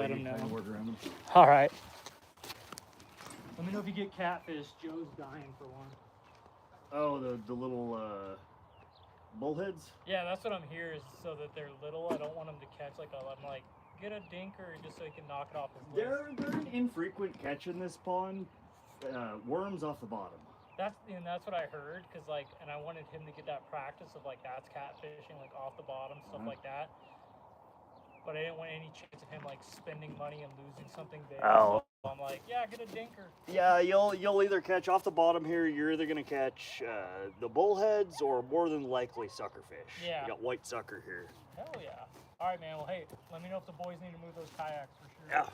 let him know. All right. Let me know if you get catfish. Joe's dying for one. Oh, the little bullheads? Yeah, that's what I'm here is so that they're little. I don't want them to catch like I'm like, get a dinker just so he can knock it off his list. They're an infrequent catch in this pond. Worms off the bottom. That's what I heard, cause like, and I wanted him to get that practice of like that's catfishing, like off the bottom, stuff like that. But I didn't want any chance of him like spending money and losing something big. Oh. So I'm like, yeah, get a dinker. Yeah, you'll either catch off the bottom here. You're either gonna catch the bullheads or more than likely suckerfish. Yeah. You got white sucker here. Hell yeah. All right, man. Well, hey, let me know if the boys need to move those kayaks for sure. Yeah,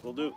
we'll do.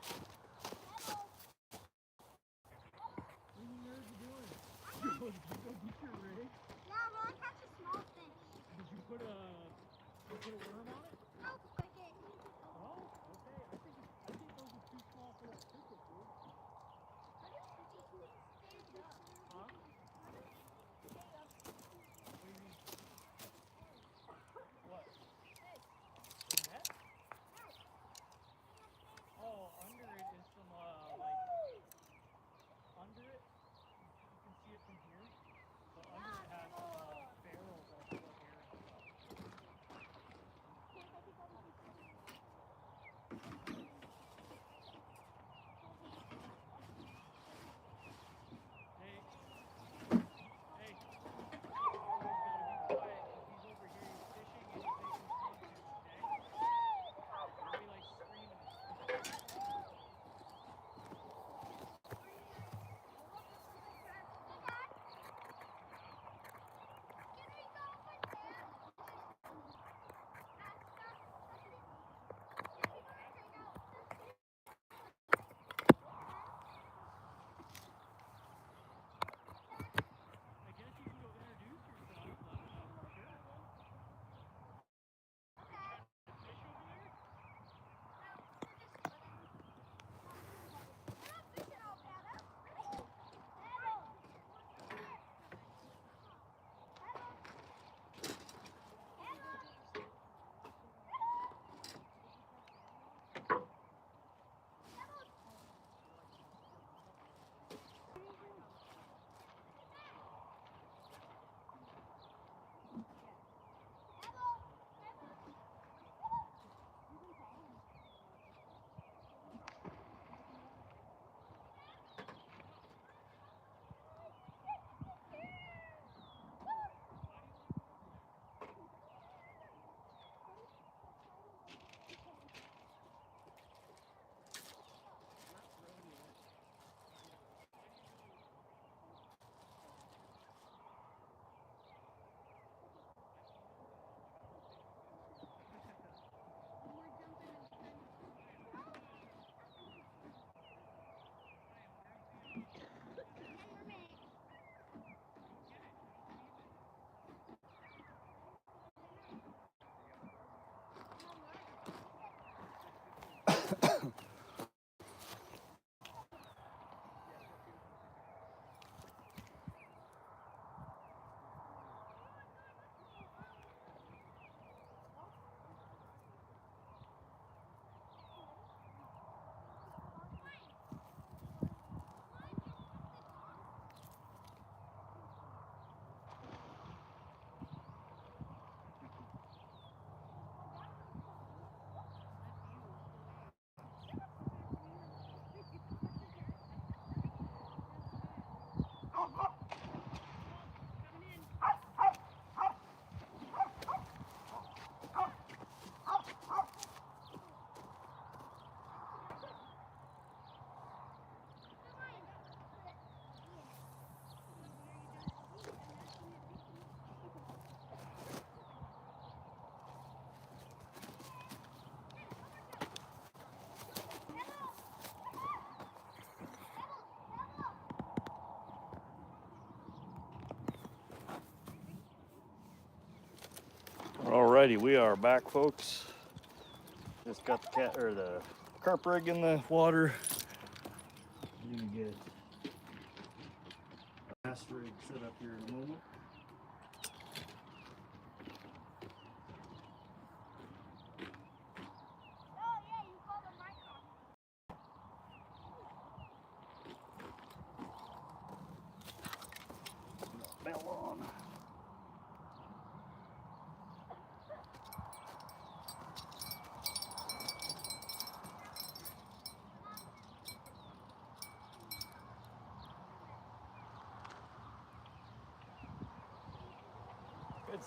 Alrighty, we are back, folks. Just got the carp rig in the water. I'm gonna get a bass rig set up here in a moment.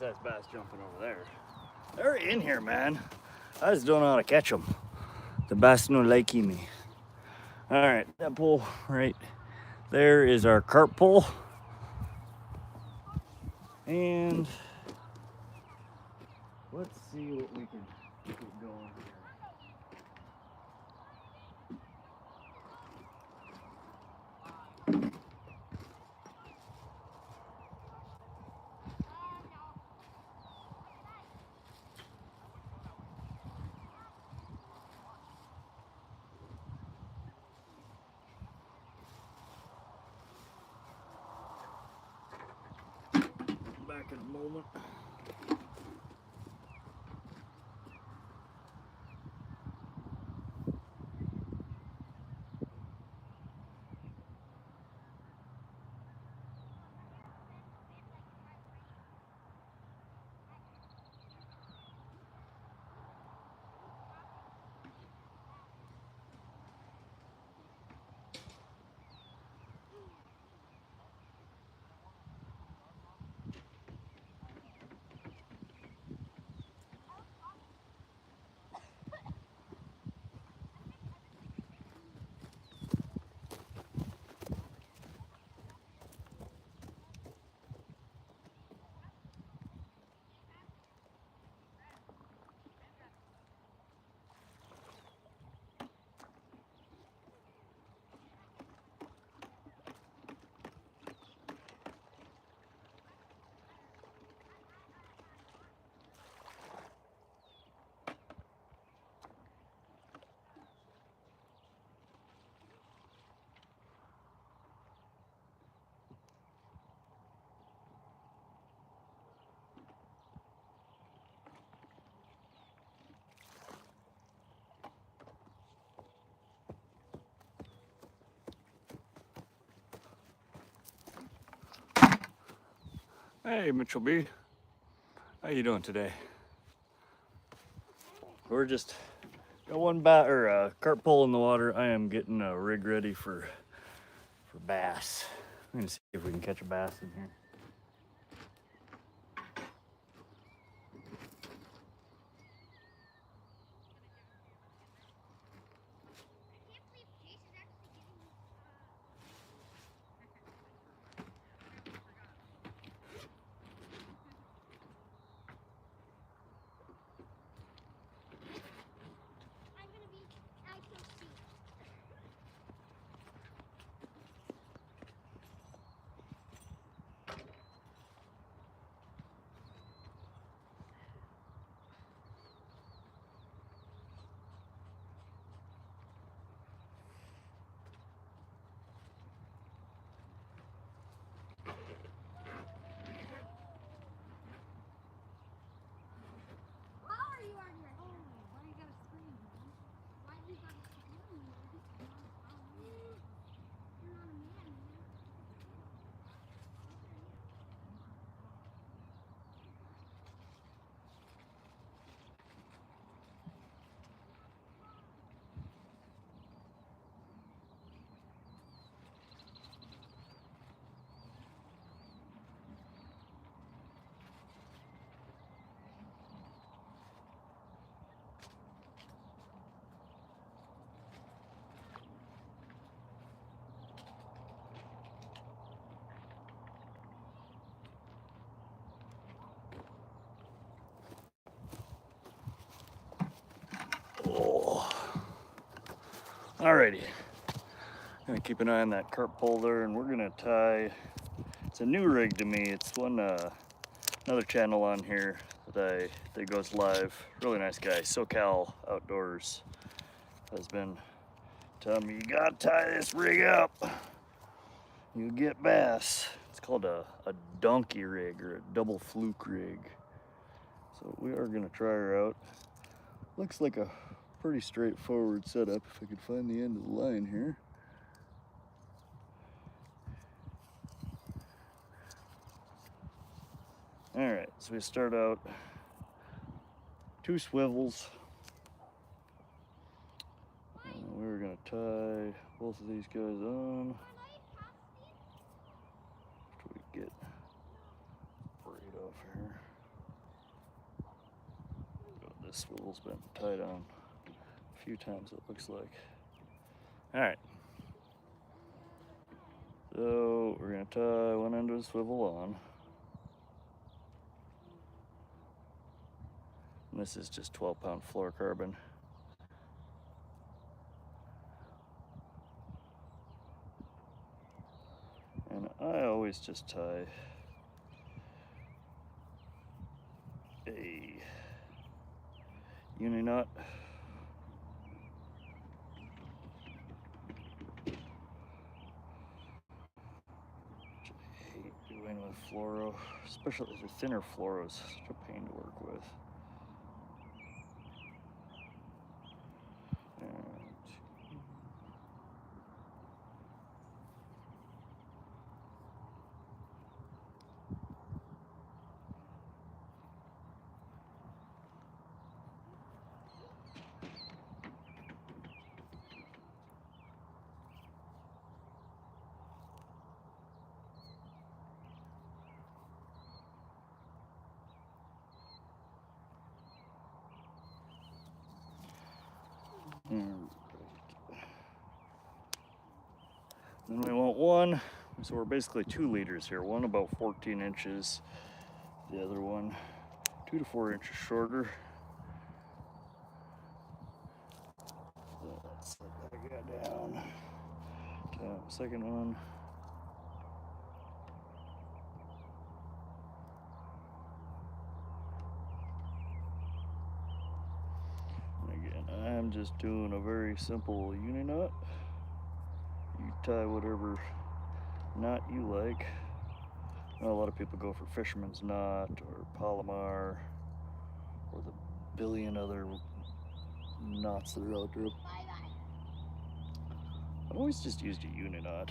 sized bass jumping over there. They're in here, man. I just don't know how to catch them. The bass no likey me. All right, that pole right there is our carp pole. And let's see what we can get going here. Back in a moment. Hey, Mitchell B. How you doing today? We're just got one carp pole in the water. I am getting a rig ready for bass. I'm gonna see if we can catch a bass in here. Oh. Alrighty. Gonna keep an eye on that carp pole there, and we're gonna tie. It's a new rig to me. It's one another channel on here that goes live. Really nice guy, SoCal Outdoors, has been telling me you gotta tie this rig up. You get bass. It's called a donkey rig or a double fluke rig. So we are gonna try her out. Looks like a pretty straightforward setup if I could find the end of the line here. All right, so we start out 2 swivels. We're gonna tie both of these guys on after we get braid off here. this swivel's been tied on a few times, it looks like. All right. So we're gonna tie one end of the swivel on. And this is just 12-pound fluorocarbon. And I always just tie a uni knot. Which I hate doing with fluoro, especially the thinner fluoros, such a pain to work with. Then we want one, so we're basically 2 leaders here. One about 14 inches, the other one 2 to 4 inches shorter. So let's set that guy down. Second one. And again, I'm just doing a very simple uni knot. You tie whatever knot you like. I know a lot of people go for fisherman's knot or Palomar or the billion other knots that are out there. I've always just used a uni knot.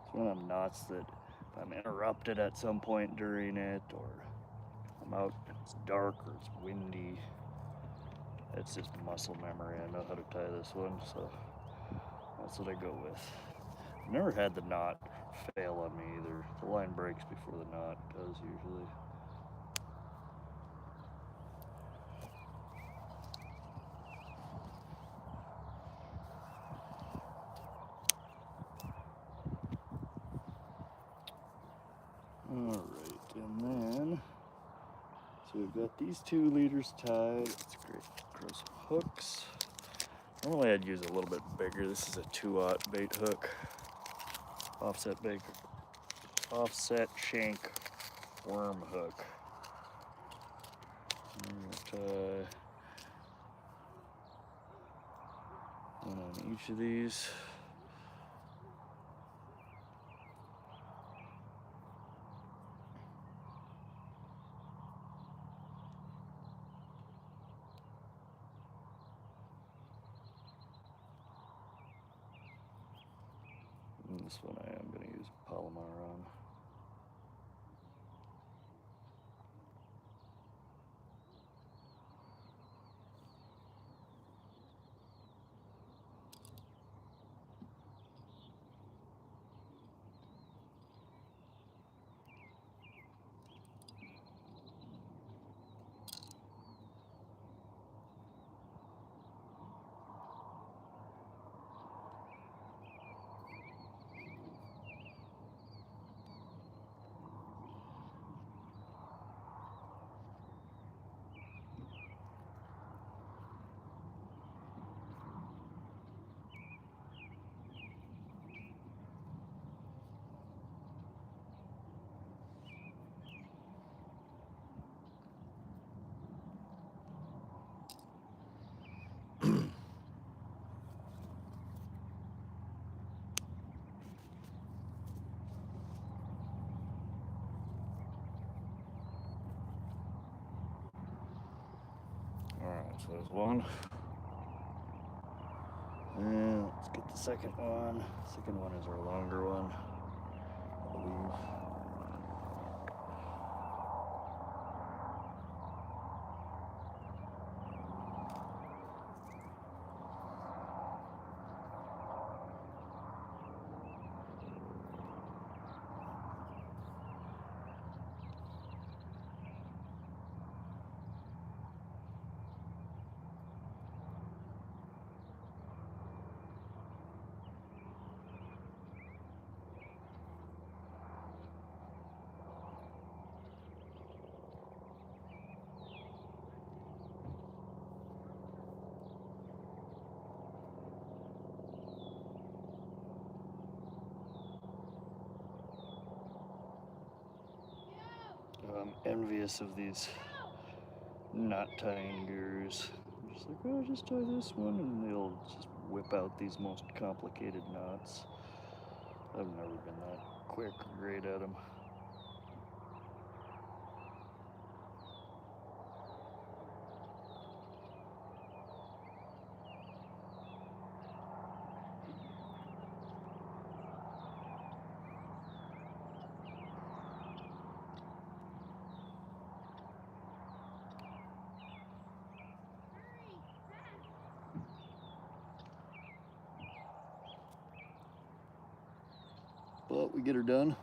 It's one of them knots that if I'm interrupted at some point during it, or I'm out and it's dark or it's windy, it's just muscle memory. I know how to tie this one, so that's what I go with. I've never had the knot fail on me either. The line breaks before the knot does usually. Alright, and then, so we've got these 2 leaders tied. That's great. Grow some hooks. Normally I'd use a little bit bigger. This is a 2/0 bait hook. Offset shank worm hook. I'm gonna tie one on each of these. And this one I am going to use Palomar on. Alright, so there's one. And let's get the second one. Second one is our longer one, I believe. I'm envious of these knot tying gurus. I'm just like, oh, just tie this one, and they'll just whip out these most complicated knots. I've never been that quick or great at them. But we get her done,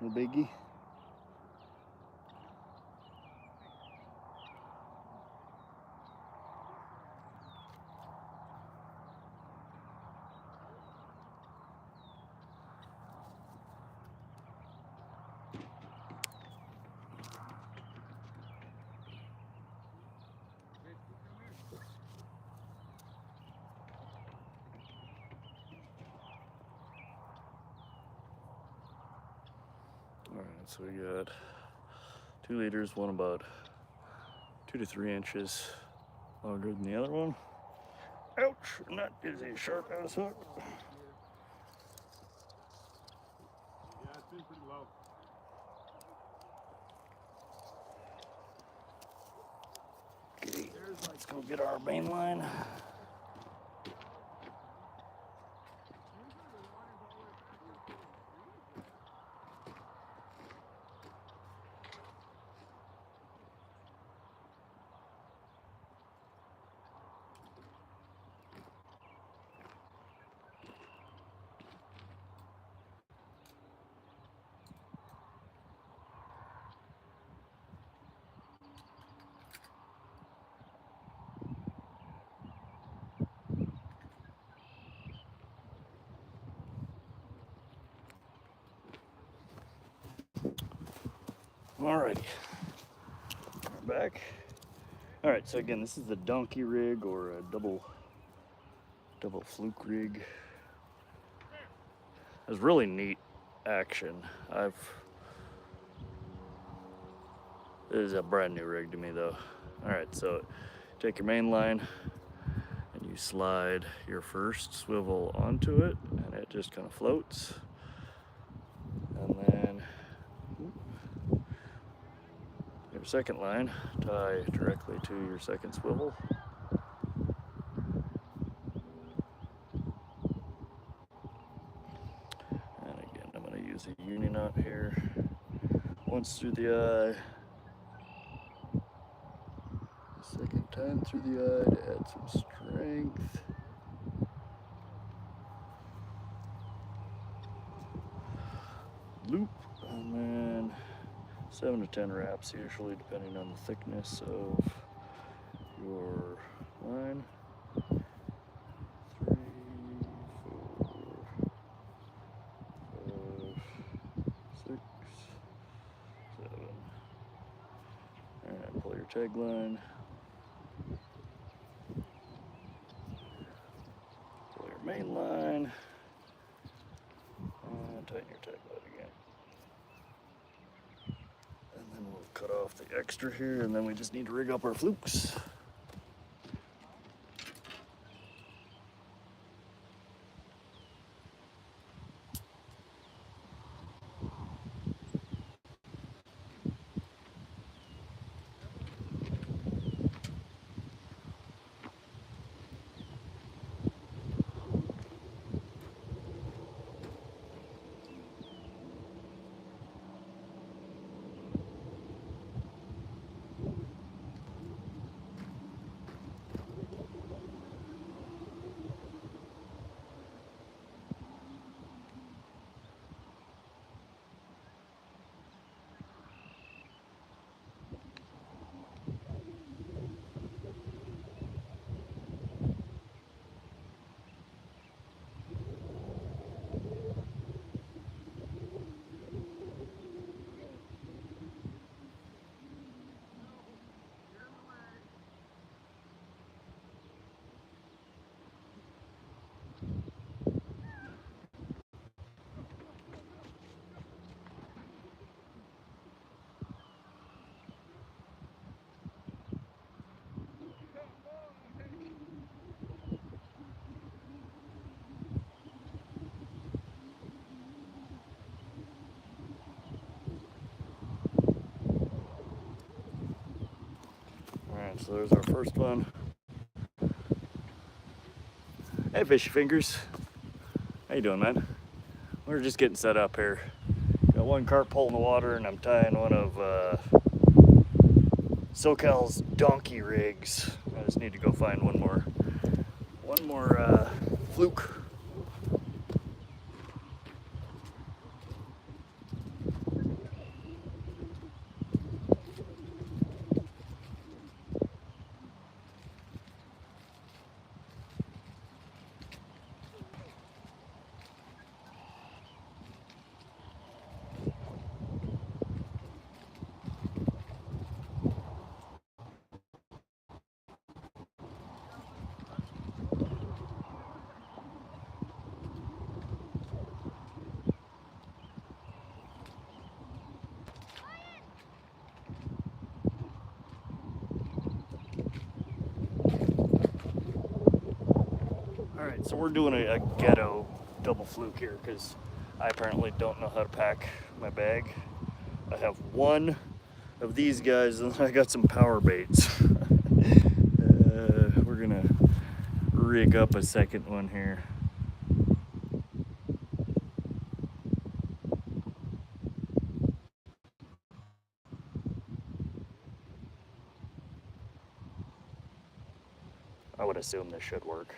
no biggie. Alright, so we got 2 leaders, one about 2 to 3 inches longer than the other one. Ouch! And that is a sharp ass hook. Yeah, it's been pretty low. Okay, let's go get our main line. Alrighty, we're back. Alright, so again, this is the donkey rig or a double fluke rig. It's really neat action. This is a brand new rig to me though. Alright, so take your main line and you slide your first swivel onto it and it just kind of floats. And then your second line, tie directly to your second swivel. And again, I'm going to use a uni knot here. Once through the eye. Second time through the eye to add some strength. Loop, and then 7 to 10 wraps usually, depending on the thickness of your line. 3, 4, 5, 6, 7. And pull your tag line. Pull your main line. And tighten your tag line again. And then we'll cut off the extra here, and then we just need to rig up our flukes. Alright, so there's our first one. Hey Fishy Fingers. How you doing, man? We're just getting set up here. Got one carp pole in the water and I'm tying one of SoCal's donkey rigs. I just need to go find one more Fluke. Alright, so we're doing a ghetto double fluke here because I apparently don't know how to pack my bag. I have one of these guys and I got some power baits. We're gonna rig up a second one here. I would assume this should work.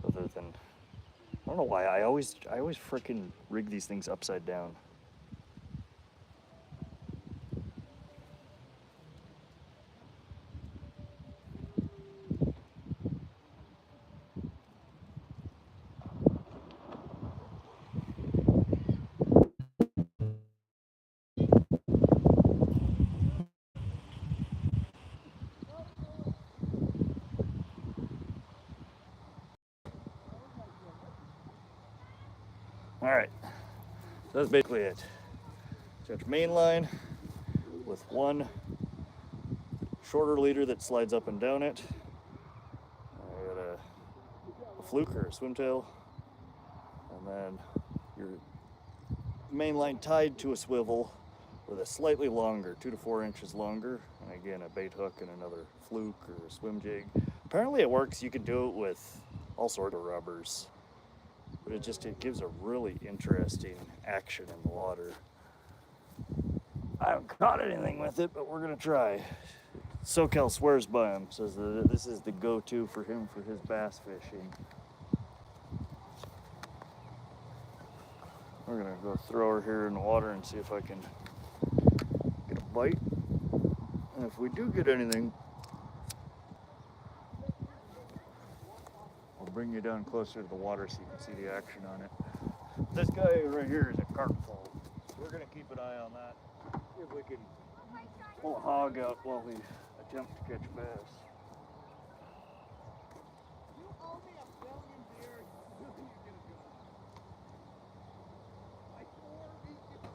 Other than, I don't know why, I always freaking rig these things upside down. Alright, so that's basically it. So it's main line with one shorter leader that slides up and down it. I got a fluke or a swimtail, and then your main line tied to a swivel with a slightly longer, 2 to 4 inches longer, and again a bait hook and another fluke or a swim jig. Apparently it works. You can do it with all sorts of rubbers, but it gives a really interesting action in the water. I haven't caught anything with it, but we're gonna try. SoCal swears by him, says that this is the go-to for him for his bass fishing. We're gonna go throw her here in the water and see if I can get a bite. And if we do get anything, I'll bring you down closer to the water so you can see the action on it. This guy right here is a carp pole. So we're gonna keep an eye on that. See if we can pull a hog out while we attempt to catch bass. You owe me $1 billion beers. You think you're gonna do it? I swore he did.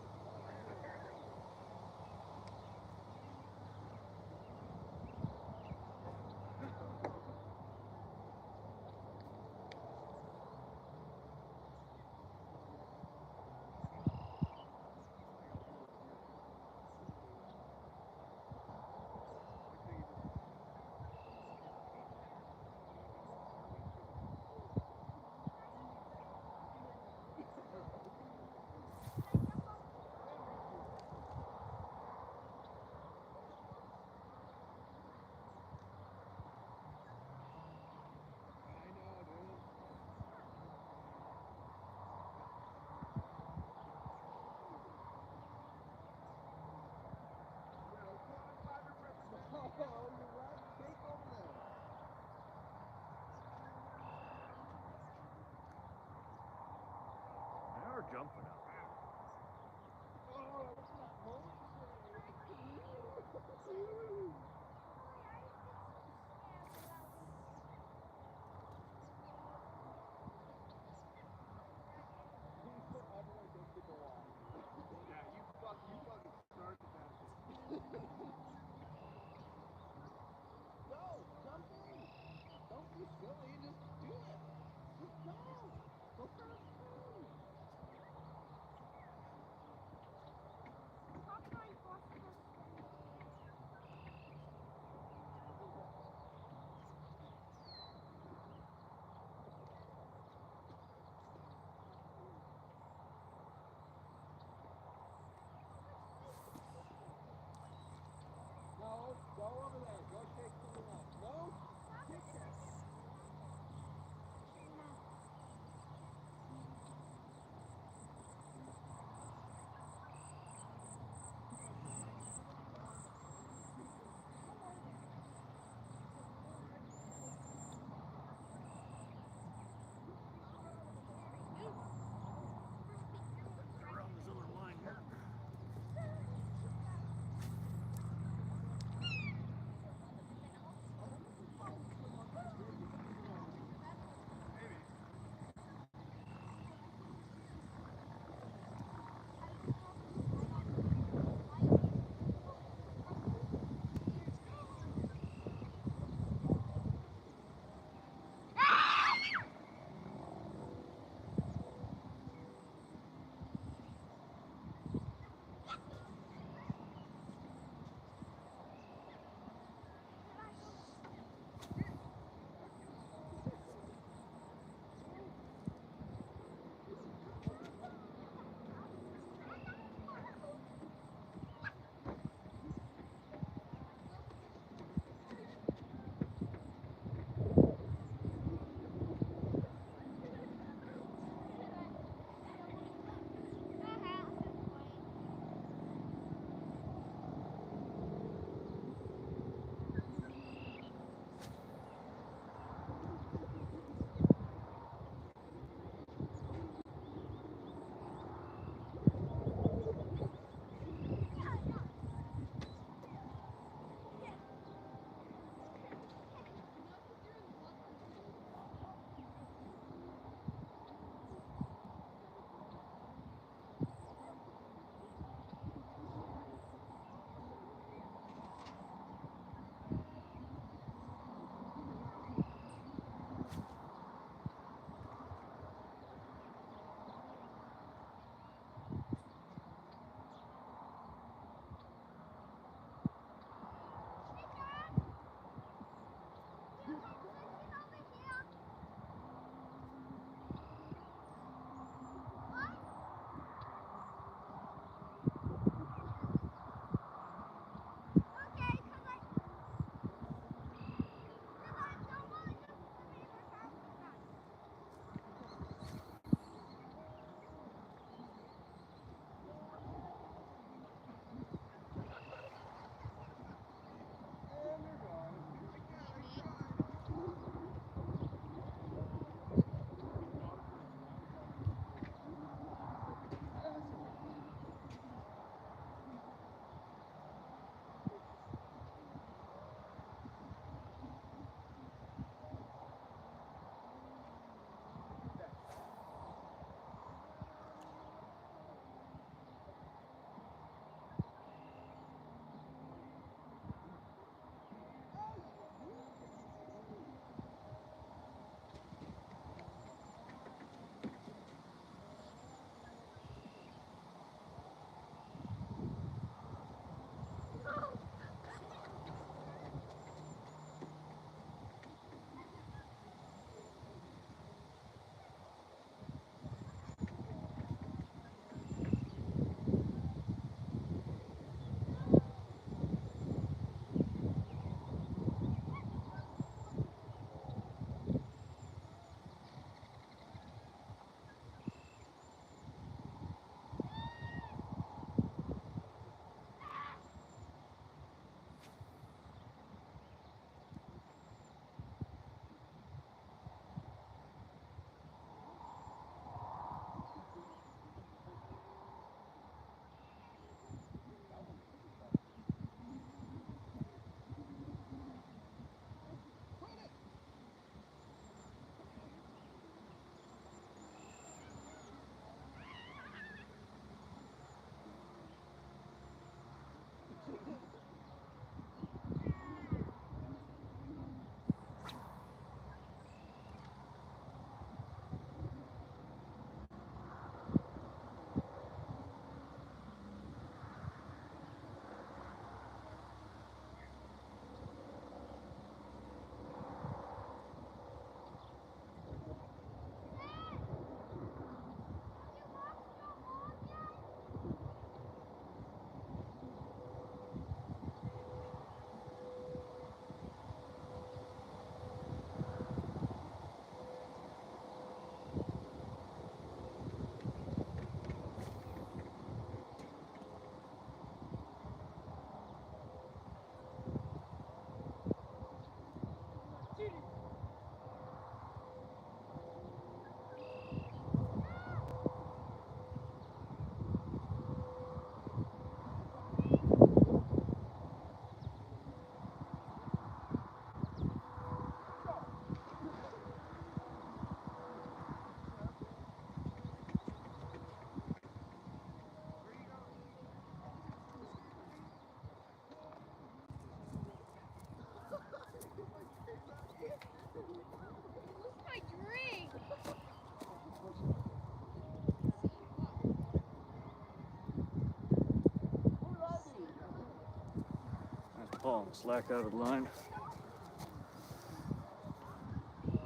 Oh, slack out of the line.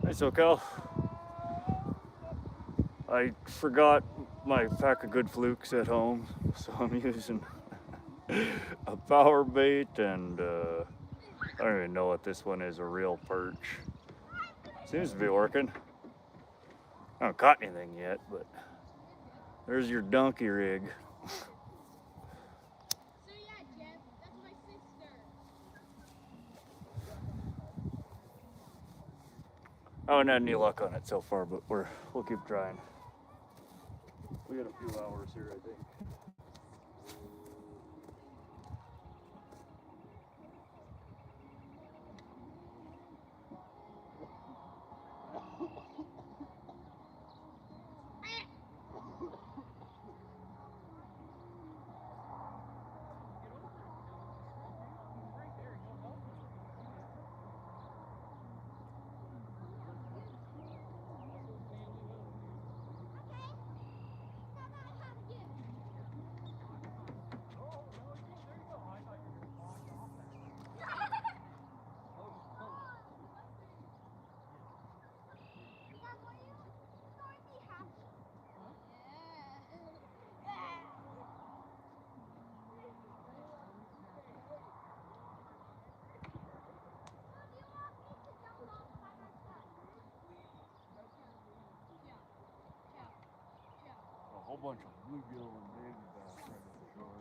Hey, SoCal. I forgot my pack of good flukes at home, so I'm using a power bait, and I don't even know what this one is, a real perch. Seems to be working. I haven't caught anything yet, but there's your donkey rig. I haven't had any luck on it so far, but we'll keep trying. We got a few hours here, I think. A whole bunch of bluegill and baby bass right at the shore.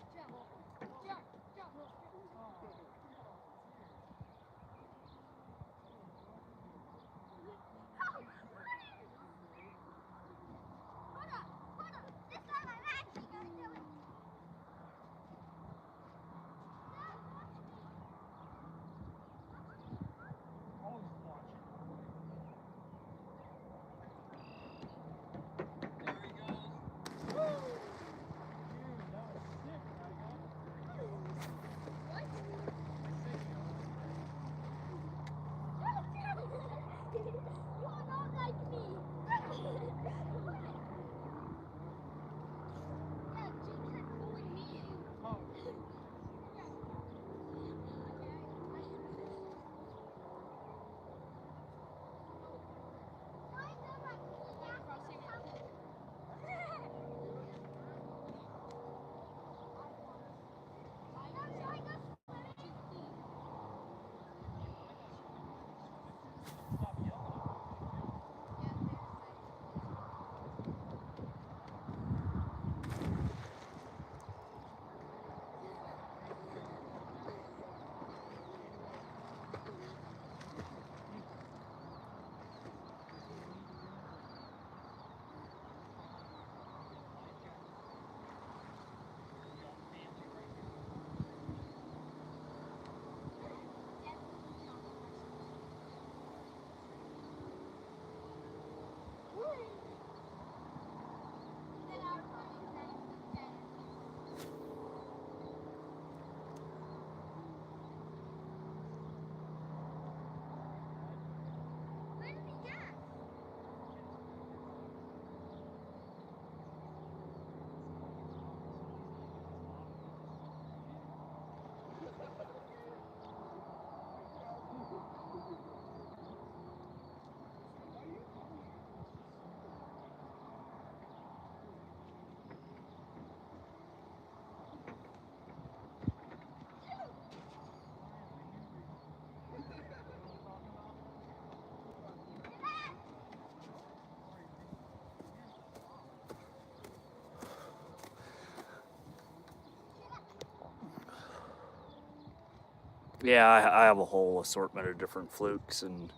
Yeah, I have a whole assortment of different flukes and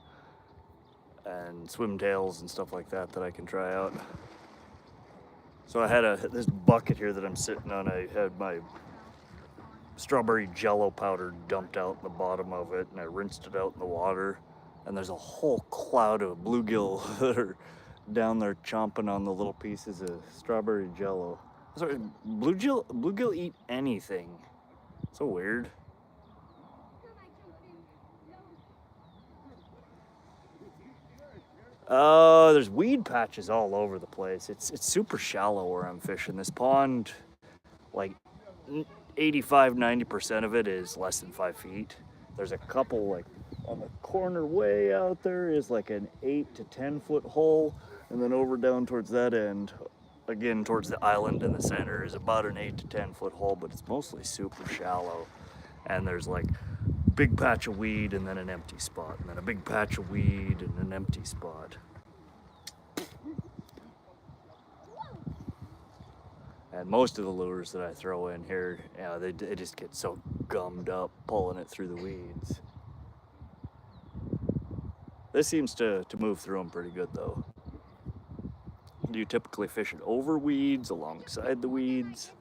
swimtails and stuff like that I can try out. So I had this bucket here that I'm sitting on. I had my strawberry jello powder dumped out in the bottom of it, and I rinsed it out in the water. And there's a whole cloud of bluegill that are down there chomping on the little pieces of strawberry jello. Sorry, bluegill eat anything. So weird. There's weed patches all over the place. It's super shallow where I'm fishing. This pond, like 85-90% of it is less than 5 feet. There's a couple like on the corner way out there is like an 8 to 10 foot hole, and then over down towards that end, again towards the island in the center, is about an 8 to 10 foot hole, but it's mostly super shallow. And there's like big patch of weed and then an empty spot, and then a big patch of weed and an empty spot. And most of the lures that I throw in here, yeah, they just get so gummed up pulling it through the weeds. This seems to move through them pretty good though. Do you typically fish it over weeds, alongside the weeds?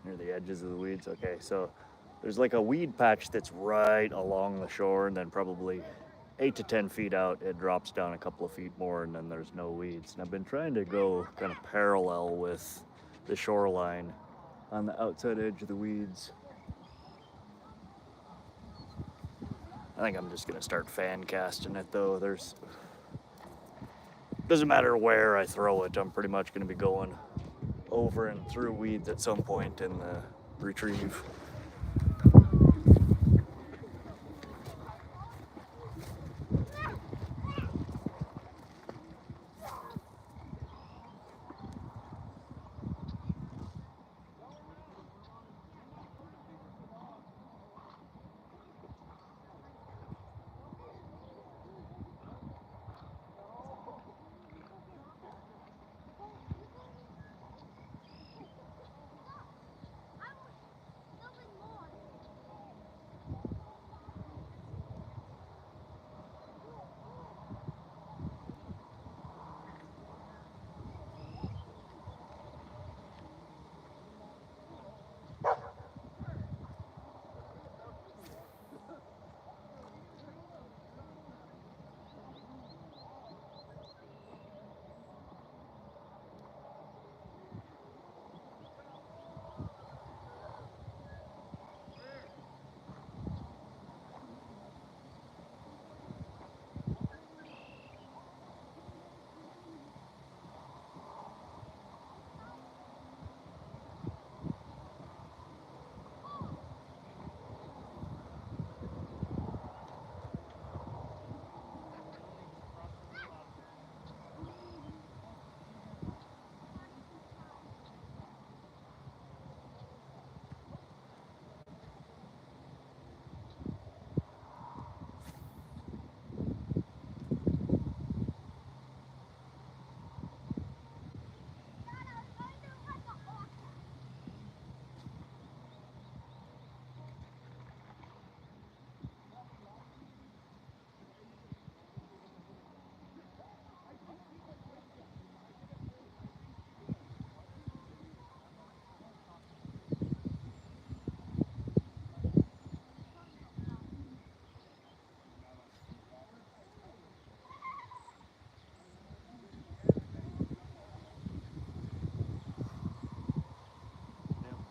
Near the edges of the weeds. Okay, so there's like a weed patch that's right along the shore, and then probably 8 to 10 feet out it drops down a couple of feet more, and then there's no weeds. And I've been trying to go kind of parallel with the shoreline on the outside edge of the weeds. I think I'm just gonna start fan casting it though. Doesn't matter where I throw it, I'm pretty much gonna be going over and through weeds at some point in the retrieve.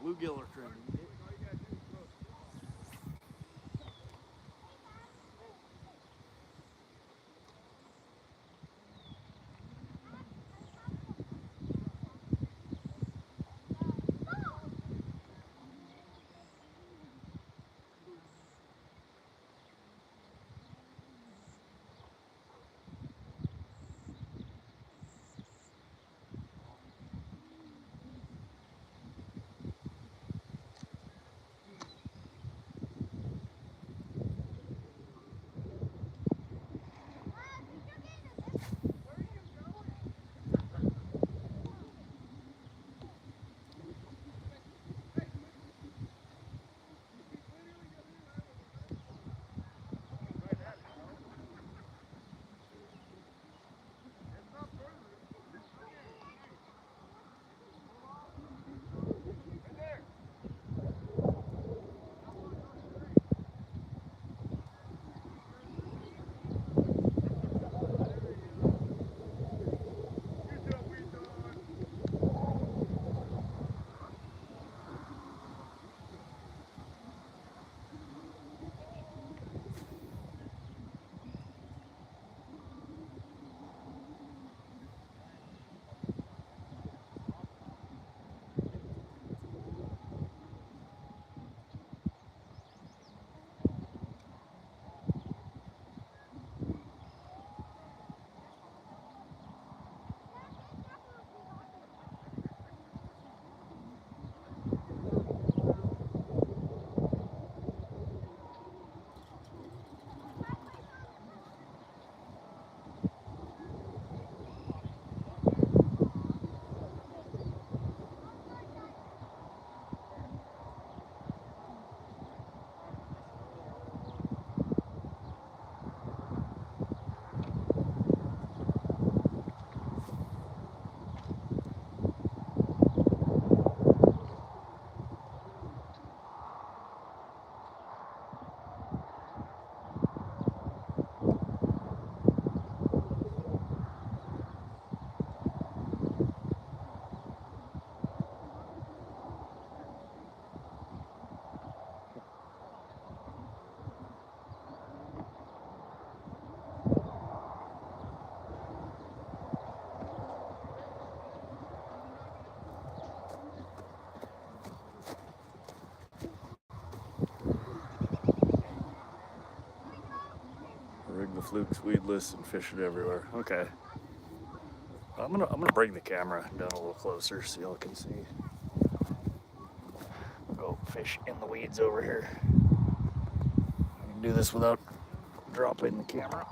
Bluegill are trending. Fluke's weedless and fish it everywhere. Okay. I'm gonna bring the camera down a little closer so y'all can see. Go fish in the weeds over here. I can do this without dropping the camera.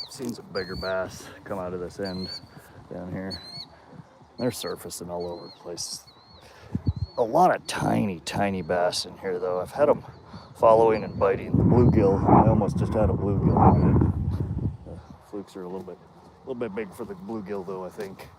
Seen some bigger bass come out of this end down here. They're surfacing all over the place. A lot of tiny bass in here though. I've had them following and biting the bluegill. I almost just had a bluegill on it. The flukes are a little bit big for the bluegill though, I think.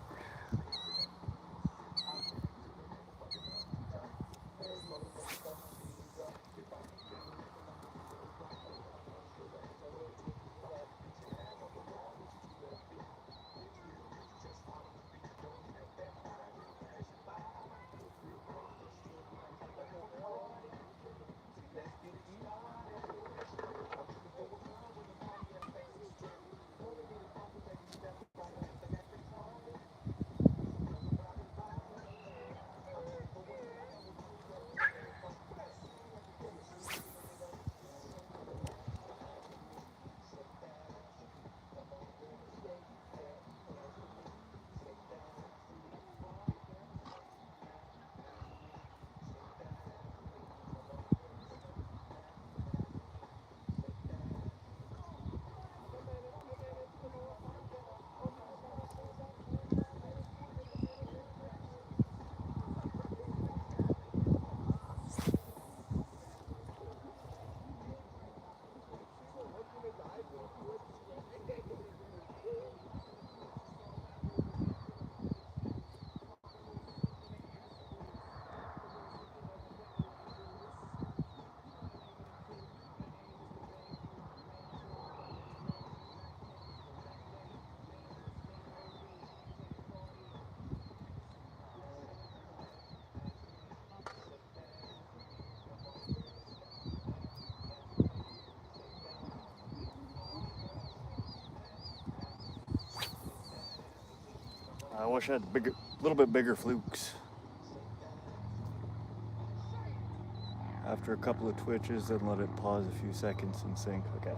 I wish I had a little bit bigger flukes. After a couple of twitches, then let it pause a few seconds and sink. Okay.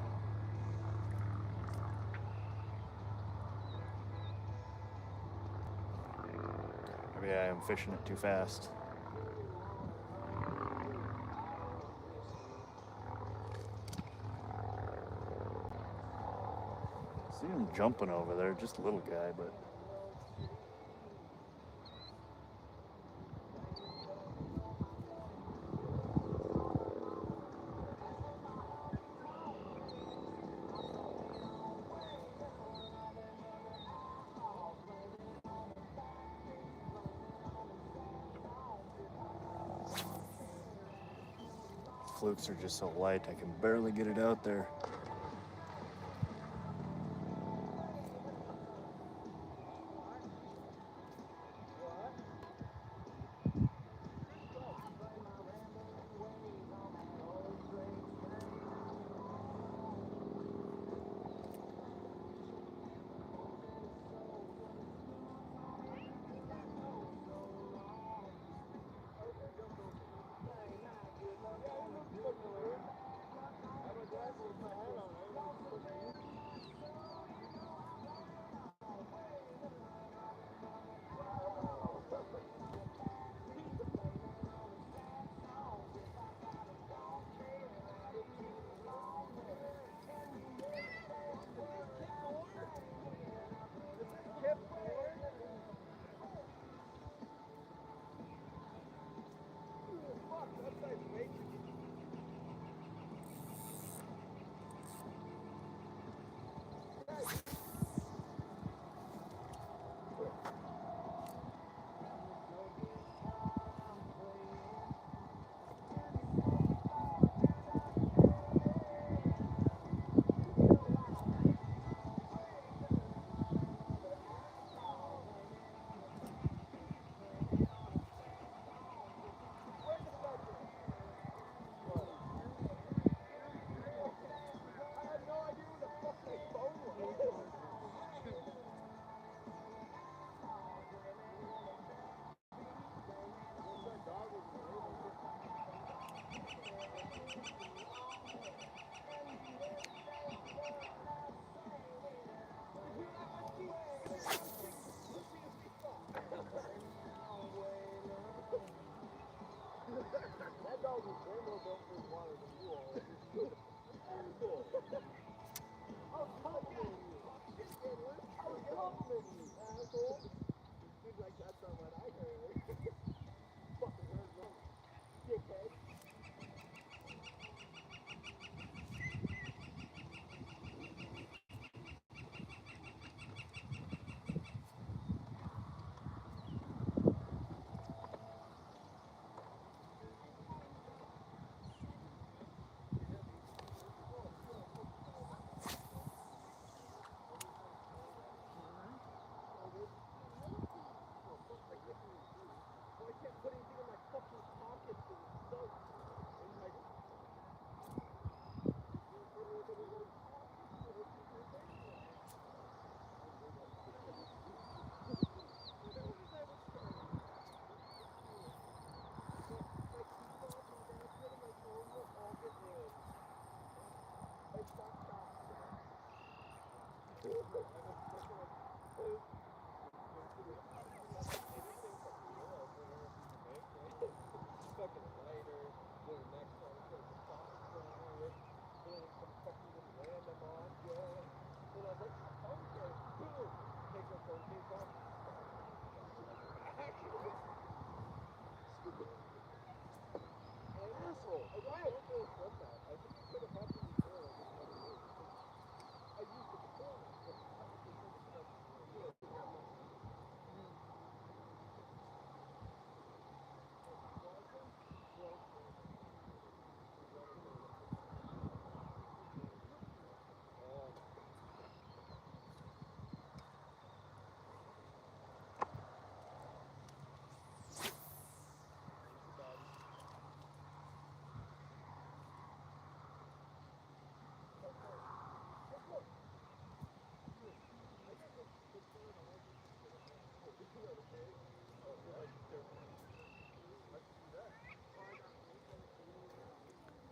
Maybe I am fishing it too fast. See him jumping over there, just a little guy, but. Flukes are just so light, I can barely get it out there.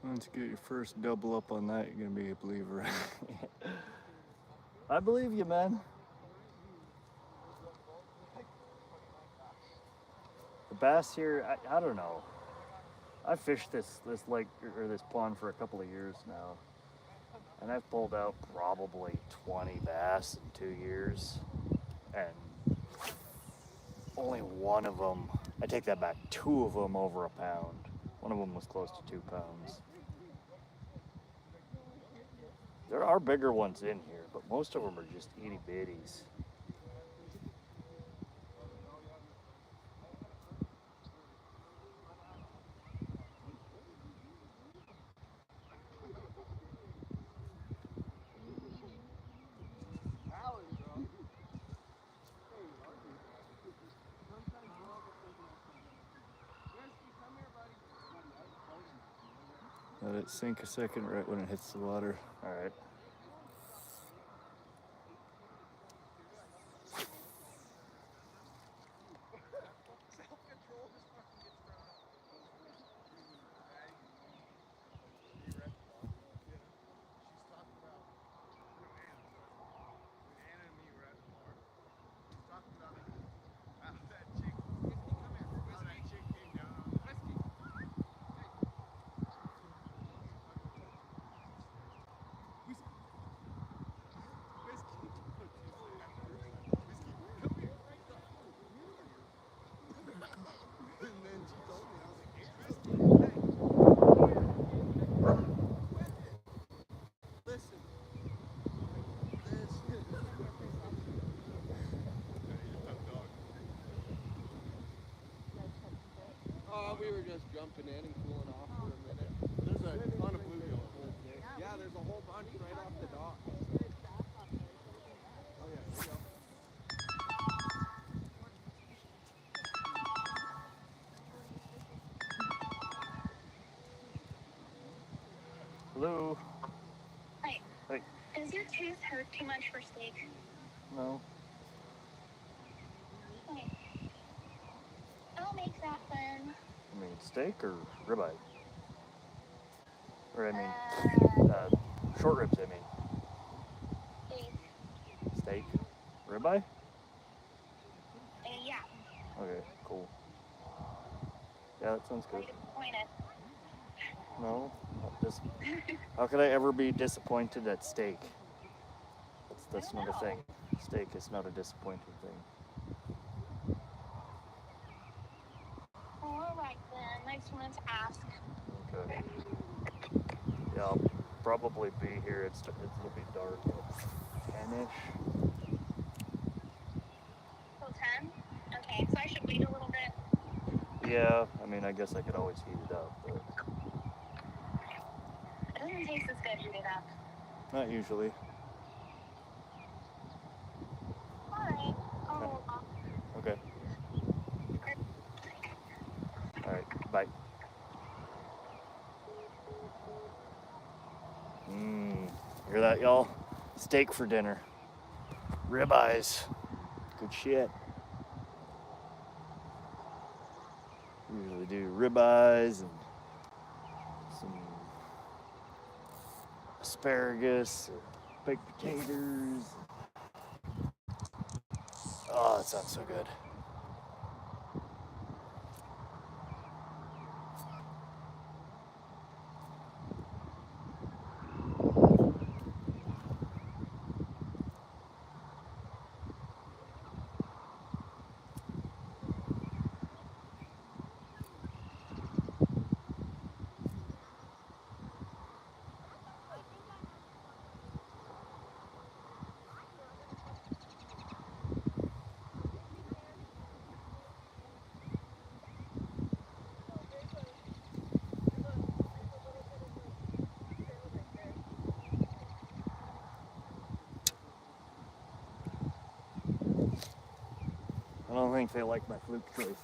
Once you get your first double up on that, you're gonna be a believer. I believe you, man. The bass here, I don't know. I've fished this lake or this pond for a couple of years now, and I've pulled out probably 20 bass in 2 years, and only one of them, I take that back, 2 of them over a pound. One of them was close to 2 pounds. There are bigger ones in here, but most of them are just itty bitties. Let it sink a second right when it hits the water. All right. We were just jumping in and cooling off for a minute. There's a ton of bluegill. Yeah, there's a whole bunch right off the dock. Oh yeah, here we go. Hello. Hi. Hey. Does your tooth hurt too much for steak? No. Okay. I'll make that then. I mean, steak or ribeye? Or I mean, short ribs. I mean, Steak. steak, ribeye. Yeah. Okay, cool. Yeah, that sounds I'm good. disappointed. No, how could I ever be disappointed at steak? That's not a thing. Steak is not a disappointing thing. All right then. I just wanted to ask. Okay. Yeah, I'll probably be here. It'll be dark at 10-ish. Till 10? Okay, so I should wait a little bit. Yeah, I mean, I guess I could always heat it up, but It doesn't taste as good heated up. not usually. All right. I'll hold off. Okay. All right. Bye. Hear that, y'all? Steak for dinner. Ribeyes. Good shit. Usually do ribeyes and some asparagus, baked potatoes. Oh, that sounds so good. I don't think they like my Fluke choices.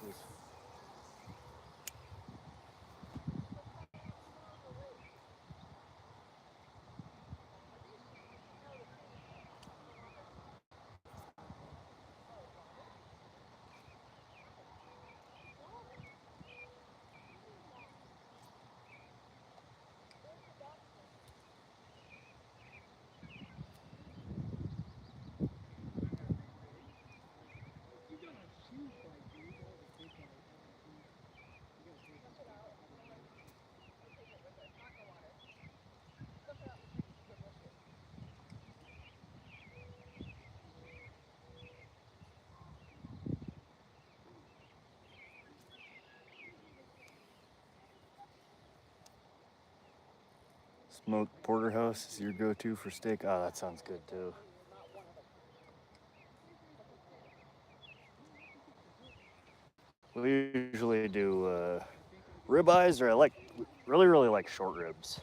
Smoked porterhouse is your go-to for steak? Oh, that sounds good too. We usually do ribeyes, or I really like short ribs.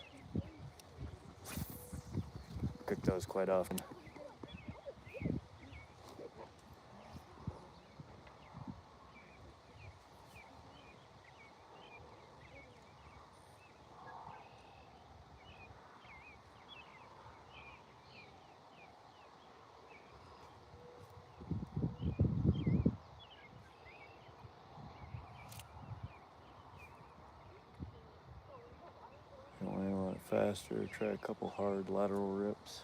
Cook those quite often. Don't really want it faster. Try a couple hard lateral rips.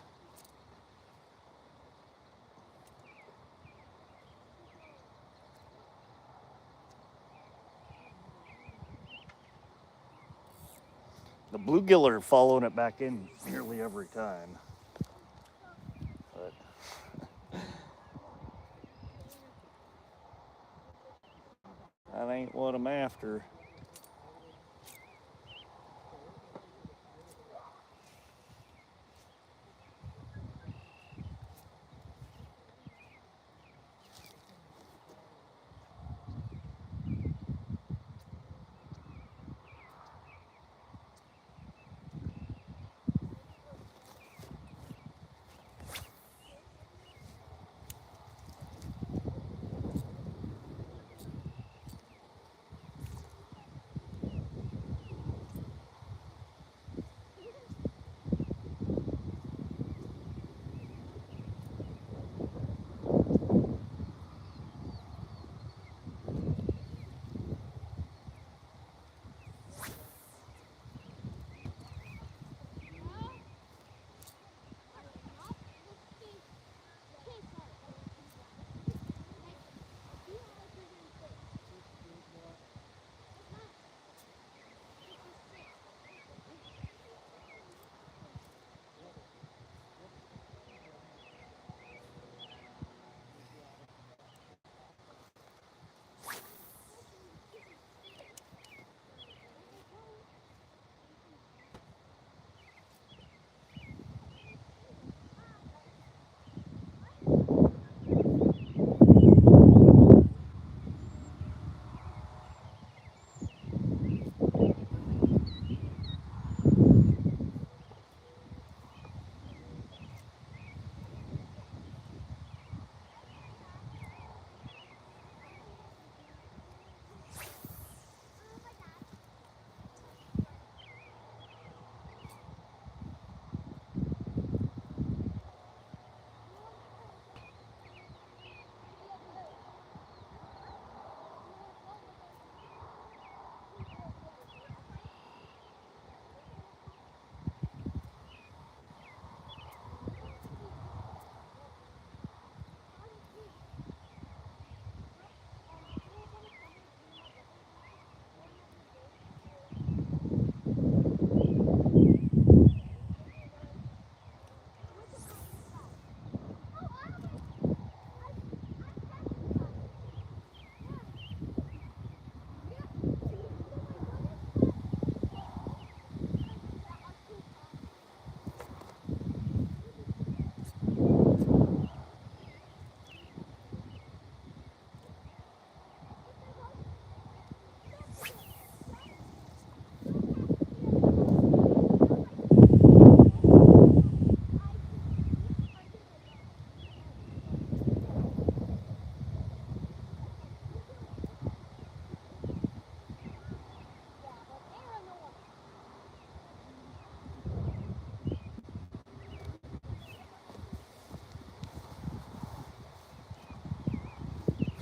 The bluegill are following it back in nearly every time. But that ain't what I'm after.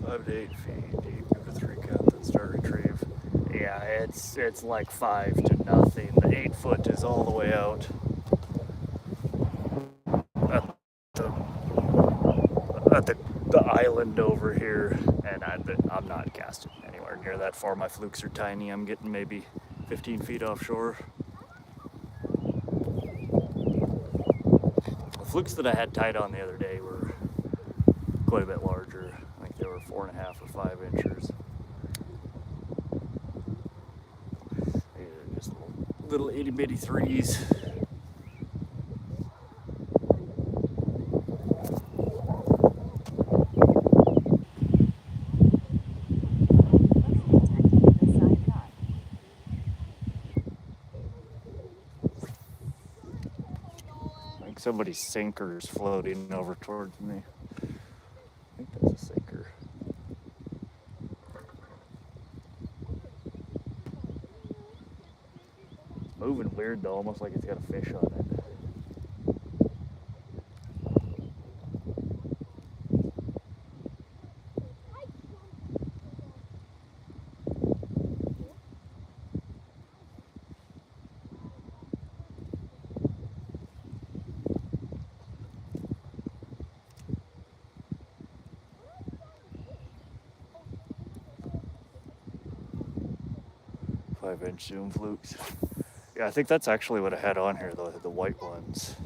Five to 8 feet deep, give a 3 count, then start retrieve. Yeah, it's like 5 to nothing. The 8 foot is all the way out at the island over here, and I'm not casting anywhere near that far. My flukes are tiny. I'm getting maybe 15 feet offshore. The flukes that I had tied on the other day were quite a bit larger. I think they were 4.5 or 5 inches. These are just little itty bitty threes. Somebody's sinker is floating over towards me. I think that's a sinker. It's moving weird though, almost like it's got a fish on it. 5-inch zoom flukes. Yeah, I think that's actually what I had on here, the white ones.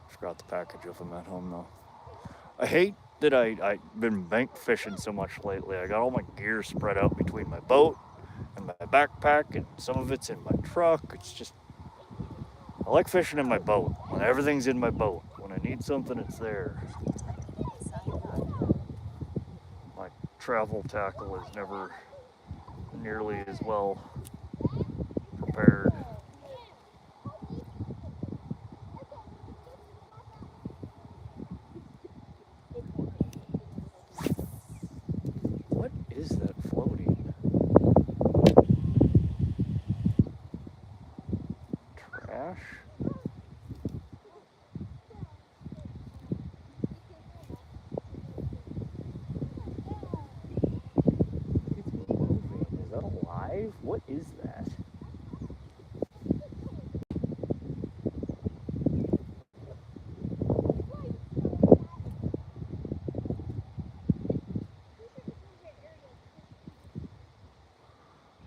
Forgot the package of them at home though. I hate that I've been bank fishing so much lately. I got all my gear spread out between my boat and my backpack, and some of it's in my truck. It's just, I like fishing in my boat, when everything's in my boat. When I need something, it's there. My travel tackle is never nearly as well prepared. What is that floating? Trash? Is that alive? What is that?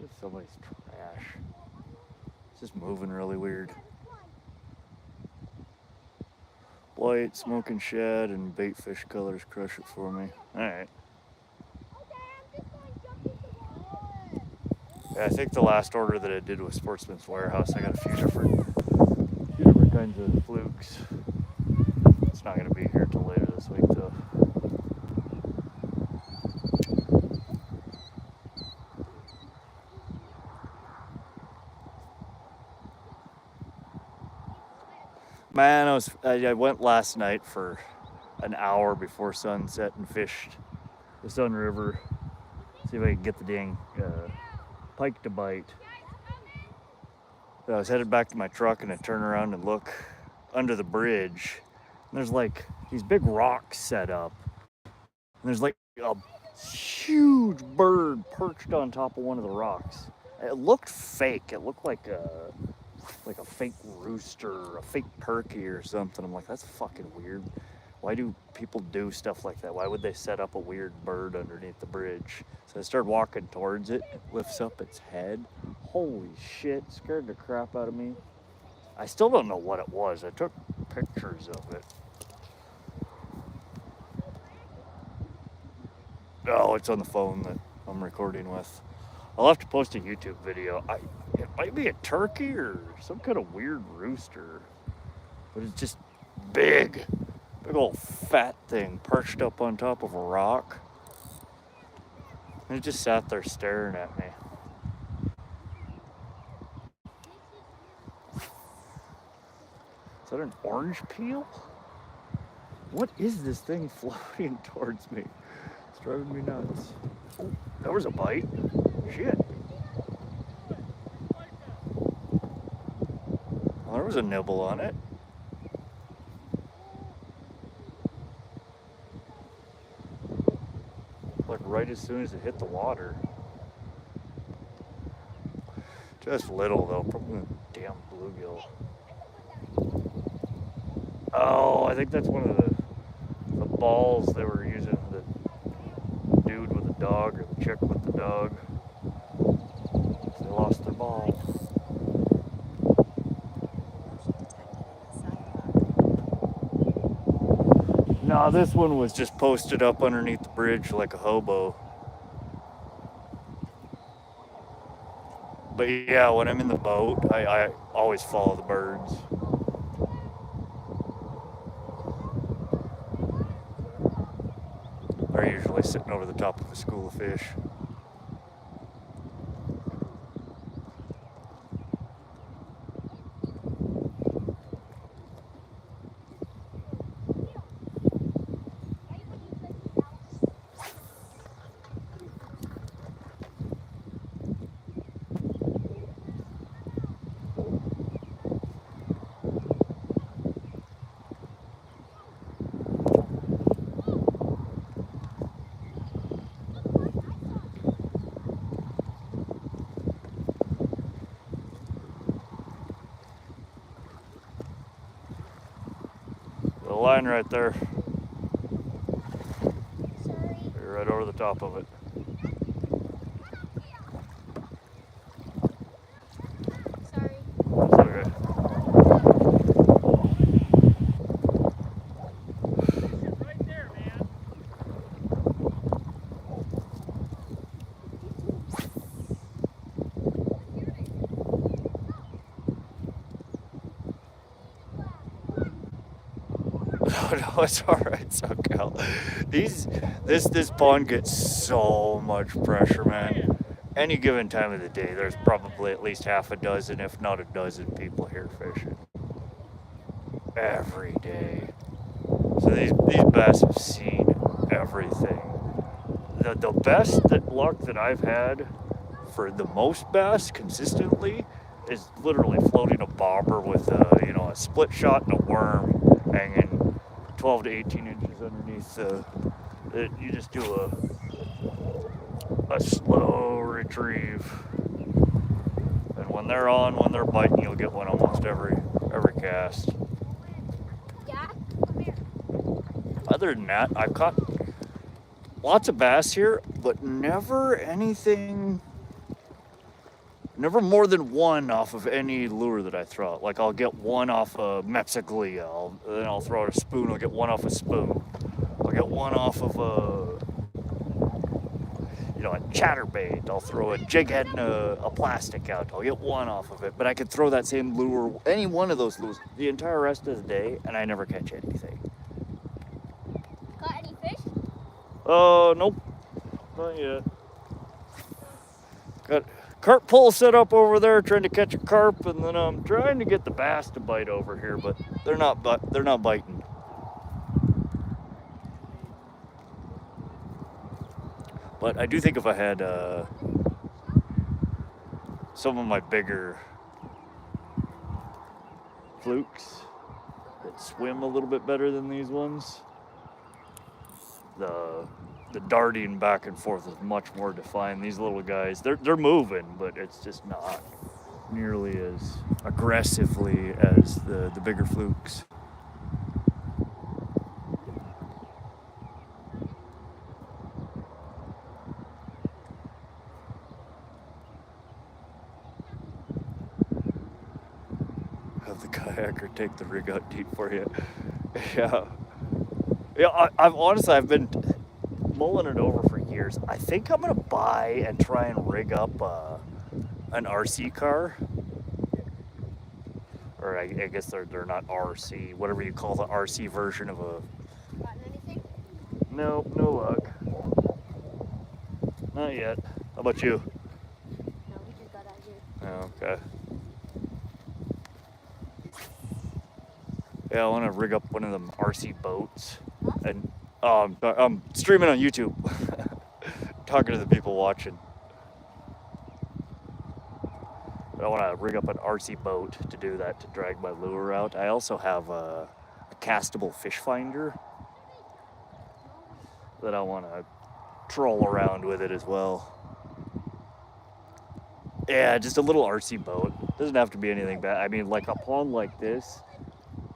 Just somebody's trash. It's just moving really weird. White, smoking shad, and bait fish colors crush it for me. Alright. Yeah, I think the last order that I did was Sportsman's Warehouse. I got a few different kinds of flukes. It's not going to be here till later this week though. Man, I went last night for an hour before sunset and fished the Sun River. See if I can get the dang pike to bite. So I was headed back to my truck and I turn around and look under the bridge. And there's like these big rocks set up. And there's like a huge bird perched on top of one of the rocks. It looked fake. It looked like a fake rooster, a fake turkey or something. I'm like, that's fucking weird. Why do people do stuff like that? Why would they set up a weird bird underneath the bridge? So I started walking towards it. It lifts up its head. Holy shit, scared the crap out of me. I still don't know what it was. I took pictures of it. Oh, it's on the phone that I'm recording with. I'll have to post a YouTube video. It might be a turkey or some kind of weird rooster, but it's just big old fat thing perched up on top of a rock. And it just sat there staring at me. Is that an orange peel? What is this thing floating towards me? It's driving me nuts. Oh, there was a bite. Shit. Well, there was a nibble on it. Like right as soon as it hit the water. Just little though, probably damn bluegill. Oh, I think that's one of the balls they were using, the dude with the dog or the chick with the dog. They lost their ball. No, this one was just posted up underneath the bridge like a hobo. But yeah, when I'm in the boat, I always follow the birds. They're usually sitting over the top of a school of fish. The line right there. Sorry. You're right over the top of it. Sorry. It's okay. Right there, man. Oh no, it's alright, SoCal. This pond gets so much pressure, man. Any given time of the day, there's probably at least half a dozen, if not a dozen people here fishing. Every day. So these bass have seen everything. The best luck that I've had for the most bass consistently is literally floating a bobber with a split shot and a worm hanging 12 to 18 inches underneath. You just do a slow retrieve, and when they're biting, you'll get one almost every cast. Dad, come here. Other than that, I've caught lots of bass here, but never more than one off of any lure that I throw out. Like I'll get one off a Mexicali, then I'll throw out a spoon, I'll get one off a spoon. I'll get one off of a chatterbait. I'll throw a jig head and a plastic out. I'll get one off of it, but I could throw that same lure, any one of those lures, the entire rest of the day, and I never catch anything. Got any fish? Nope, not yet. Got carp pole set up over there, trying to catch a carp, and then I'm trying to get the bass to bite over here, but they're not biting. But I do think if I had some of my bigger flukes that swim a little bit better than these ones, the darting back and forth is much more defined. These little guys, they're moving, but it's just not nearly as aggressively as the bigger flukes. Have the kayaker take the rig out deep for you. Yeah, I've been mulling it over for years. I think I'm gonna buy and try and rig up an RC car, or I guess they're not RC, whatever you call the RC version of a. Gotten anything? No luck. Not yet. How about you? No, we just got out here. Oh, okay. Yeah, I want to rig up one of them RC boats, and I'm streaming on YouTube, talking to the people watching. But I want to rig up an RC boat to do that, to drag my lure out. I also have a castable fish finder that I want to troll around with it as well. Yeah, just a little RC boat. Doesn't have to be anything bad. I mean, like a pond like this,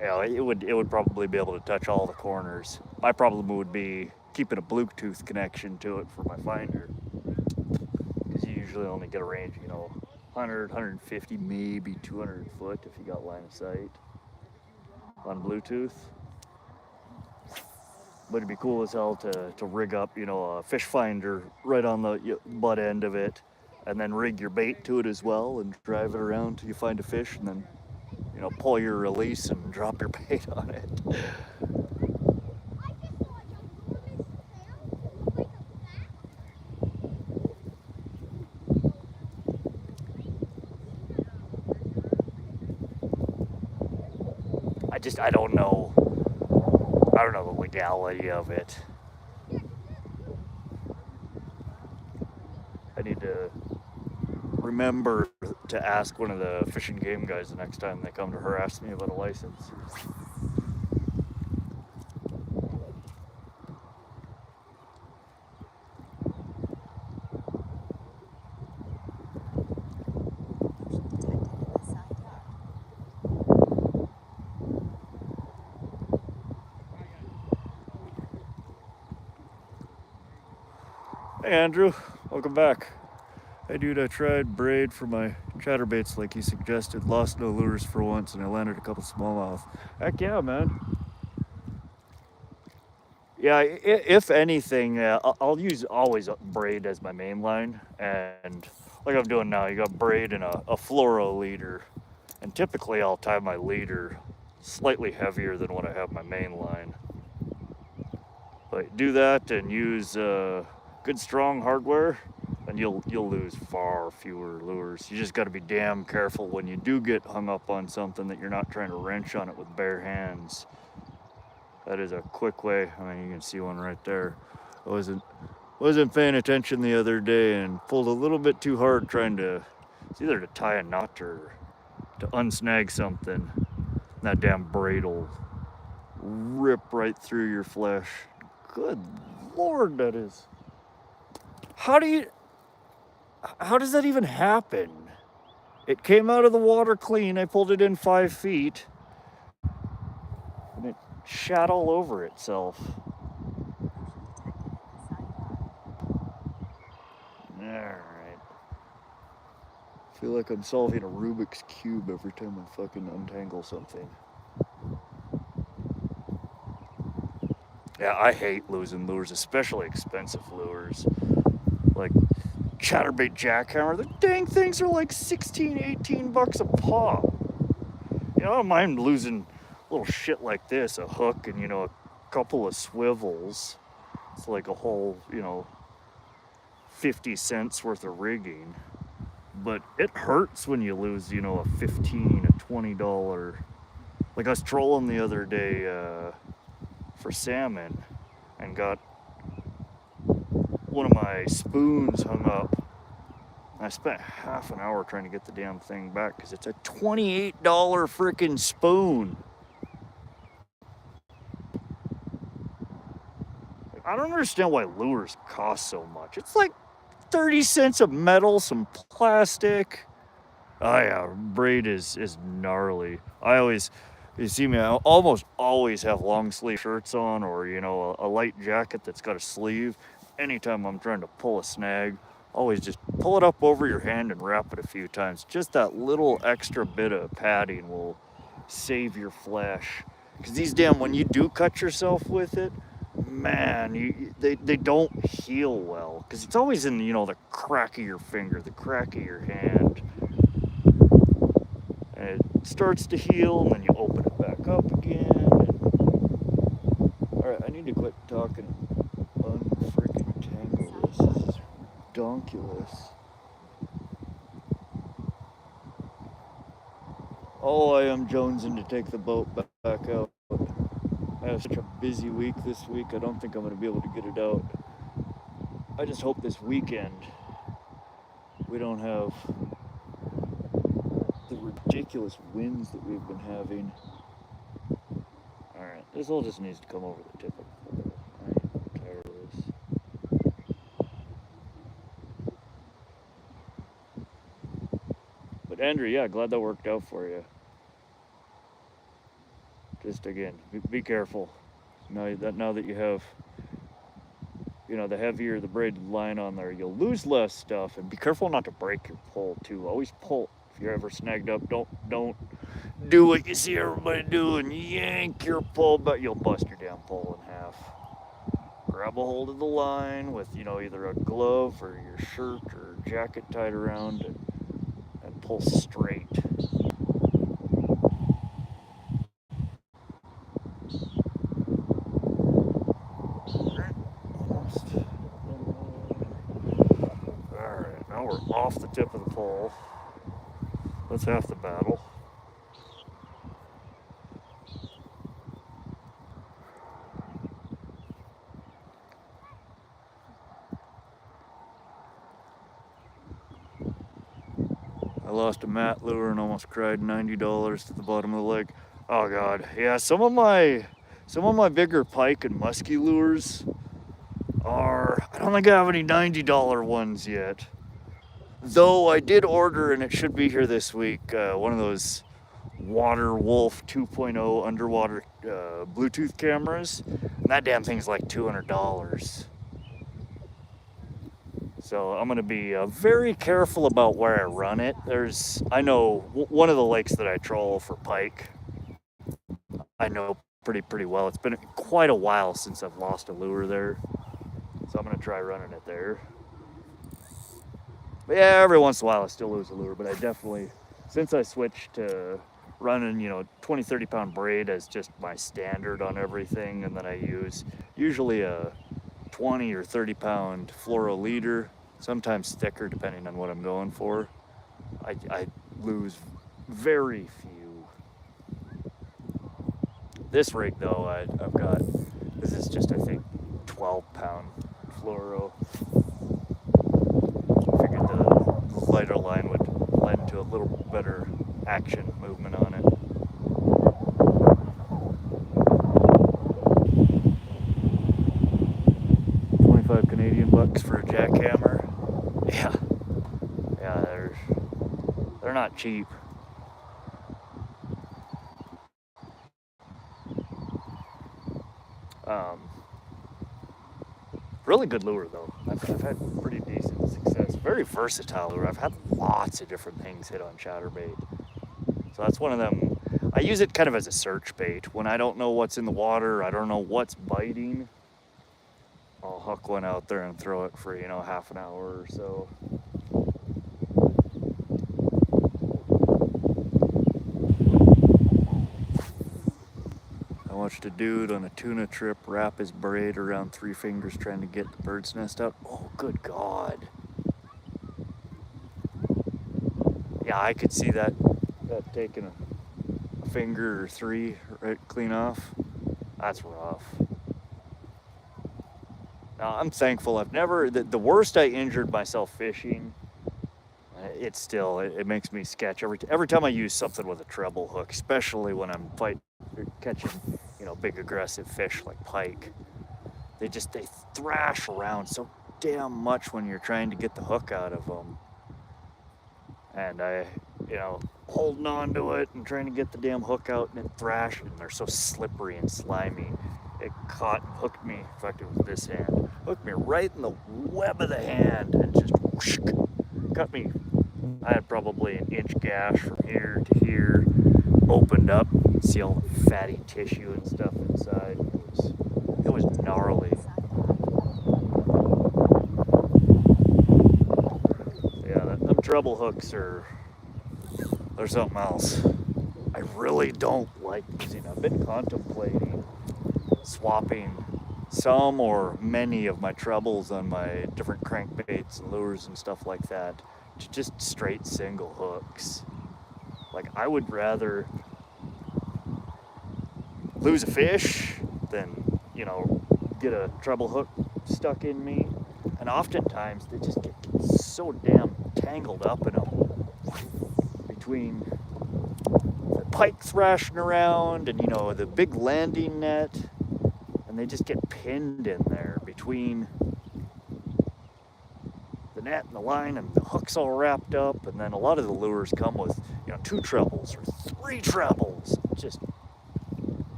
yeah, it would probably be able to touch all the corners. My problem would be keeping a Bluetooth connection to it for my finder, because you usually only get a range, you know, 100, 150, maybe 200 foot if you got line of sight on Bluetooth. But it'd be cool as hell to rig up, you know, a fish finder right on the butt end of it, and then rig your bait to it as well and drive it around till you find a fish, and then, you know, pull your release and drop your bait on it. I don't know. I don't know the legality of it. I need to remember to ask one of the Fish and Game guys the next time they come to harass me about a license. Hey Andrew, welcome back. Hey dude, I tried braid for my chatterbaits like you suggested. Lost no lures for once and I landed a couple smallmouth. Heck yeah, man. Yeah, if anything, I'll use always braid as my main line. And like I'm doing now, you got braid and a fluoro leader. And typically I'll tie my leader slightly heavier than what I have my main line. But do that and use good strong hardware, and you'll lose far fewer lures. You just got to be damn careful when you do get hung up on something that you're not trying to wrench on it with bare hands. That is a quick way. I mean, you can see one right there. I wasn't paying attention the other day and pulled a little bit too hard trying to, it's either to tie a knot or to unsnag something. That damn braid will rip right through your flesh. Good Lord, that is. How does that even happen? It came out of the water clean. I pulled it in 5 feet and it shat all over itself. All right. I feel like I'm solving a Rubik's Cube every time I fucking untangle something. Yeah, I hate losing lures, especially expensive lures. Like chatterbait jackhammer, the dang things are like 16, 18 bucks a pop. You know, I don't mind losing little shit like this, a hook and, you know, a couple of swivels. It's like a whole, you know, 50 cents worth of rigging. But it hurts when you lose, you know, a $15, a $20. Like I was trolling the other day for salmon and got one of my spoons hung up. I spent half an hour trying to get the damn thing back because it's a $28 freaking spoon. I don't understand why lures cost so much. It's like 30 cents of metal, some plastic. Oh yeah, braid is gnarly. You see me, I almost always have long sleeve shirts on, or, you know, a light jacket that's got a sleeve. Anytime I'm trying to pull a snag, always just pull it up over your hand and wrap it a few times. Just that little extra bit of padding will save your flesh. Because these when you do cut yourself with it, man, they don't heal well. Because it's always in, you know, the crack of your finger, the crack of your hand. And it starts to heal, and then you open it back up again. Alright, I need to quit talking unfreaking tangle this. This is donkulous. Oh, I am jonesing to take the boat back out. I have such a busy week this week, I don't think I'm going to be able to get it out. I just hope this weekend we don't have the ridiculous winds that we've been having. Alright, this all just needs to come over the tip of the pole. I'm tired of this. Andrew, yeah, glad that worked out for you. Just again, be careful. Now that you have, you know, the heavier the braided line on there, you'll lose less stuff, and be careful not to break your pole too. Always pull. If you're ever snagged up, don't do what you see everybody do and yank your pole, but you'll bust your damn pole in half. Grab a hold of the line with, you know, either a glove or your shirt or jacket tied around and pull straight. Alright, now we're off the tip of the pole. That's half the battle. I lost a mat lure and almost cried $90 to the bottom of the lake. Oh god, yeah, some of my bigger pike and musky lures are, I don't think I have any $90 ones yet. Though I did order, and it should be here this week, one of those Water Wolf 2.0 underwater Bluetooth cameras. And that damn thing's like $200. So I'm gonna be very careful about where I run it. I know one of the lakes that I troll for pike, I know pretty well. It's been quite a while since I've lost a lure there. So I'm gonna try running it there. But yeah, every once in a while I still lose a lure, but I definitely, since I switched to running, you know, 20, 30 pound braid as just my standard on everything, and then I use usually a 20 or 30 pound fluoro leader, sometimes thicker depending on what I'm going for. I lose very few. This rig though, I've got, this is just I think 12 pound fluoro. I figured the lighter line would lend to a little better action movement on it. $25 for a jackhammer. Yeah, they're not cheap. Really good lure though. I've had pretty decent success. Very versatile lure. I've had lots of different things hit on chatterbait. So that's one of them. I use it kind of as a search bait. When I don't know what's in the water, I don't know what's biting, I'll hook one out there and throw it for, you know, half an hour or so. I watched a dude on a tuna trip wrap his braid around 3 fingers trying to get the bird's nest out. Oh, good God. Yeah, I could see that taking a finger or 3 right clean off. That's rough. Now, I'm thankful I've never, the worst I injured myself fishing, it makes me sketch every time I use something with a treble hook, especially when I'm catching, you know, big aggressive fish like pike. They thrash around so damn much when you're trying to get the hook out of them. And you know, holding on to it and trying to get the damn hook out, and it thrashed, and they're so slippery and slimy. It hooked me, in fact it was this hand, hooked me right in the web of the hand and just whoosh, cut me. I had probably an inch gash from here to here, opened up, see all the fatty tissue and stuff inside. It was gnarly. Yeah, them treble hooks they're something else. I really don't like using. I've been contemplating swapping some or many of my trebles on my different crankbaits and lures and stuff like that to just straight single hooks. Like, I would rather lose a fish than, you know, get a treble hook stuck in me. And oftentimes they just get so damn tangled up in them between the pike thrashing around and, you know, the big landing net. And they just get pinned in there between the net and the line and the hook's all wrapped up, and then a lot of the lures come with, 2 trebles or 3 trebles. Just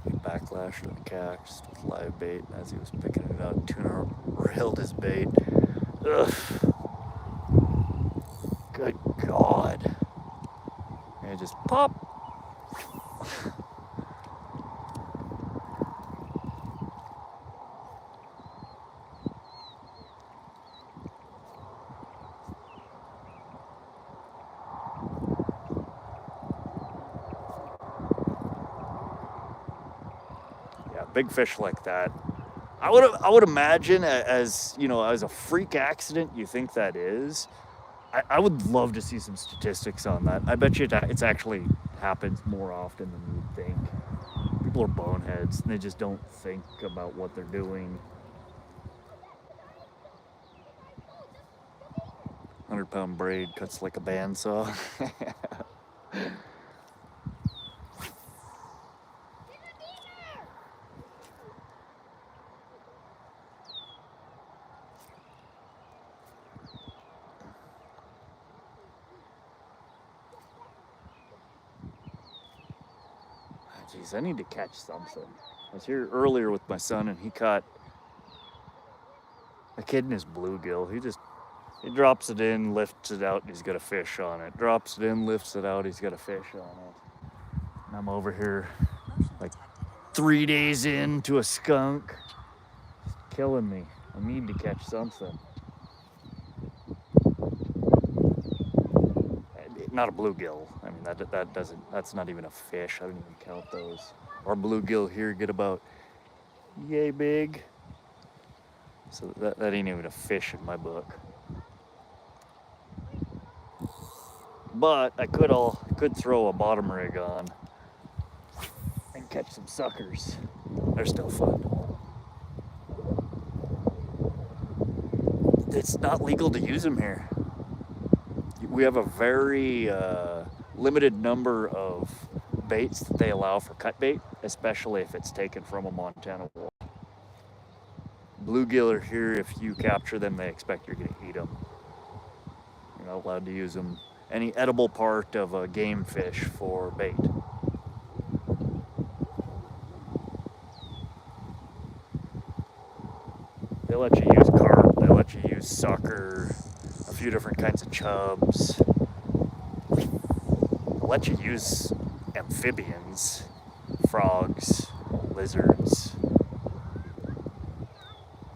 he backlashed on the cactus with live bait, and as he was picking it out, tuna railed his bait. Ugh. Good God. And it just pop. Big fish like that, I would imagine, as as a freak accident you think that is. I would love to see some statistics on that. I bet you it's actually happens more often than you'd think. People are boneheads and they just don't think about what they're doing. 100-pound braid cuts like a bandsaw. Jeez, I need to catch something. I was here earlier with my son and he caught a kid in his bluegill. He drops it in, lifts it out, and he's got a fish on it. Drops it in, lifts it out, he's got a fish on it. And I'm over here like 3 days into a skunk. It's killing me. I need to catch something. Not a bluegill. I mean, that's not even a fish. I don't even count those. Our bluegill here get about yay big. So that ain't even a fish in my book. But I could throw a bottom rig on and catch some suckers. They're still fun. It's not legal to use them here. We have a very limited number of baits that they allow for cut bait, especially if it's taken from a Montana wolf. Bluegill are here. If you capture them, they expect you're going to eat them. You're not allowed to use them. Any edible part of a game fish for bait. They let you use carp, they let you use sucker, a few different kinds of chubs. They'll let you use amphibians, frogs, lizards,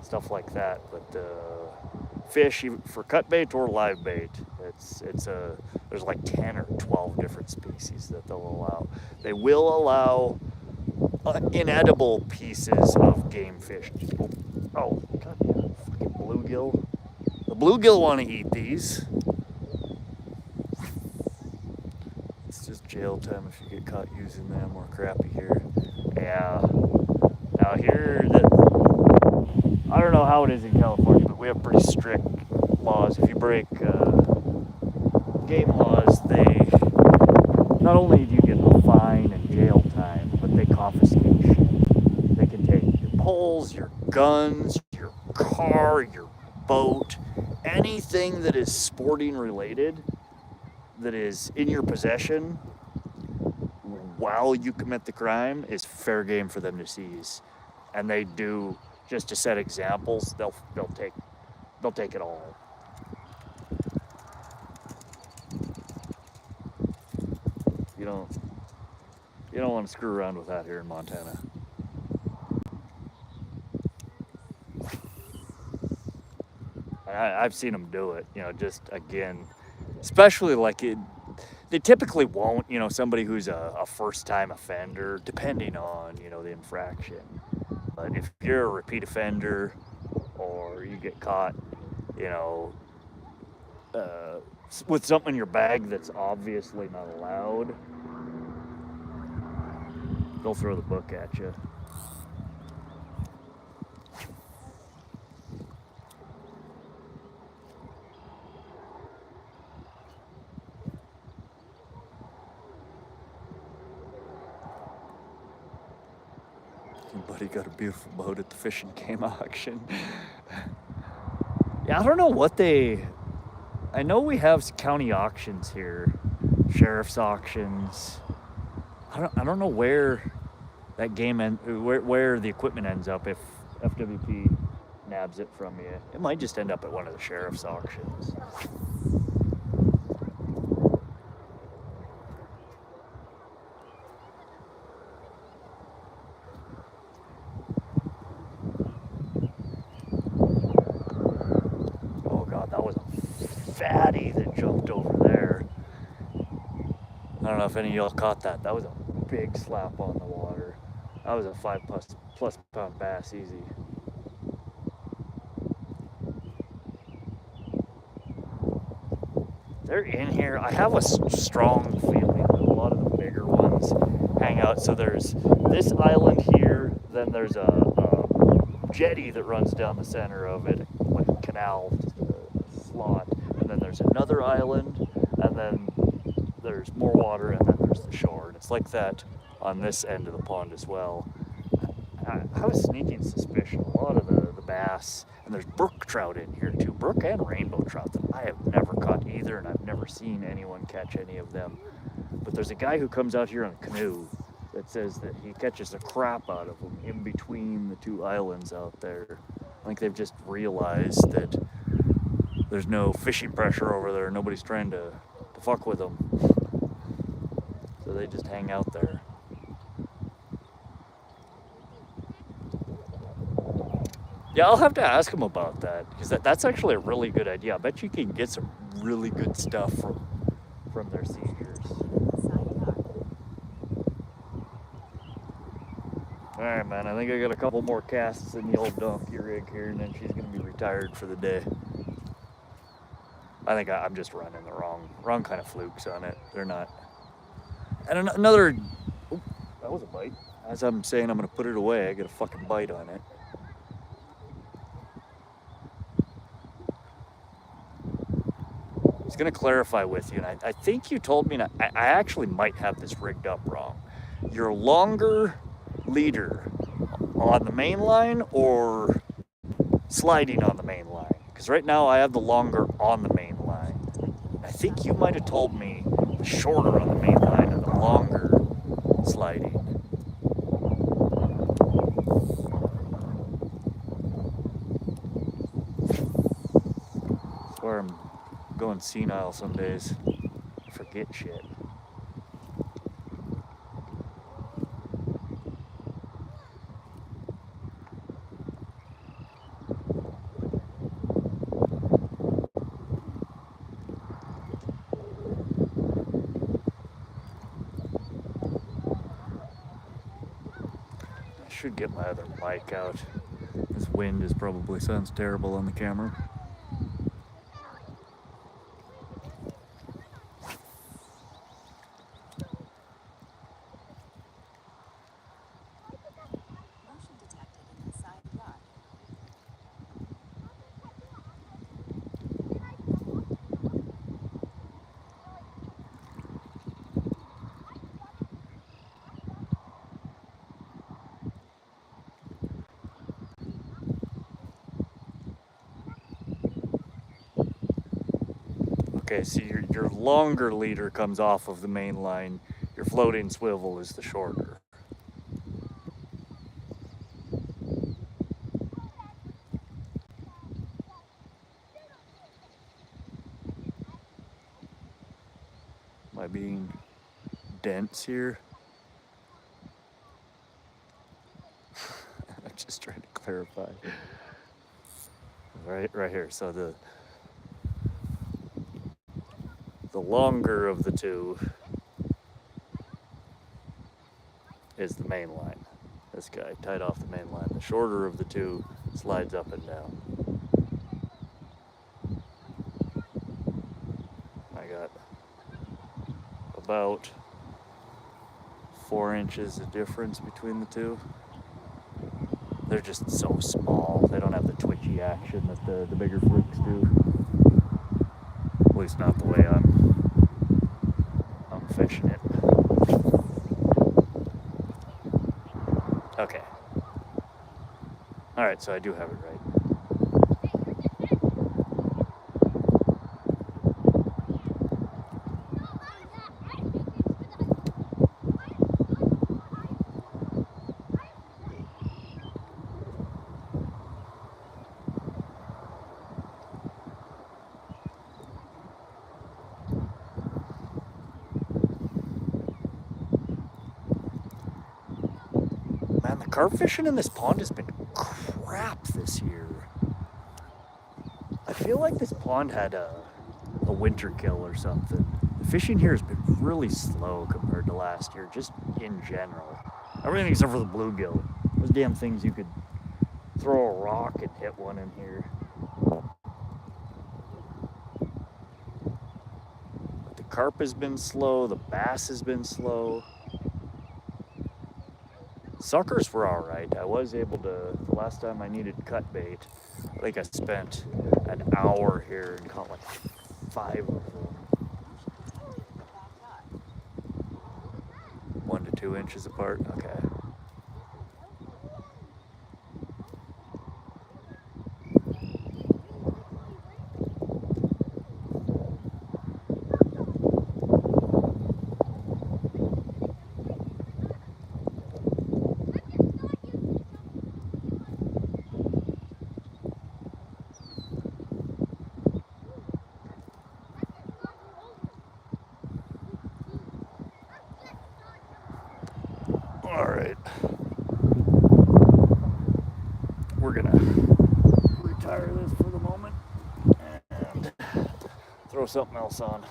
stuff like that. But fish, for cut bait or live bait, there's like 10 or 12 different species that they'll allow. They will allow inedible pieces of game fish. Oh, god damn, fucking bluegill. The bluegill want to eat these. It's just jail time if you get caught using them or crappie here. Yeah. Now here, I don't know how it is in California, but we have pretty strict laws. If you break game laws, not only do you get a fine and jail time, but they confiscate shit. They can take your poles, your guns, your car, your boat, anything that is sporting related that is in your possession while you commit the crime is fair game for them to seize. And they do, just to set examples, they'll take it all. You don't want to screw around with that here in Montana. I've seen them do it, just again, especially they typically won't, somebody who's a first-time offender, depending on, the infraction. But if you're a repeat offender or you get caught, with something in your bag that's obviously not allowed, they'll throw the book at you. Your buddy got a beautiful boat at the Fish and Game auction. Yeah, I don't know what they... I know we have county auctions here, sheriff's auctions. I don't know where that game where the equipment ends up if FWP nabs it from you. It might just end up at one of the sheriff's auctions. Oh God, that was a fatty that jumped over there. I don't know if any of y'all caught that. That was a big slap on the water. That was a 5+ pound bass, easy. They're in here. I have a strong feeling that a lot of the bigger ones hang out. So there's this island here, then there's a jetty that runs down the center of it, like a canal, just a slot, and then there's another island, and then there's more water, and then there's the shore. And it's like that on this end of the pond as well. I have a sneaking suspicion a lot of the bass, and there's brook trout in here too, brook and rainbow trout that I have never caught either, and I've never seen anyone catch any of them. But there's a guy who comes out here on a canoe that says that he catches the crap out of them in between the two islands out there. I think they've just realized that there's no fishing pressure over there. Nobody's trying to fuck with them. So they just hang out there. Yeah, I'll have to ask him about that, because that's actually a really good idea. I bet you can get some really good stuff from their seizures. Alright, man, I think I got a couple more casts in the old donkey rig here, and then she's going to be retired for the day. I think I'm just running the wrong kind of flukes on it. They're not. And another... Oh, that was a bite. As I'm saying I'm going to put it away, I get a fucking bite on it. I was going to clarify with you, and I think you told me, and I actually might have this rigged up wrong. Your longer leader on the main line or sliding on the main line? Because right now I have the longer on the main line. I think you might have told me the shorter on the main line and the longer sliding. I swear I'm going senile some days. I forget shit. I should get my other mic out. This wind probably sounds terrible on the camera. Okay, so your longer leader comes off of the main line. Your floating swivel is the shorter. Am I being dense here? I'm just trying to clarify. Right here. So the longer of the two is the main line. This guy tied off the main line. The shorter of the two slides up and down. I got about 4 inches of difference between the two. They're just so small. They don't have the twitchy action that the bigger flukes do. At least not the way I'm fishing it. Okay, Alright, so I do have it right. Man, the carp fishing in this pond has been crap this year. I feel like this pond had a winter kill or something. The fishing here has been really slow compared to last year, just in general. Everything except for the bluegill. Those damn things, you could throw a rock and hit one in here. But the carp has been slow, the bass has been slow. Suckers were alright. I was able to, the last time I needed cut bait, I think I spent an hour here and caught like 5 of them. 1 to 2 inches apart, okay. Alright, we're gonna retire this for the moment and throw something else on.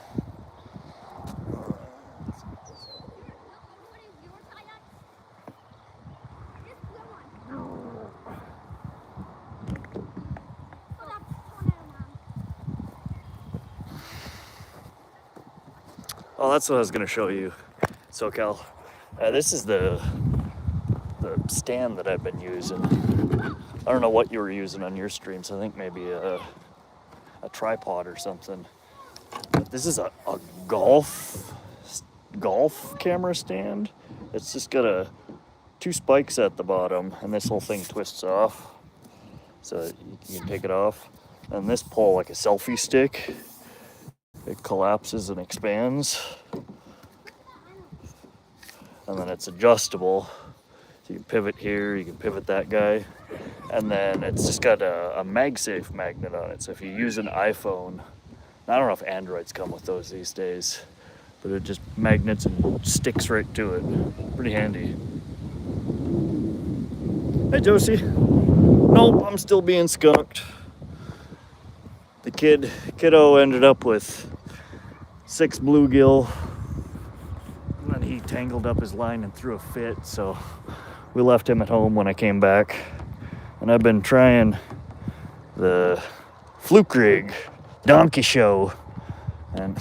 Oh, that's what I was gonna show you, SoCal. This is the stand that I've been using. I don't know what you were using on your streams. I think maybe a tripod or something. But this is a golf camera stand. It's just got 2 spikes at the bottom, and this whole thing twists off, so you can take it off. And this pole, like a selfie stick, it collapses and expands. And then it's adjustable, so you can pivot here, you can pivot that guy, and then it's just got a MagSafe magnet on it. So if you use an iPhone, I don't know if Androids come with those these days, but it just magnets and sticks right to it. Pretty handy. Hey Josie. Nope, I'm still being skunked. The kiddo ended up with 6 bluegill. And he tangled up his line and threw a fit, so we left him at home when I came back. And I've been trying the Fluke rig donkey show, and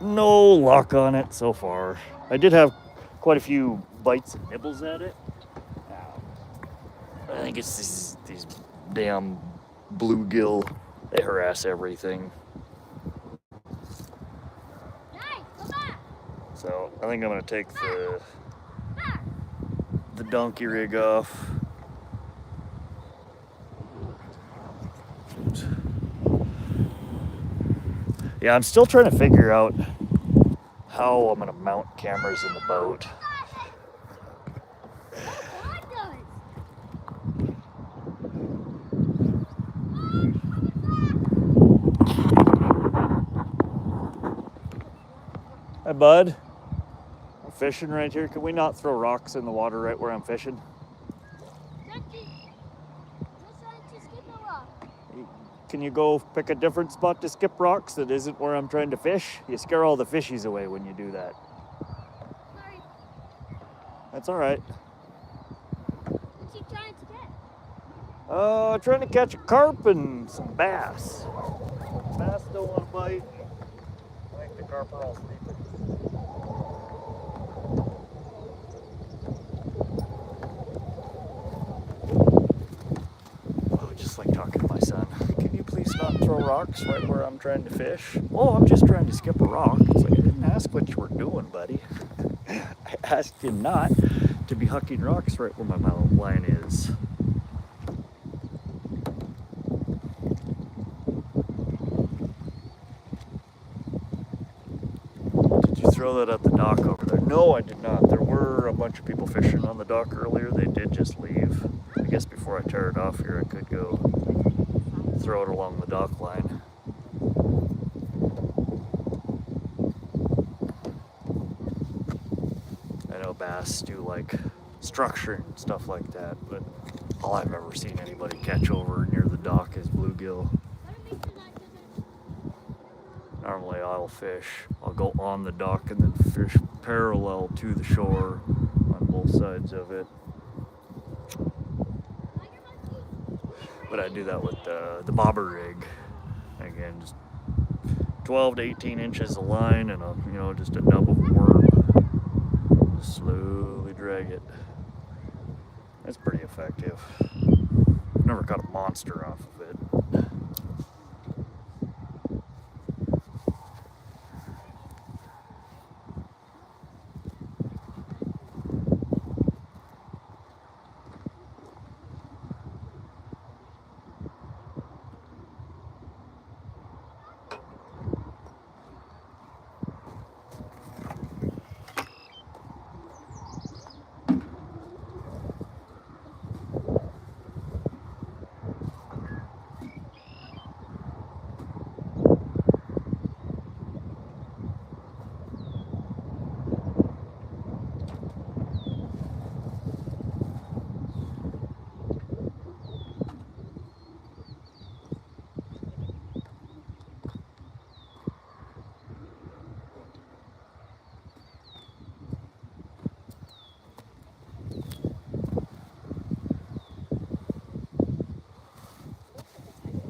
no luck on it so far. I did have quite a few bites and nibbles at it. I think it's these damn bluegill, they harass everything. So I think I'm gonna take the donkey rig off. Oops. Yeah, I'm still trying to figure out how I'm gonna mount cameras in the boat. Hi, bud. I'm fishing right here. Can we not throw rocks in the water right where I'm fishing? Can you go pick a different spot to skip rocks that isn't where I'm trying to fish? You scare all the fishies away when you do that. Sorry. That's all right. What you trying to get? Trying to catch a carp and some bass. Bass don't want to bite. I think the carp are all sleeping. Oh, just like talking to my son. Can you please not throw rocks right where I'm trying to fish? Oh, I'm just trying to skip a rock. It's like, I didn't ask what you were doing, buddy. I asked you not to be hucking rocks right where my line is. Did you throw that at the dock over there? No, I did not. There were a bunch of people fishing on the dock earlier. They did just leave. I guess before I tear it off here, I could go throw it along the dock line. I know bass do like structure and stuff like that, but all I've ever seen anybody catch over near the dock is bluegill. Normally I'll go on the dock and then fish parallel to the shore on both sides of it. But I do that with the bobber rig. Again, just 12 to 18 inches of line and just a nub of worm. Just slowly drag it. That's pretty effective. I've never caught a monster off of it.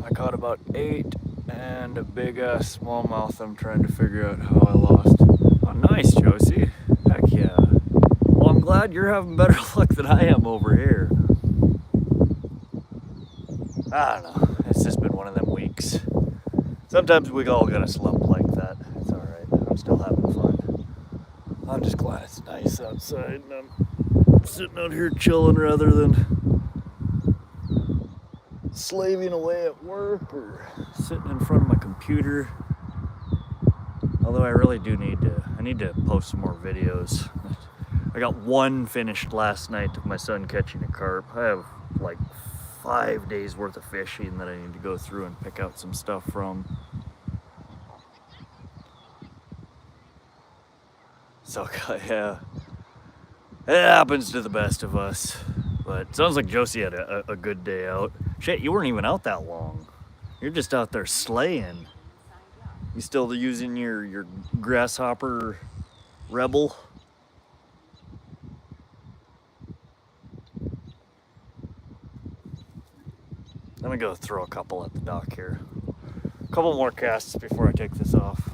I caught about 8 and a big ass smallmouth. I'm trying to figure out how I lost. Oh, nice, Josie. Heck yeah. Well, I'm glad you're having better luck than I am over here. I don't know. It's just been one of them weeks. Sometimes we all got a slump like that. It's alright. I'm still having fun. I'm just glad it's nice outside and I'm sitting out here chilling rather than slaving away at work or sitting in front of my computer. Although I really do need to post some more videos. I got one finished last night of my son catching a carp. I have like 5 days worth of fishing that I need to go through and pick out some stuff from. So yeah, it happens to the best of us. But it sounds like Josie had a good day out. Shit, you weren't even out that long. You're just out there slaying. You still using your grasshopper Rebel? Let me go throw a couple at the dock here. A couple more casts before I take this off.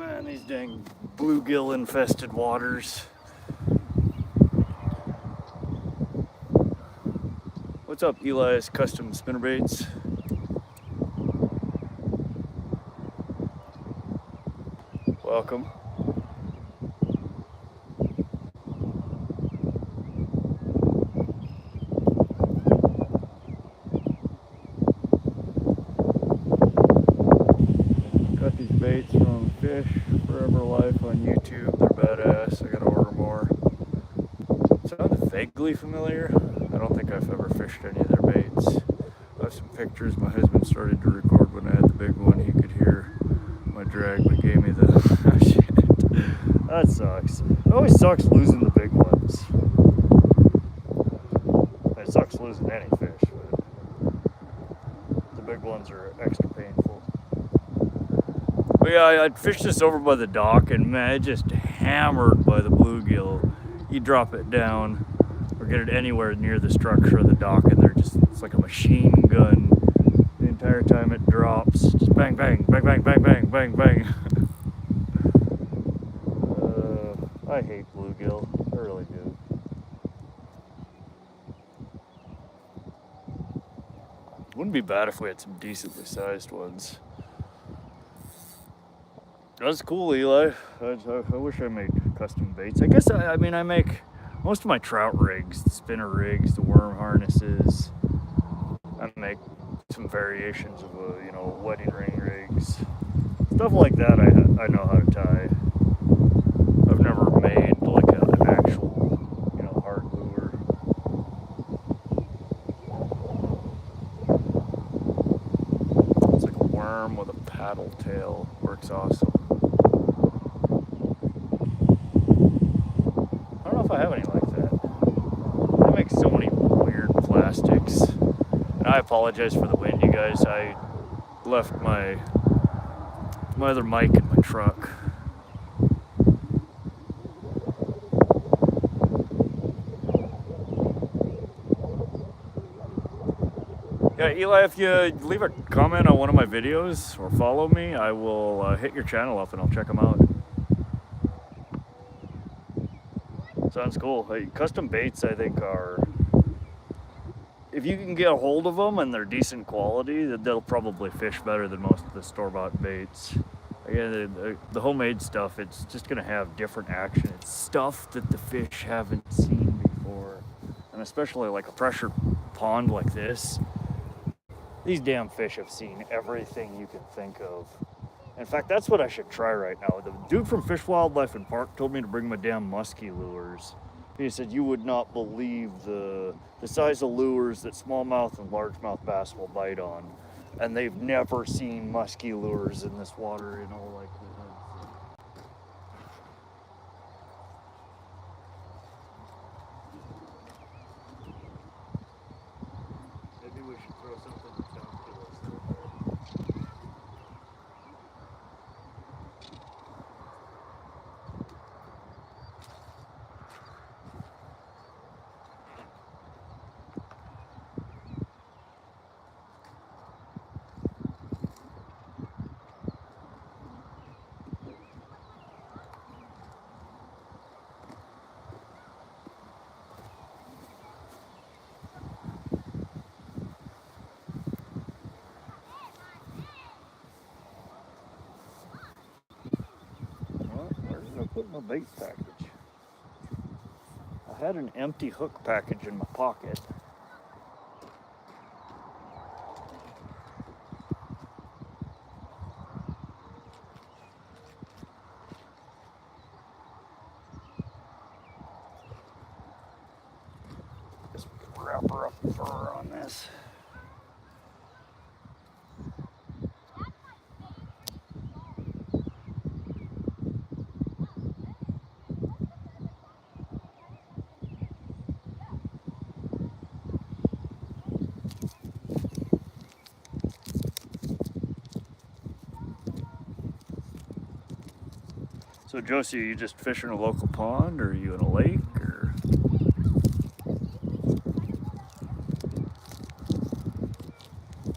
Man, these dang bluegill infested waters. What's up, Eli's Custom Spinnerbaits? Welcome. Got these baits from Fish Forever Life on YouTube. They're badass. I gotta order more. Sound vaguely familiar. I don't think I've ever fished any of their baits. I have some pictures. My husband started to record when I had the big one. He could hear my drag, but gave me the oh, shit. That sucks. It always sucks losing the big ones. It sucks losing any fish, but the big ones are extra painful. But yeah, I'd fished this over by the dock, and man, it just hammered by the bluegill. You drop it down or get it anywhere near the structure of the dock, and it's like a machine gun. The entire time it drops, just bang, bang, bang, bang, bang, bang, bang, bang. I hate bluegill. I really do. Wouldn't be bad if we had some decently sized ones. That's cool, Eli. I wish I made custom baits. I guess I mean I make most of my trout rigs, the spinner rigs, the worm harnesses. I make some variations of wedding ring rigs, stuff like that. I know how to tie. I've never made like an actual hard lure. It's like a worm with a paddle tail. Works awesome. I don't know if I have any like that. I make so many weird plastics. And I apologize for the wind, you guys. I left my other mic in my truck. Yeah, Eli, if you leave a comment on one of my videos or follow me, I will hit your channel up and I'll check them out. Sounds cool. Hey, custom baits, I think, are, if you can get a hold of them and they're decent quality, they'll probably fish better than most of the store-bought baits. Again, the homemade stuff, it's just going to have different action. It's stuff that the fish haven't seen before. And especially like a pressure pond like this, these damn fish have seen everything you can think of. In fact, that's what I should try right now. The dude from Fish, Wildlife, and Park told me to bring my damn musky lures. He said, you would not believe the size of lures that smallmouth and largemouth bass will bite on. And they've never seen musky lures in this water in all likelihood. Maybe we should throw something down to us. Put my bait package. I had an empty hook package in my pocket. Just wrap her up fur on this. So Josie, are you just fishing a local pond, or are you in a lake, or?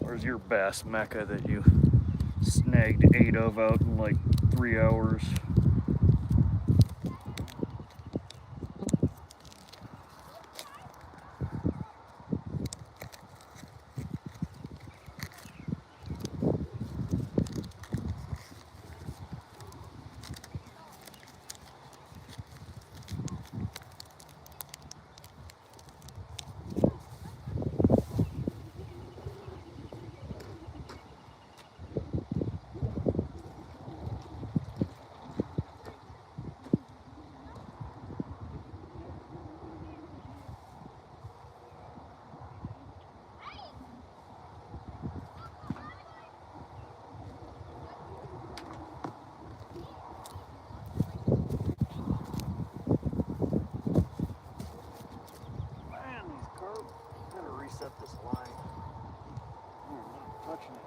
Where's your bass mecca that you snagged 8 of out in like 3 hours. Reset this line. Oh, I'm not touching it.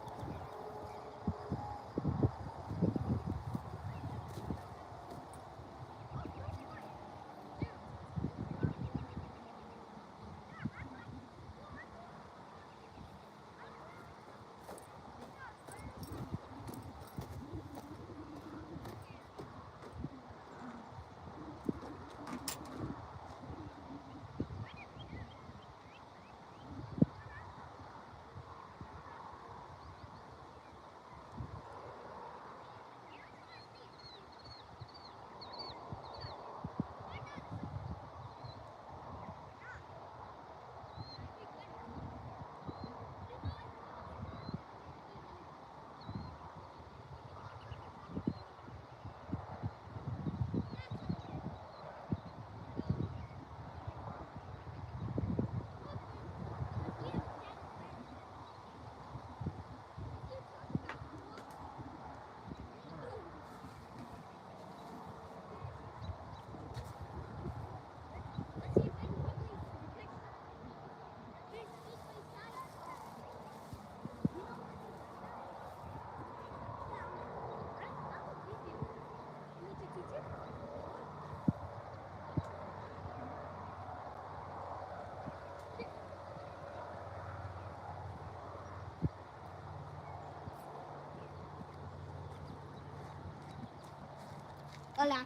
Hola.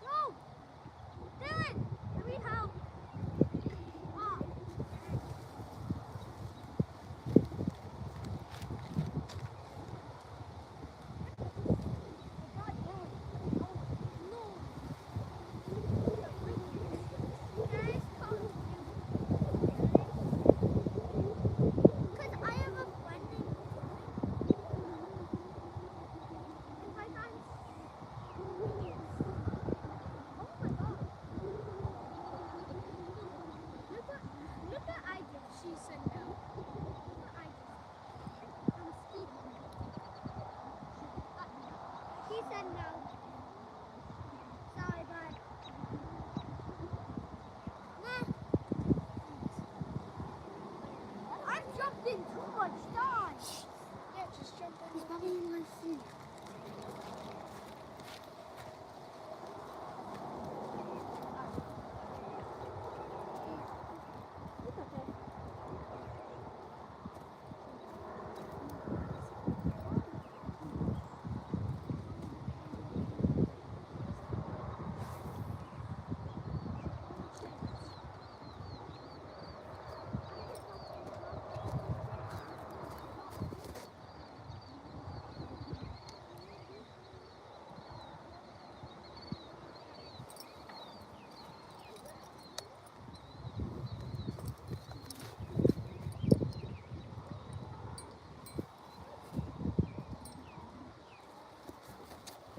No! Dylan! I need help. Oh.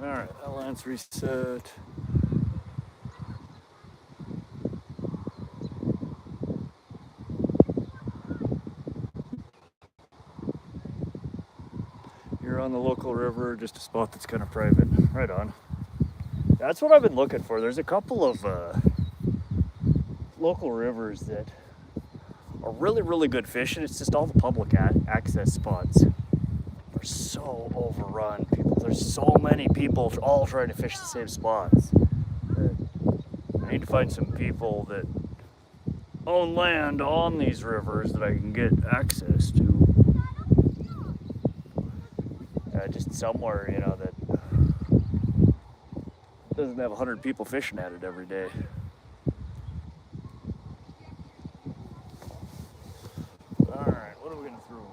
Alright, that line's reset. You're on the local river, just a spot that's kind of private. Right on. That's what I've been looking for. There's a couple of local rivers that are really, really good fishing. It's just all the public access spots are so overrun. There's so many people all trying to fish the same spots. I need to find some people that own land on these rivers that I can get access to. Just somewhere, you know, that doesn't have 100 people fishing at it every day. All right, what are we gonna throw?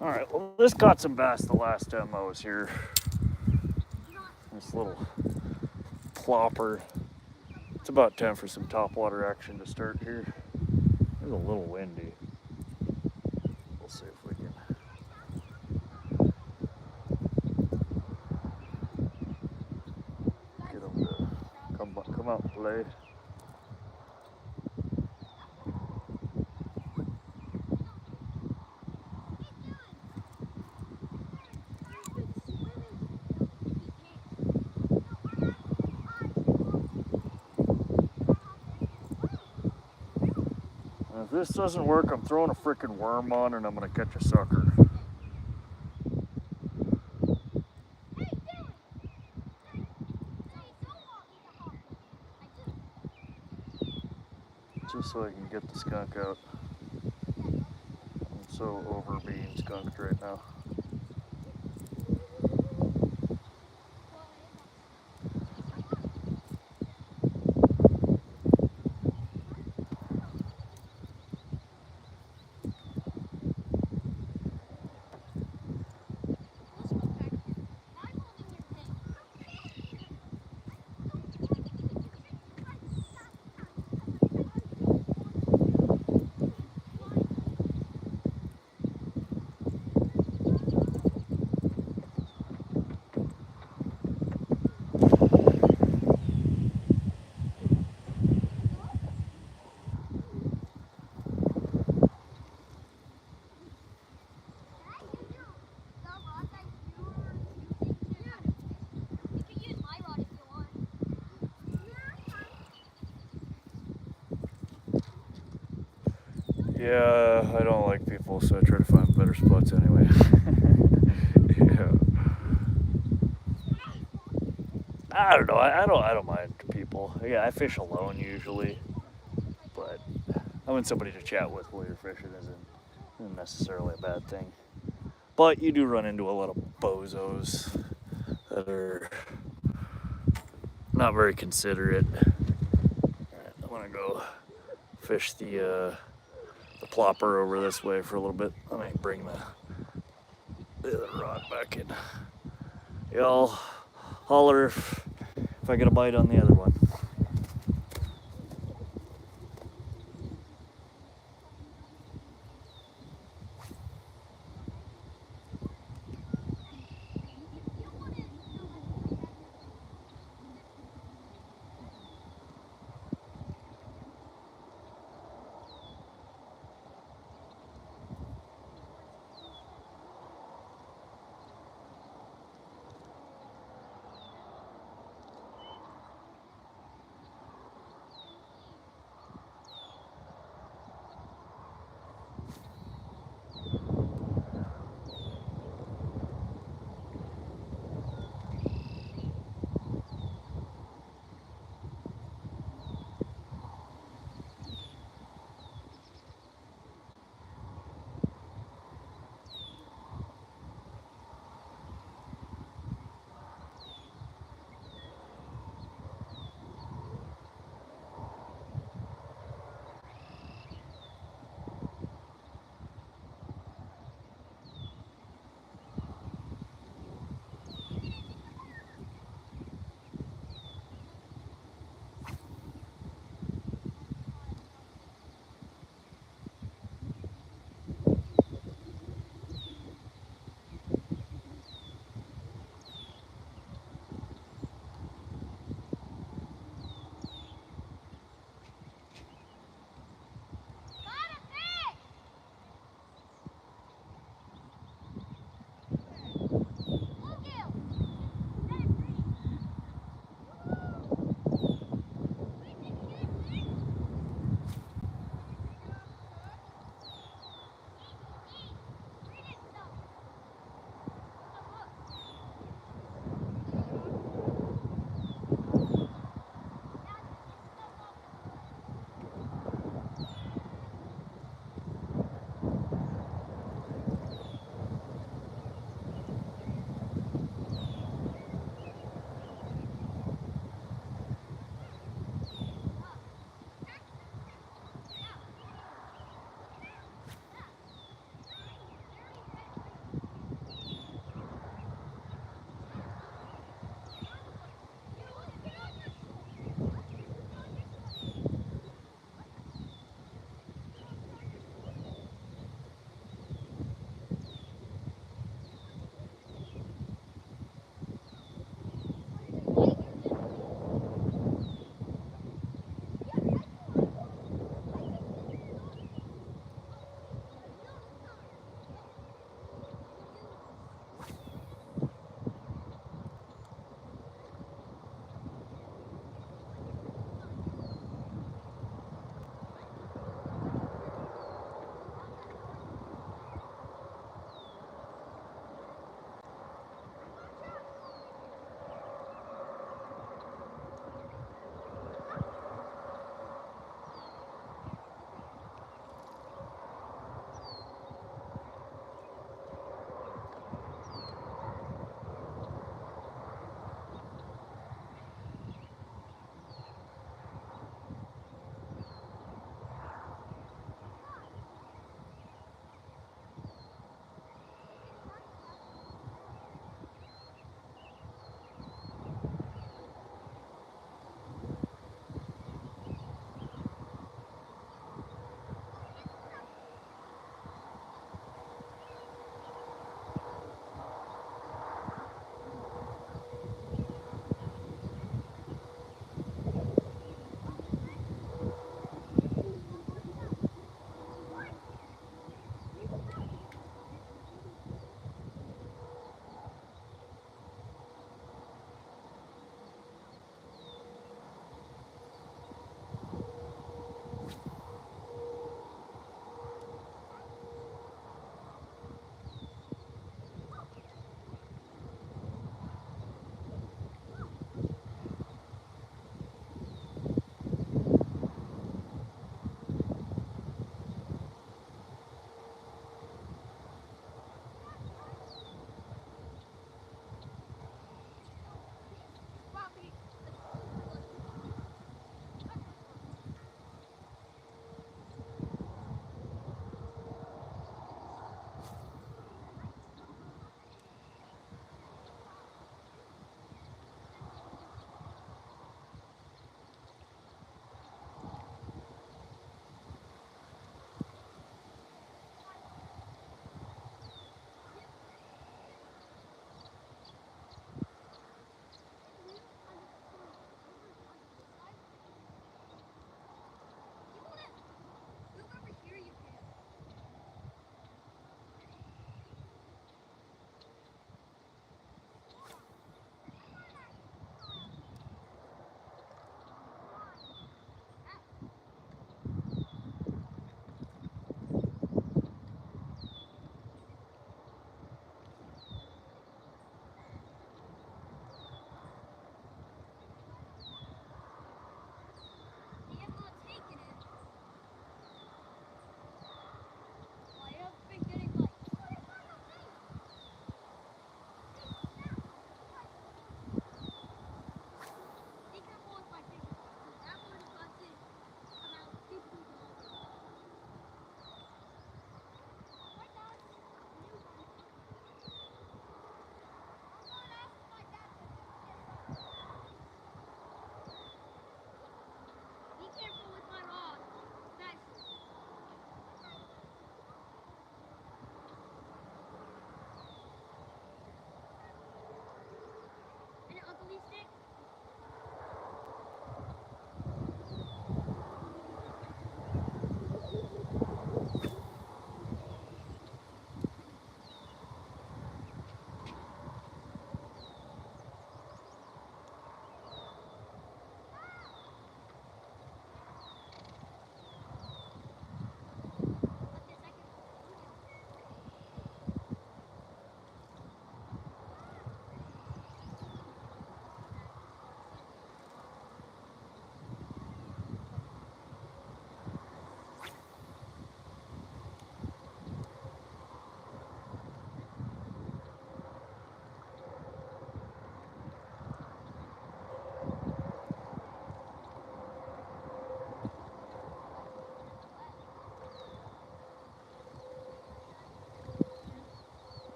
All right, well, this caught some bass the last time I was here. This little plopper. It's about time for some topwater action to start here. It's a little windy. We'll see if we can. Get them to come out and play. If this doesn't work, I'm throwing a frickin' worm on and I'm gonna catch a sucker. Just so I can get the skunk out. I'm so over being skunked right now. Yeah, I don't like people, so I try to find better spots anyway. Yeah. I don't know. I don't mind people. Yeah, I fish alone usually, but having somebody to chat with while you're fishing isn't necessarily a bad thing. But you do run into a lot of bozos that are not very considerate. Alright, I'm gonna go fish the plopper over this way for a little bit. Let me bring the other rod back in. Y'all holler if I get a bite on the other one.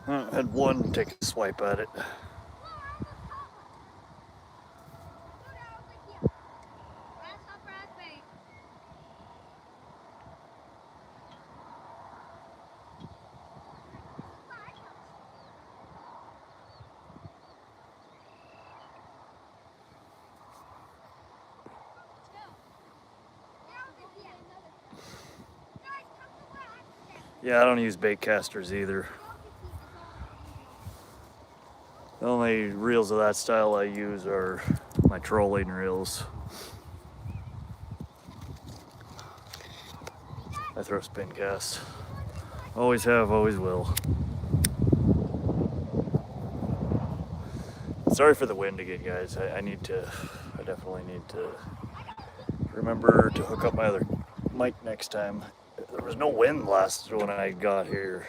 I had one take a swipe at it. Yeah, I don't use bait casters either. The only reels of that style I use are my trolling reels. I throw spin cast. Always have, always will. Sorry for the wind again, guys. I definitely need to remember to hook up my other mic next time. There was no wind last when I got here.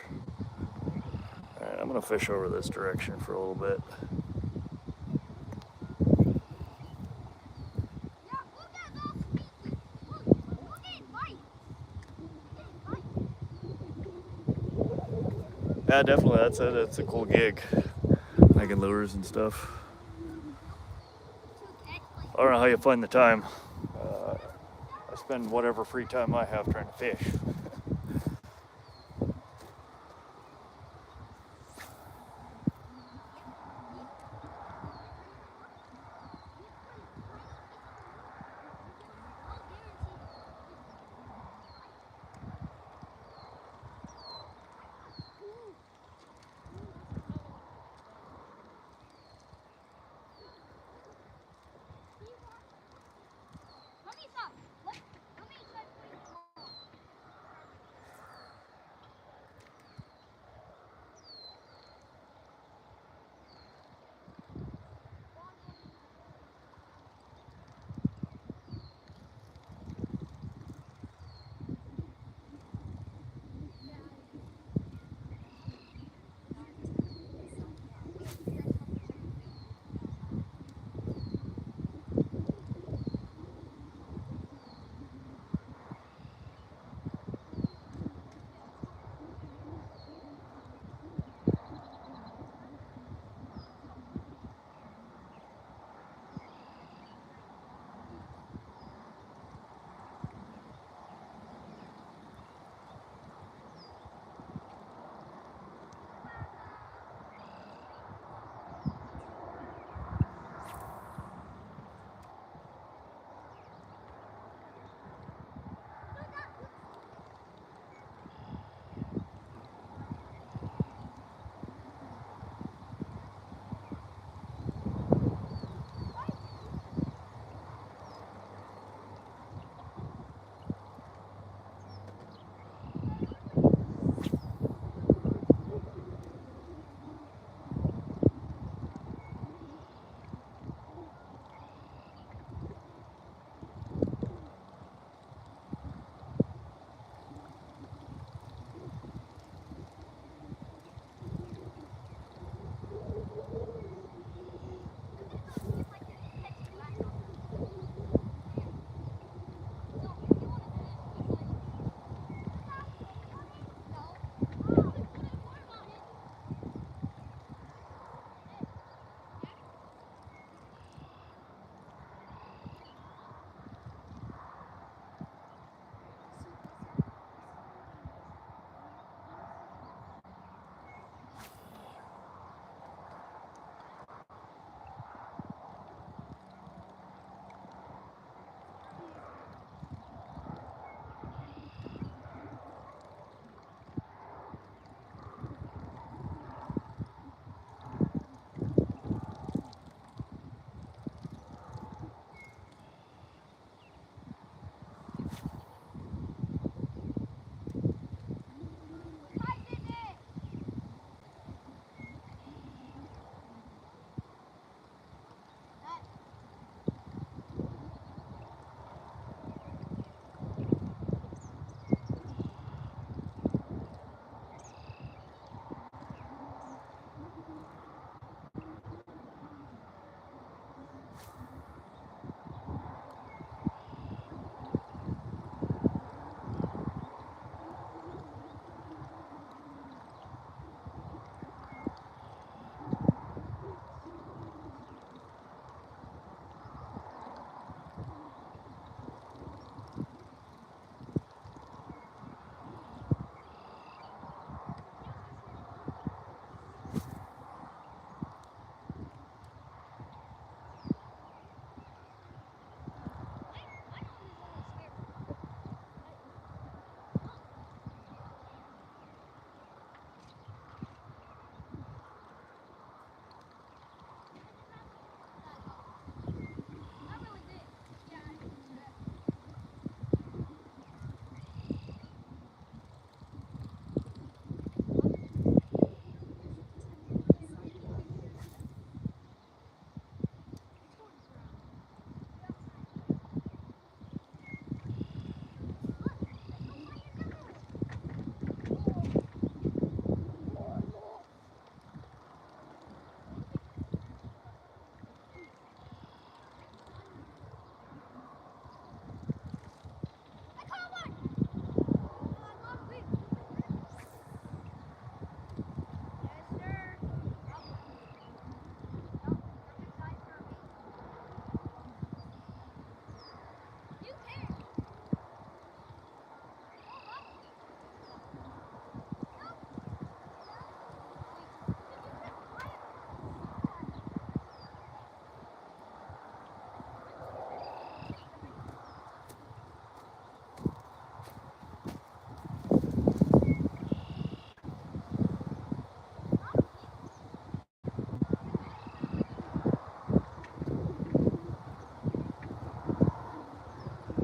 All right, I'm gonna fish over this direction for a little bit. Yeah, definitely. That's a cool gig, making lures and stuff. I don't know how you find the time. I spend whatever free time I have trying to fish.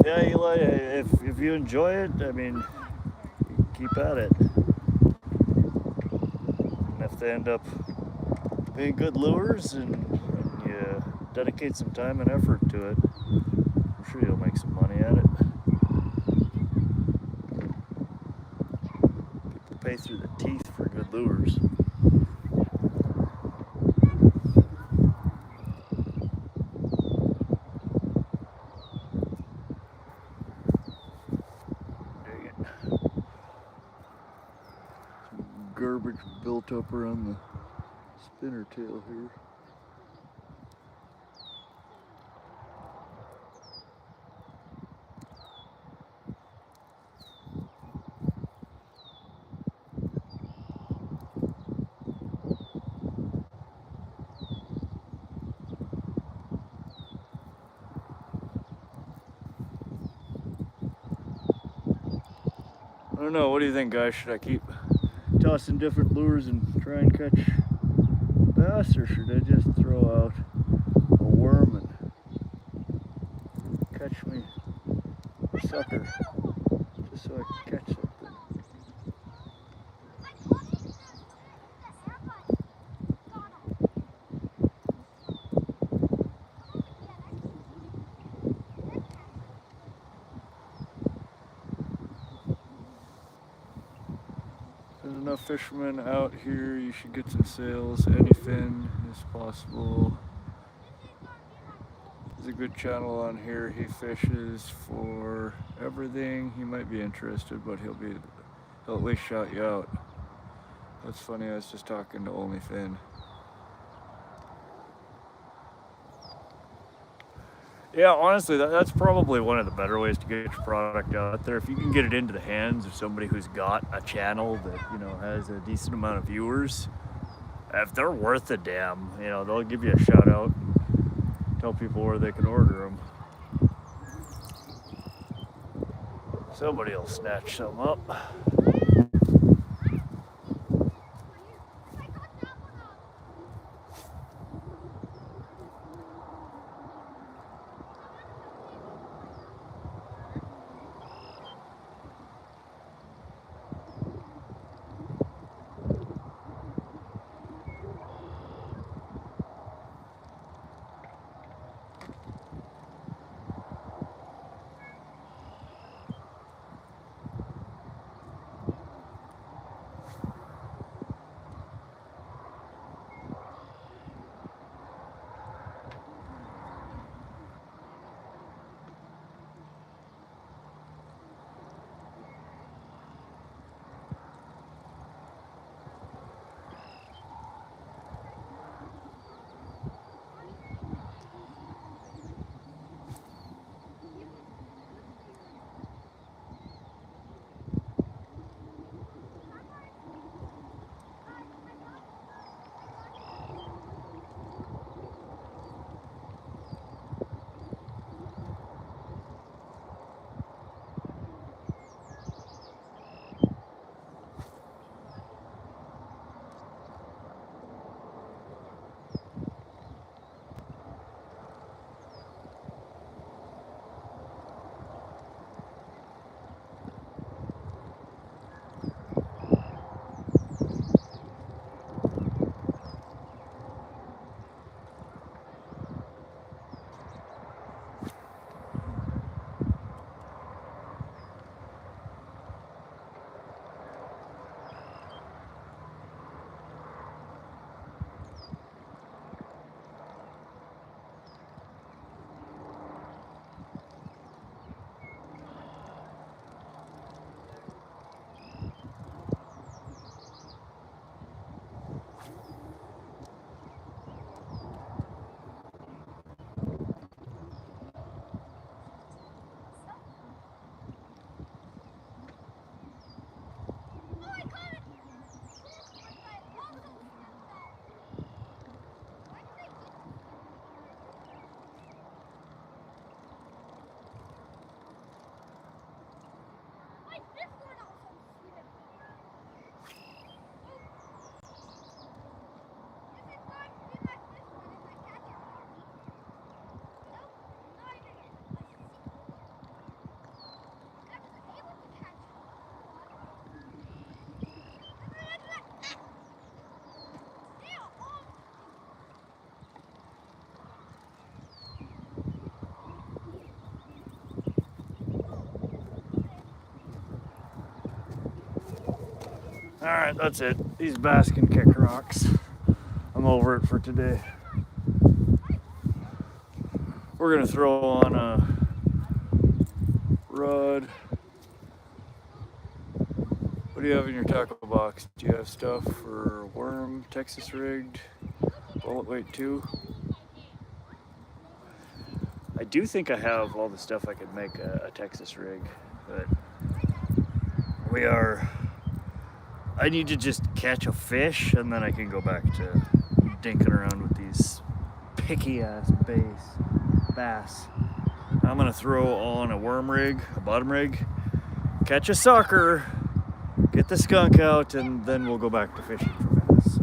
Yeah, Eli, if you enjoy it, I mean, keep at it. And if they end up being good lures and you dedicate some time and effort to it, I'm sure you'll make some money at it. People pay through the teeth for good lures. Dang it. Some garbage built up around the spinner tail here. I don't know, what do you think, guys? Should I keep tossing different lures and try and catch bass, or should I just throw out a worm and catch me a sucker, just so I can catch something? There's enough fishermen out here, you should get some sales. Anything is possible. There's a good channel on here. He fishes for everything. He might be interested, but he'll at least shout you out. That's funny, I was just talking to Only Finn. Yeah, honestly, that's probably one of the better ways to get your product out there. If you can get it into the hands of somebody who's got a channel that, you know, has a decent amount of viewers, if they're worth a damn, you know, they'll give you a shout out, tell people where they can order them. Somebody will snatch some up. Alright, that's it. These bass can kick rocks. I'm over it for today. We're gonna throw on a rod. What do you have in your tackle box? Do you have stuff for worm, Texas rigged, bullet weight 2? I do think I have all the stuff I could make a Texas rig, but I need to just catch a fish and then I can go back to dinking around with these picky ass bass. I'm gonna throw on a worm rig, a bottom rig, catch a sucker, get the skunk out, and then we'll go back to fishing for bass.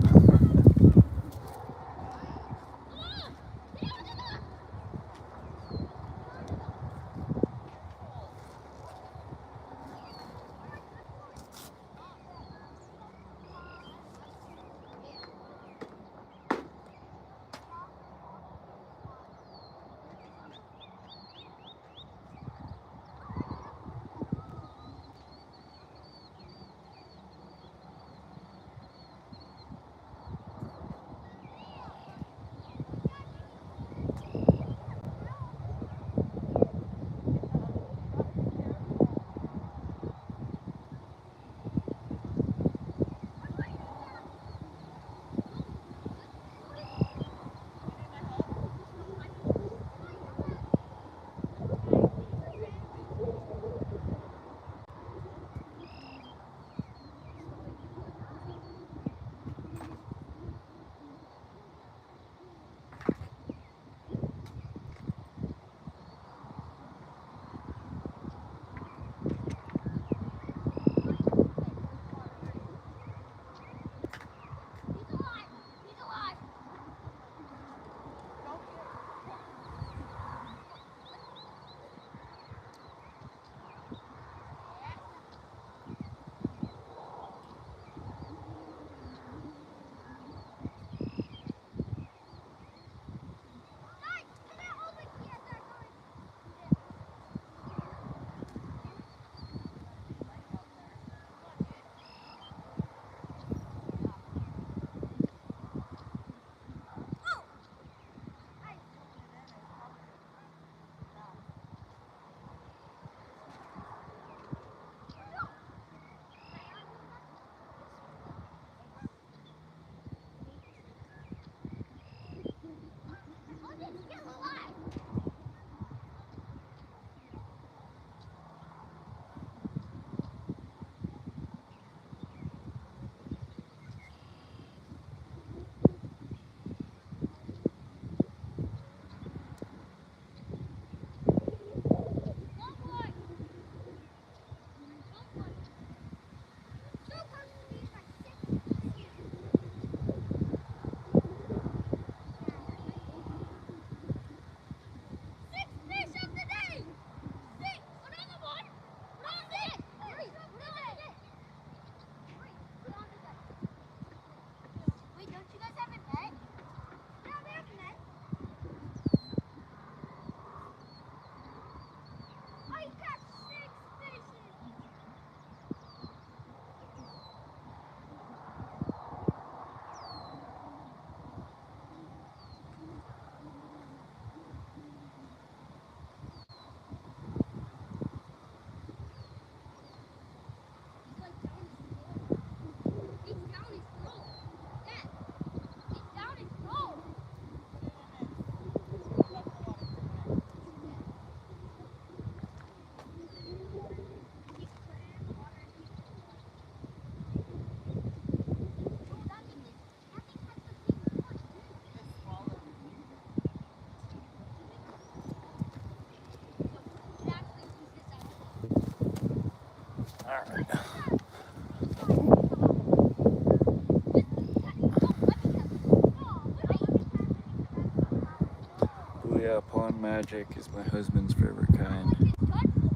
Pond Magic is my husband's favorite kind.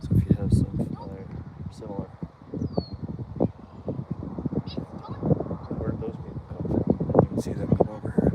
So if you have some similar, where'd those people come from? I didn't even see them come over here.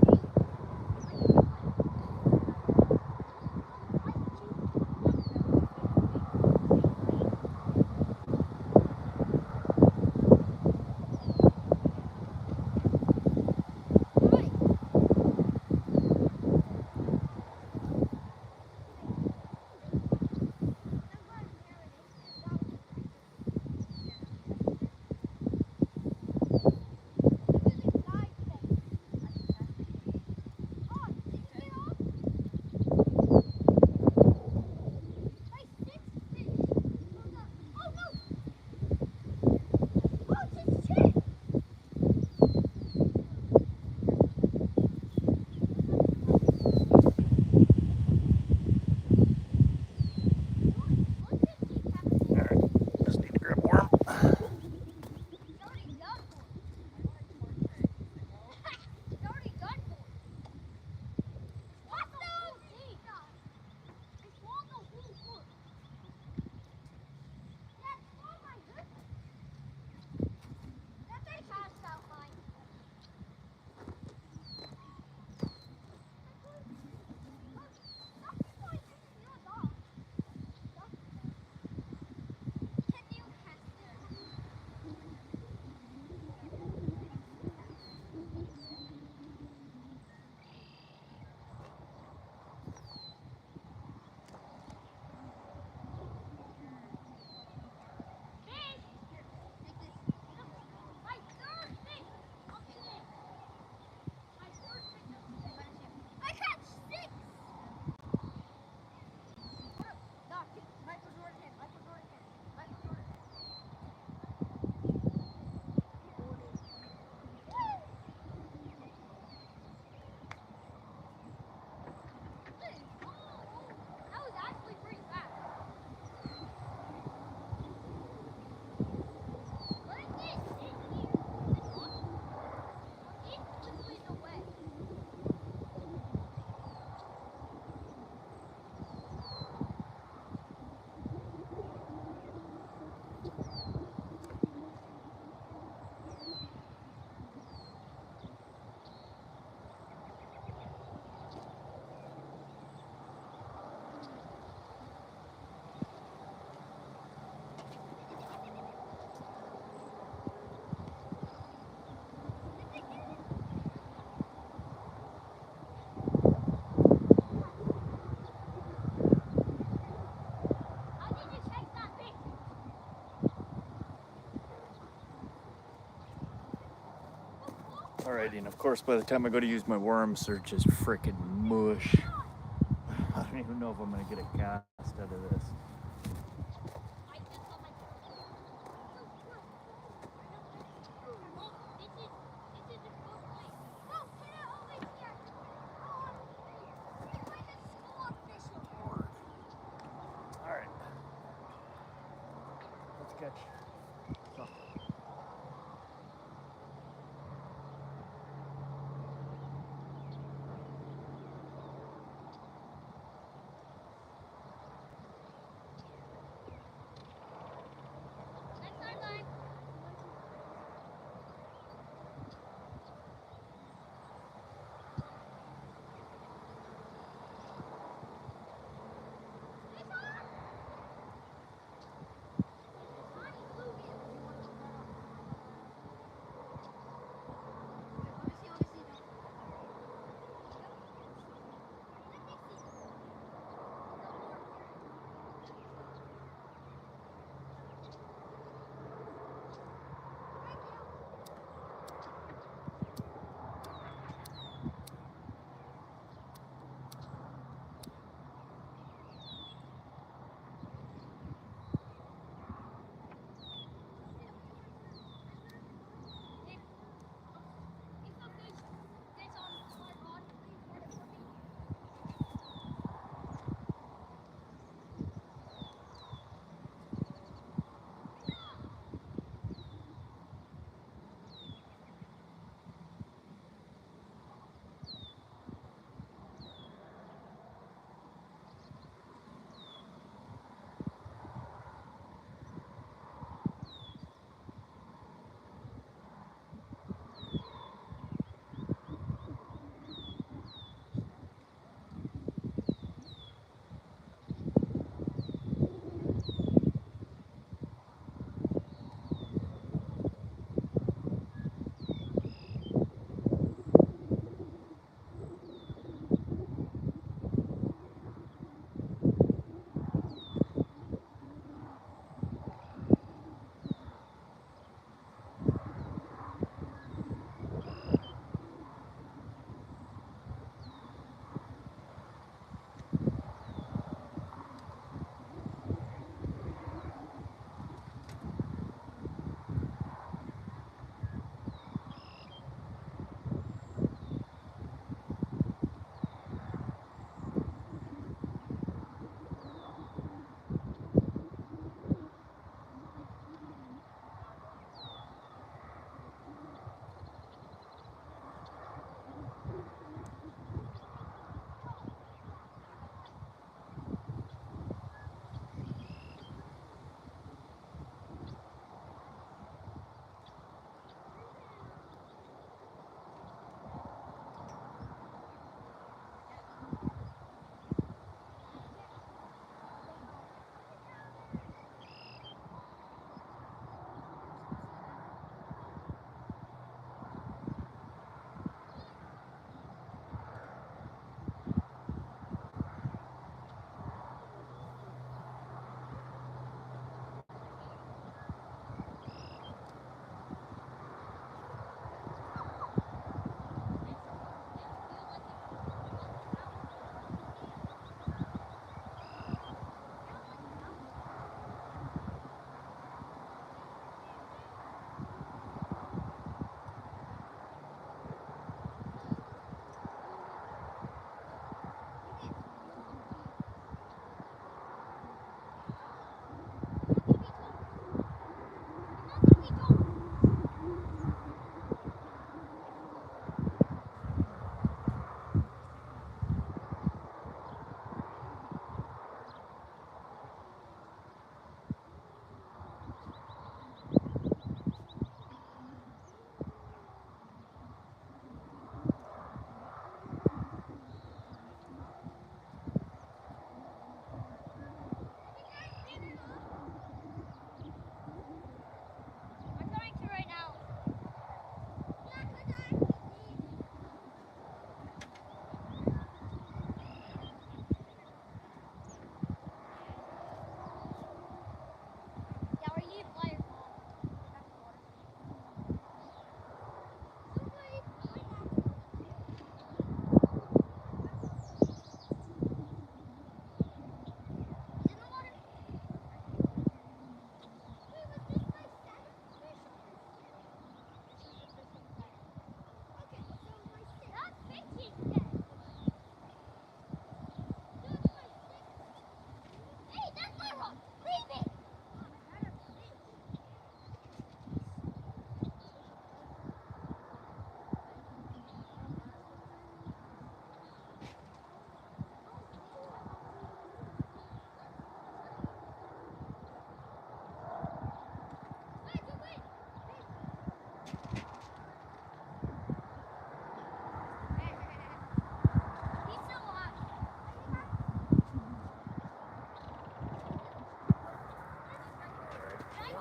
Alrighty, and of course by the time I go to use my worms, they're just freaking mush. I don't even know if I'm gonna get a cast out of this. Alright. Let's catch something.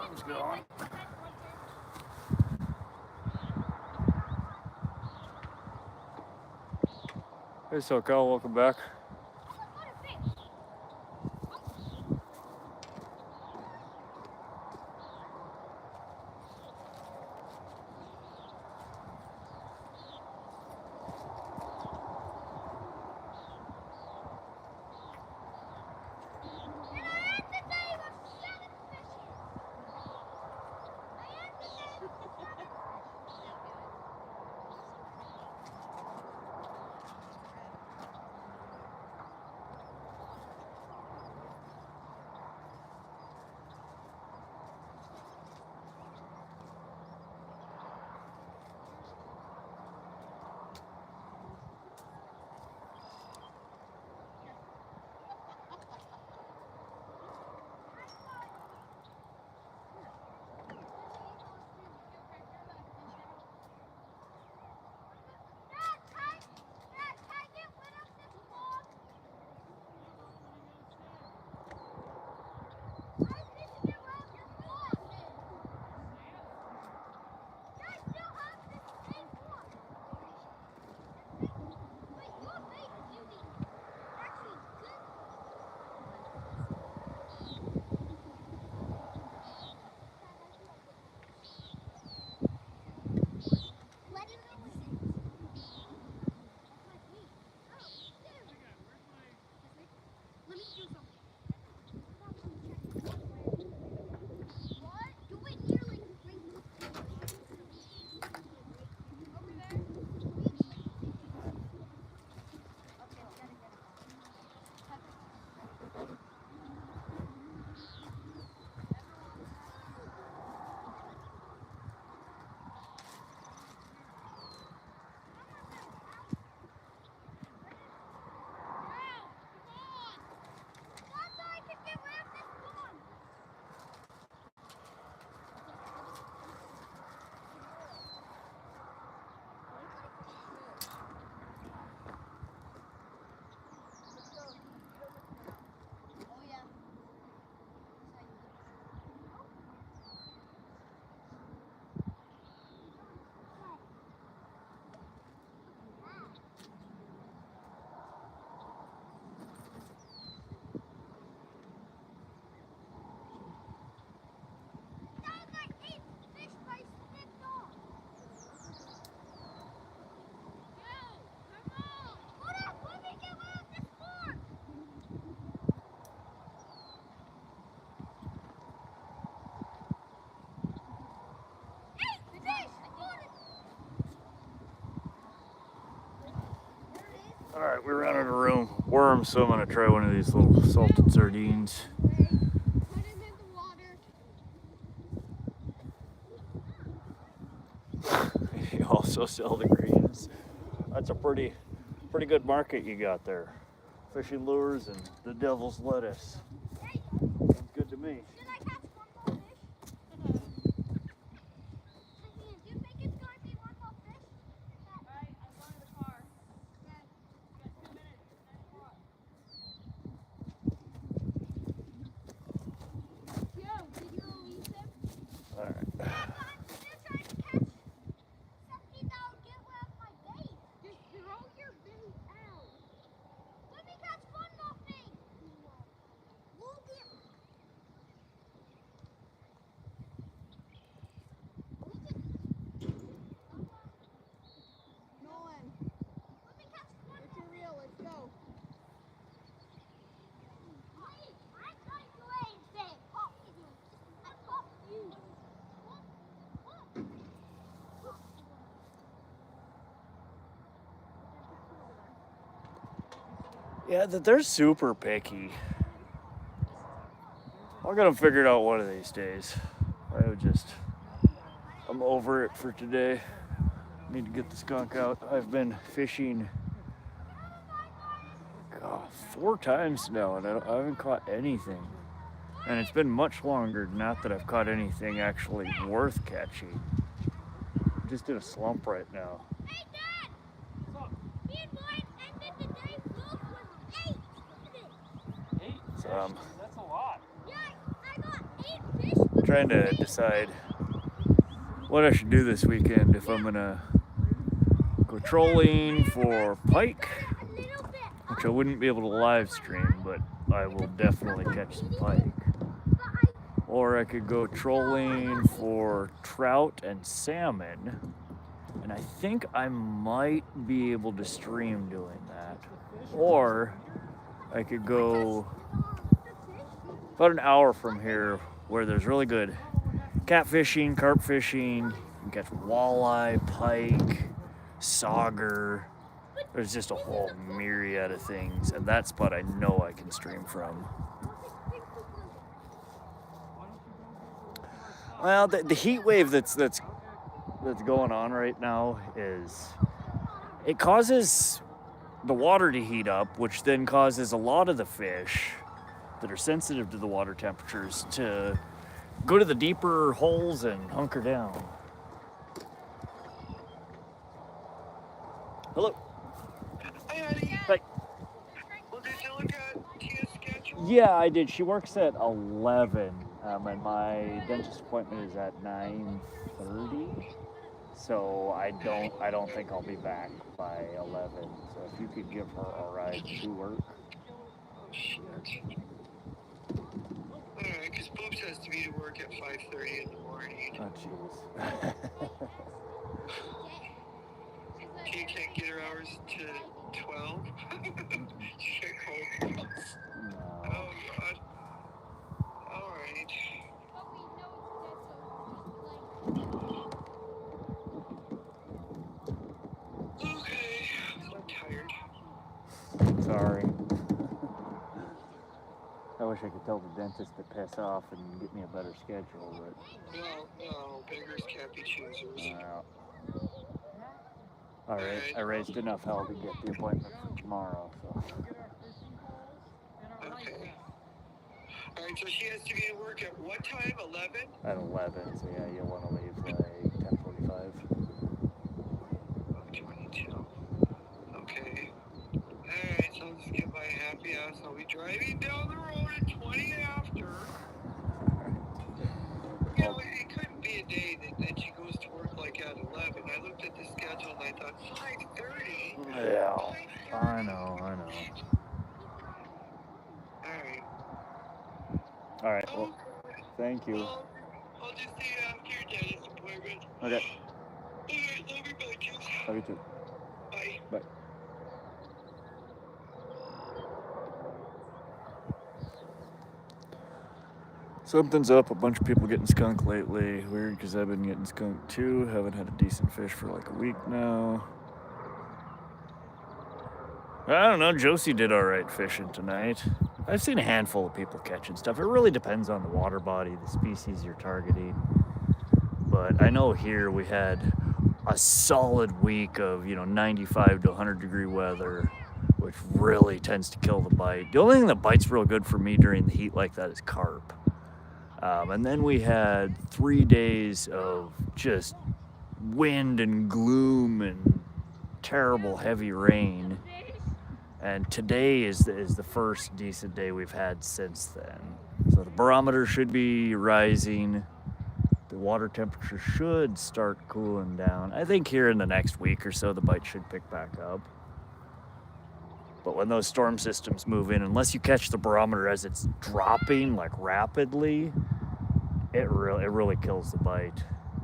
Something's going. Hey SoCal, welcome back. Alright, we're out of the room. Worms, so I'm gonna try one of these little salted sardines. Put him in the water. You also sell the greens. That's a pretty good market you got there. Fishing lures and the devil's lettuce. Sounds good to me. Should I catch one more fish? Do you think it's going to be one more fish? Alright, I'm going to the car. Okay. You got 2 minutes. 9 o'clock. Yo, did you release him? Alright. I'm still trying to catch something that'll get where my bait. Just throw your bait out. Let me catch one more thing. Bluegill. Nolan. Let me catch one more. It's a reel. Let's go. I got you anything. Pop you. I popped you. What? Yeah, they're super picky. I'll get them figured out one of these days. I'm over it for today. Need to get the skunk out. I've been fishing 4 times now and I haven't caught anything. And it's been much longer, not that I've caught anything actually worth catching. I'm just in a slump right now. Hey, Dad! Me and Vaughn ended the day Fluke with 8 fish. 8 fish? So, That's a lot. Yeah, I got 8 fish trying to decide what I should do this weekend. If I'm gonna go trolling for pike, which I wouldn't be able to live stream, but I will definitely catch some pike. Or I could go trolling for trout and salmon, and I think I might be able to stream doing that. Or I could go about an hour from here where there's really good catfishing, carp fishing. You can catch walleye, pike, sauger. There's just a whole myriad of things, and that spot I know I can stream from. Well, the heat wave that's going on right now it causes the water to heat up, which then causes a lot of the fish that are sensitive to the water temperatures to go to the deeper holes and hunker down. Hello. Hi, honey. Hi. Well, did you look at Tia's schedule? Yeah, I did. She works at 11, and my dentist appointment is at 9:30. So I don't think I'll be back by 11. So if you could give her a ride to work. Oh, shit. Alright, because Boobs has to be to work at 5:30 in the morning. Oh, jeez. Tia can't get her hours to 12. She can't call us. No. Oh, God. Alright. Okay. I'm tired. Sorry. I wish I could tell the dentist to piss off and get me a better schedule, but No, beggars can't be choosers. I raised enough hell to get the appointment for tomorrow, so. Okay. Alright, so she has to be at work at what time? 11? At 11, so yeah, you'll want to leave like 10:45. 22. Okay. Alright, so I'll just get my happy ass. I'll be driving down the road at 20 after. You know, it couldn't be a day that she goes to work like at 11. I looked at the schedule and I thought, 5:30? Yeah, I know. Alright. All right, well, thank you. I'll just see you after your dentist appointment. Okay. Alright, love you, buddies. Love you too. Bye. Bye. Something's up. A bunch of people getting skunked lately. Weird, because I've been getting skunked too. Haven't had a decent fish for like a week now. I don't know. Josie did all right fishing tonight. I've seen a handful of people catching stuff. It really depends on the water body, the species you're targeting. But I know here we had a solid week of, 95 to 100 degree weather, which really tends to kill the bite. The only thing that bites real good for me during the heat like that is carp. And then we had 3 days of just wind and gloom and terrible heavy rain. And today is the first decent day we've had since then. So the barometer should be rising. The water temperature should start cooling down. I think here in the next week or so, the bite should pick back up. But when those storm systems move in, unless you catch the barometer as it's dropping like rapidly, it really kills the bite.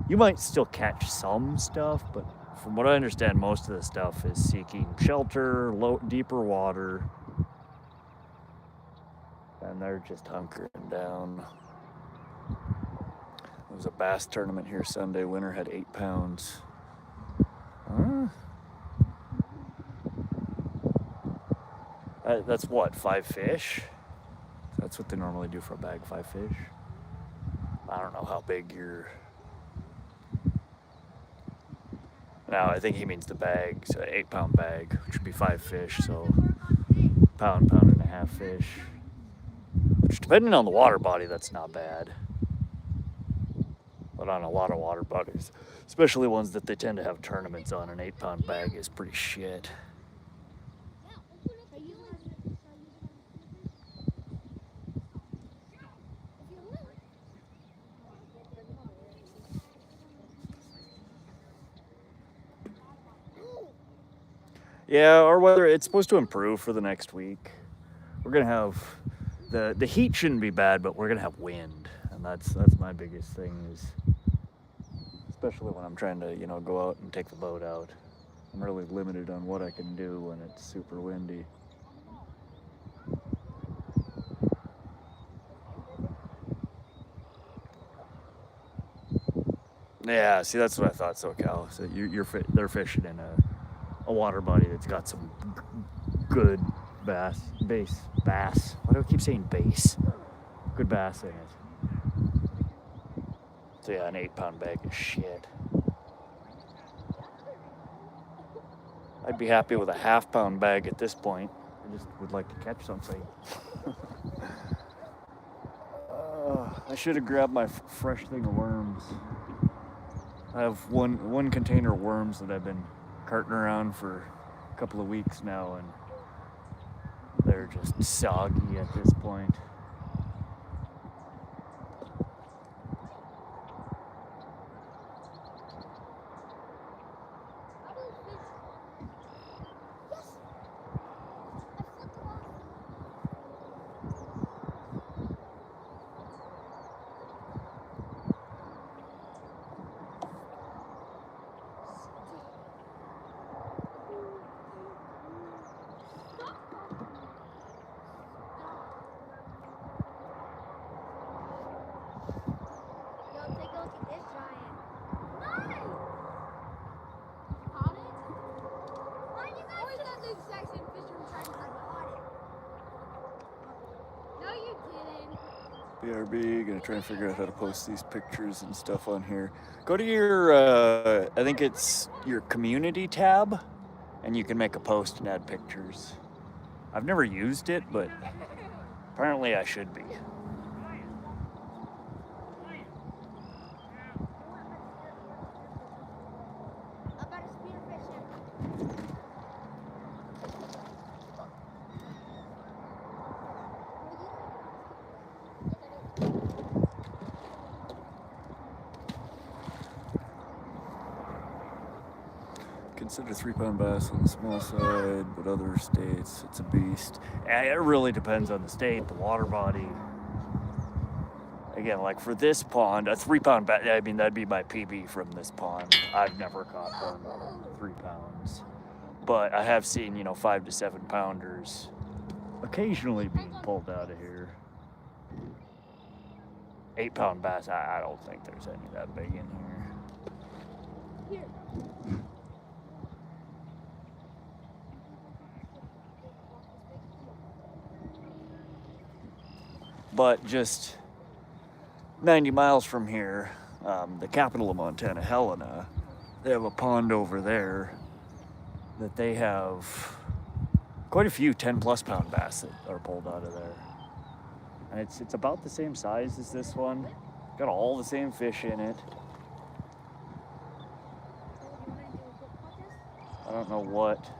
You might still catch some stuff, but from what I understand, most of the stuff is seeking shelter, deeper water, and they're just hunkering down. There was a bass tournament here Sunday. Winner had 8 pounds. That's what, 5 fish? That's what they normally do for a bag, 5 fish. I don't know how big your... No, I think he means the bag, so 8-pound bag, which would be 5 fish, so pound and a half fish. Which, depending on the water body, that's not bad. But on a lot of water bodies, especially ones that they tend to have tournaments on, an 8-pound bag is pretty shit. Yeah, our weather, it's supposed to improve for the next week. We're gonna have, the heat shouldn't be bad, but we're gonna have wind. And that's my biggest thing is, especially when I'm trying to, go out and take the boat out. I'm really limited on what I can do when it's super windy. Yeah, see, that's what I thought, SoCal. So they're fishing in a water body that's got some good bass. Why do I keep saying bass? Good bass in it. So yeah, an 8-pound bag of shit. I'd be happy with a half-pound bag at this point. I just would like to catch something. I should have grabbed my fresh thing of worms. I have one container of worms that I've been carting around for a couple of weeks now, and they're just soggy at this point. BRB, gonna try and figure out how to post these pictures and stuff on here. Go to your, I think it's your community tab, and you can make a post and add pictures. I've never used it, but apparently I should be. Consider 3-pound bass on the small side, but other states, it's a beast. And it really depends on the state, the water body. Again, like for this pond, a 3-pound bass, I mean, that'd be my PB from this pond. I've never caught one 3 pounds. But I have seen, 5 to 7 pounders occasionally being pulled out of here. 8-pound bass, I don't think there's any that big in here. But just 90 miles from here, the capital of Montana, Helena, they have a pond over there that they have quite a few 10-plus pound bass that are pulled out of there. And it's about the same size as this one. Got all the same fish in it. I don't know what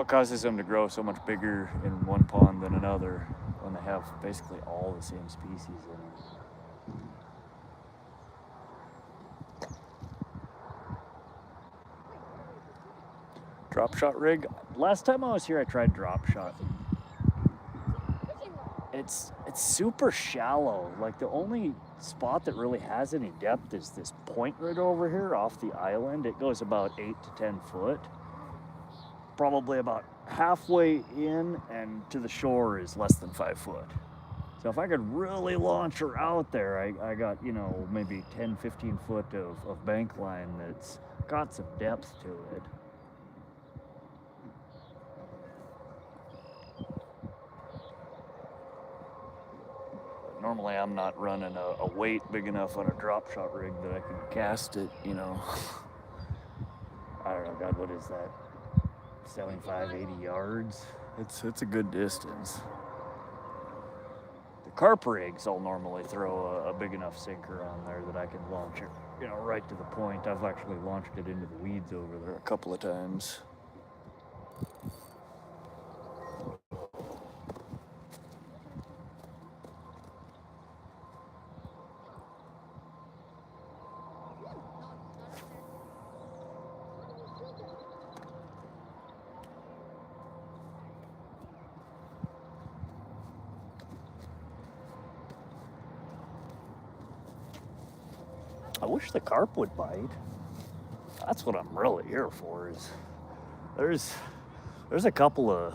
causes them to grow so much bigger in one pond than another when they have basically all the same species in it. Drop shot rig. Last time I was here, I tried drop shot. It's super shallow. Like the only spot that really has any depth is this point right over here off the island. It goes about 8 to 10 foot. Probably about halfway in, and to the shore is less than 5 foot. So if I could really launch her out there, I got, maybe 10, 15 foot of bank line that's got some depth to it. But normally I'm not running a weight big enough on a drop shot rig that I can cast it, I don't know, God, what is that? 75, 80 yards. It's a good distance. The carp rigs, I'll normally throw a big enough sinker on there that I can launch it, right to the point. I've actually launched it into the weeds over there a couple of times. I wish the carp would bite. That's what I'm really here for. Is there's a couple of,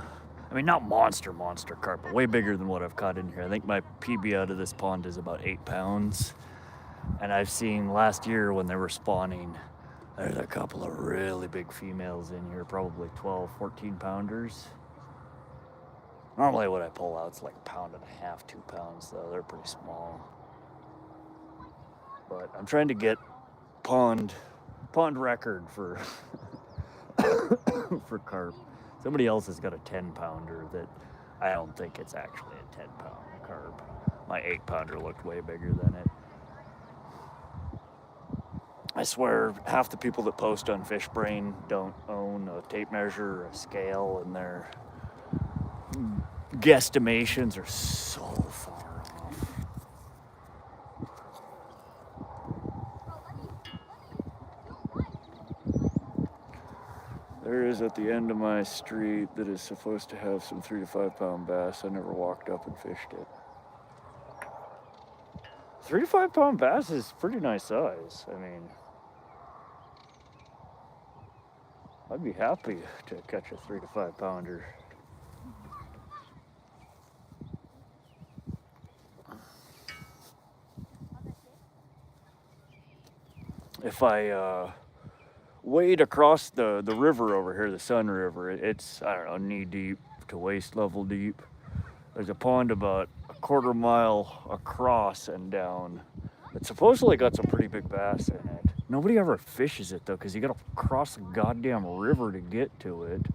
I mean, not monster carp, but way bigger than what I've caught in here. I think my PB out of this pond is about 8 pounds. And I've seen last year when they were spawning, there's a couple of really big females in here, probably 12, 14 pounders. Normally what I pull out is like 1.5 pounds, 2 pounds, though. They're pretty small. But I'm trying to get pond record for for carp. Somebody else has got a 10 pounder that I don't think it's actually a 10 pound carp. My 8 pounder looked way bigger than it. I swear half the people that post on Fish Brain don't own a tape measure or a scale, and their guesstimations are so far off. There is at the end of my street that is supposed to have some 3 to 5 pound bass. I never walked up and fished it. 3 to 5 pound bass is pretty nice size. I mean, I'd be happy to catch a 3 to 5 pounder. If I wade across the river over here, the Sun River, it's, I don't know, knee deep to waist level deep. There's a pond about a 1/4 mile across and down. It supposedly got some pretty big bass in it. Nobody ever fishes it though, because you gotta cross the goddamn river to get to it,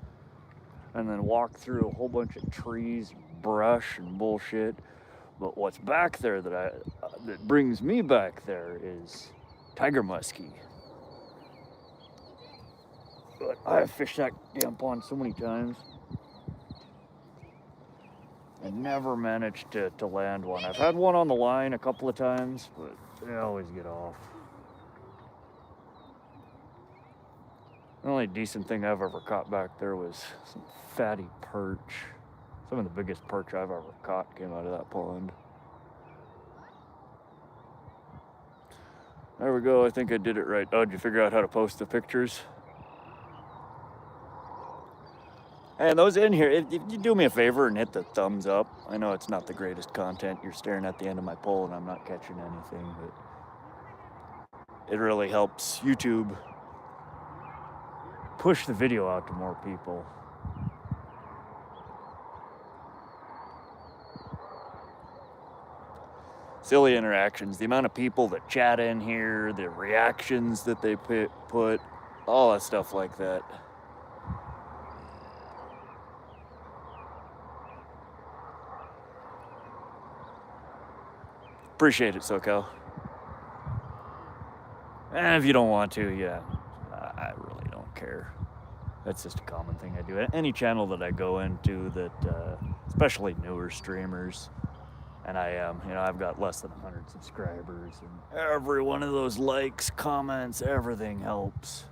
and then walk through a whole bunch of trees, brush, and bullshit. But what's back there that brings me back there is tiger muskie. But I have fished that damn pond so many times and never managed to land one. I've had one on the line a couple of times, but they always get off. The only decent thing I've ever caught back there was some fatty perch. Some of the biggest perch I've ever caught came out of that pond. There we go, I think I did it right. Oh, did you figure out how to post the pictures? And those in here, if you do me a favor and hit the thumbs up. I know it's not the greatest content. You're staring at the end of my pole and I'm not catching anything, but it really helps YouTube push the video out to more people. Silly interactions, the amount of people that chat in here, the reactions that they put, all that stuff like that. Appreciate it, SoCal. And if you don't want to, yeah, I really don't care. That's just a common thing I do. Any channel that I go into that, especially newer streamers, and I am, I've got less than 100 subscribers, and every one of those likes, comments, everything helps.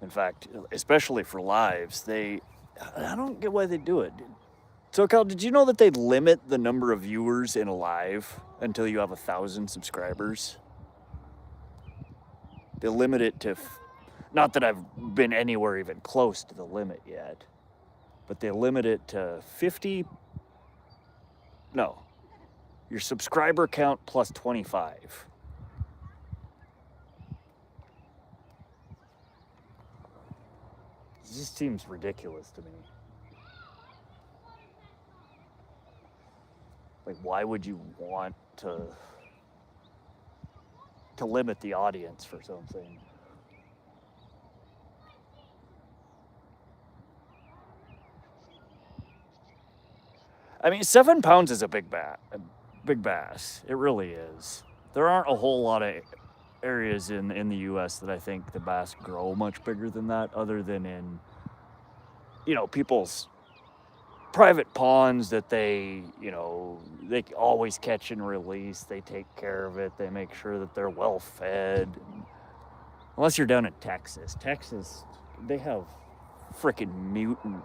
In fact, especially for lives, I don't get why they do it. SoCal, did you know that they limit the number of viewers in a live until you have 1,000 subscribers? They limit it to, not that I've been anywhere even close to the limit yet, but they limit it to 50, no, your subscriber count plus 25. It just seems ridiculous to me. Like, why would you want to limit the audience for something? I mean, 7 pounds is a big bass. It really is. There aren't a whole lot of areas in the U.S. that I think the bass grow much bigger than that, other than in, people's private ponds that they always catch and release. They take care of it. They make sure that they're well fed. Unless you're down in Texas. Texas, they have freaking mutant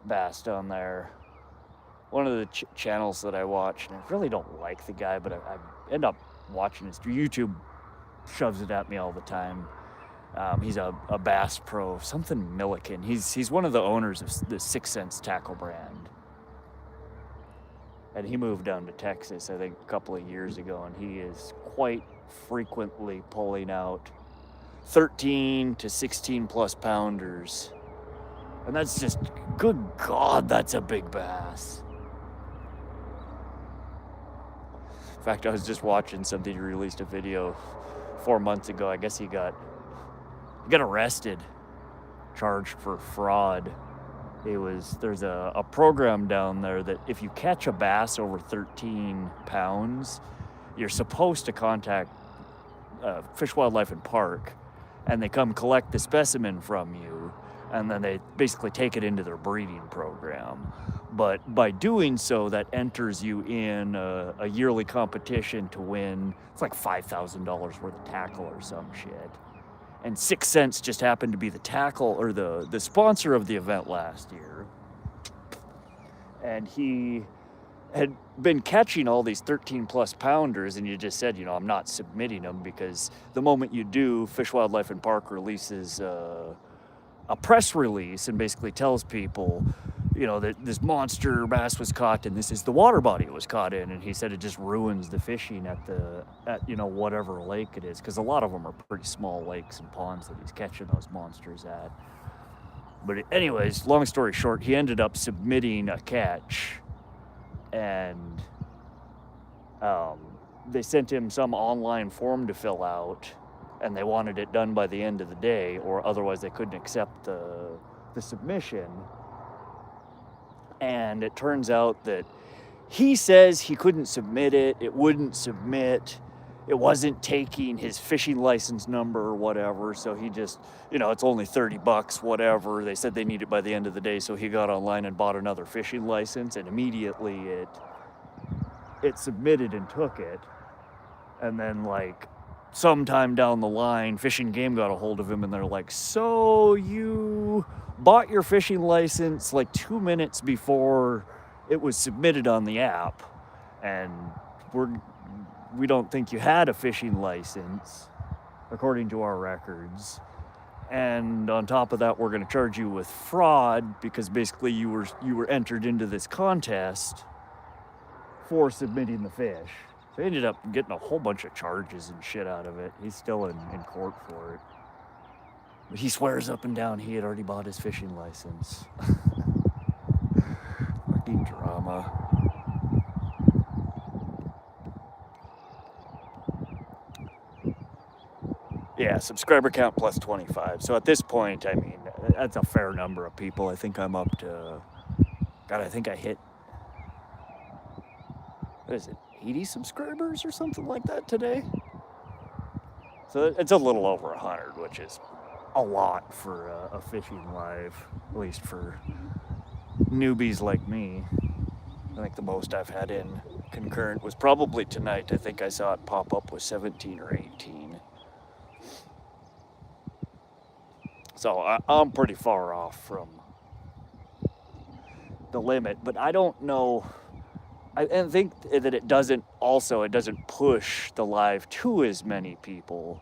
bass down there. One of the channels that I watch, and I really don't like the guy, but I end up watching his YouTube. Shoves it at me all the time. He's a bass pro, something Milliken. He's one of the owners of the 6 Cents tackle brand. And he moved down to Texas, I think, a couple of years ago, and he is quite frequently pulling out 13 to 16 plus pounders. And that's just, good God, that's a big bass. In fact, I was just watching something. He released a video 4 months ago. I guess he got arrested, charged for fraud. There's a program down there that if you catch a bass over 13 pounds, you're supposed to contact Fish, Wildlife, and Park, and they come collect the specimen from you, and then they basically take it into their breeding program. But by doing so, that enters you in a yearly competition to win. It's like $5,000 worth of tackle or some shit. And 6 Cents just happened to be the tackle or the sponsor of the event last year. And he had been catching all these 13 plus pounders, and you just said, you know, I'm not submitting them, because the moment you do, Fish, Wildlife, and Park releases a press release and basically tells people, you know, that this monster bass was caught and this is the water body it was caught in. And he said it just ruins the fishing at you know, whatever lake it is, because a lot of them are pretty small lakes and ponds that he's catching those monsters at. But anyways, long story short, he ended up submitting a catch, and they sent him some online form to fill out, and they wanted it done by the end of the day, or otherwise they couldn't accept the submission. And it turns out that he says he couldn't submit it, it wouldn't submit, it wasn't taking his fishing license number or whatever, so he just, you know, it's only $30, whatever. They said they need it by the end of the day, so he got online and bought another fishing license, and immediately it submitted and took it. And then, like, sometime down the line, Fish and Game got a hold of him, and they're like, so you bought your fishing license like 2 minutes before it was submitted on the app, and we don't think you had a fishing license according to our records, and on top of that, we're going to charge you with fraud, because basically you were entered into this contest for submitting the fish. So he ended up getting a whole bunch of charges and shit out of it. He's still in court for it. But he swears up and down he had already bought his fishing license. Fucking drama. Yeah, subscriber count plus 25. So at this point, I mean, that's a fair number of people. I think I'm up to, God, I think I hit, what is it, 80 subscribers or something like that today? So it's a little over 100, which is a lot for a fishing live, at least for newbies like me. I think the most I've had in concurrent was probably tonight. I think I saw it pop up with 17 or 18. So I'm pretty far off from the limit, but I don't know. I think that it doesn't push the live to as many people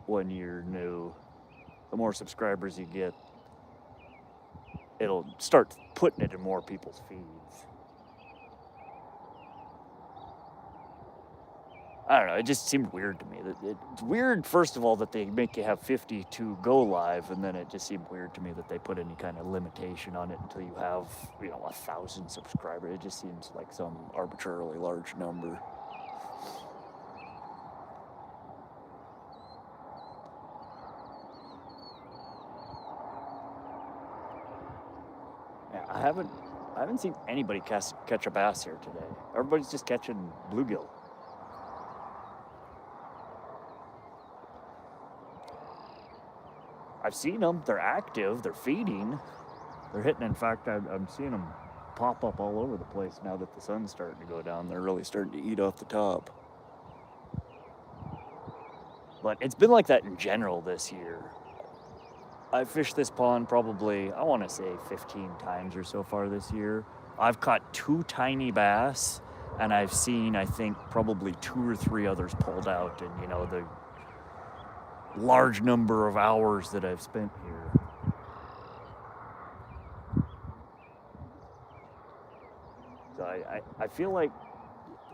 when you're new. The more subscribers you get, it'll start putting it in more people's feeds. I don't know, it just seemed weird to me. It's weird, first of all, that they make you have 50 to go live, and then it just seemed weird to me that they put any kind of limitation on it until you have, 1,000 subscribers. It just seems like some arbitrarily large number. Yeah, I haven't seen anybody catch a bass here today. Everybody's just catching bluegill. I've seen them. They're active. They're feeding. They're hitting. In fact, I'm seeing them pop up all over the place now that the sun's starting to go down. They're really starting to eat off the top. But it's been like that in general this year. I've fished this pond probably, I want to say 15 times or so far this year. I've caught 2 tiny bass, and I've seen, I think, probably 2 or 3 others pulled out, and you know, the large number of hours that I've spent here. So I feel like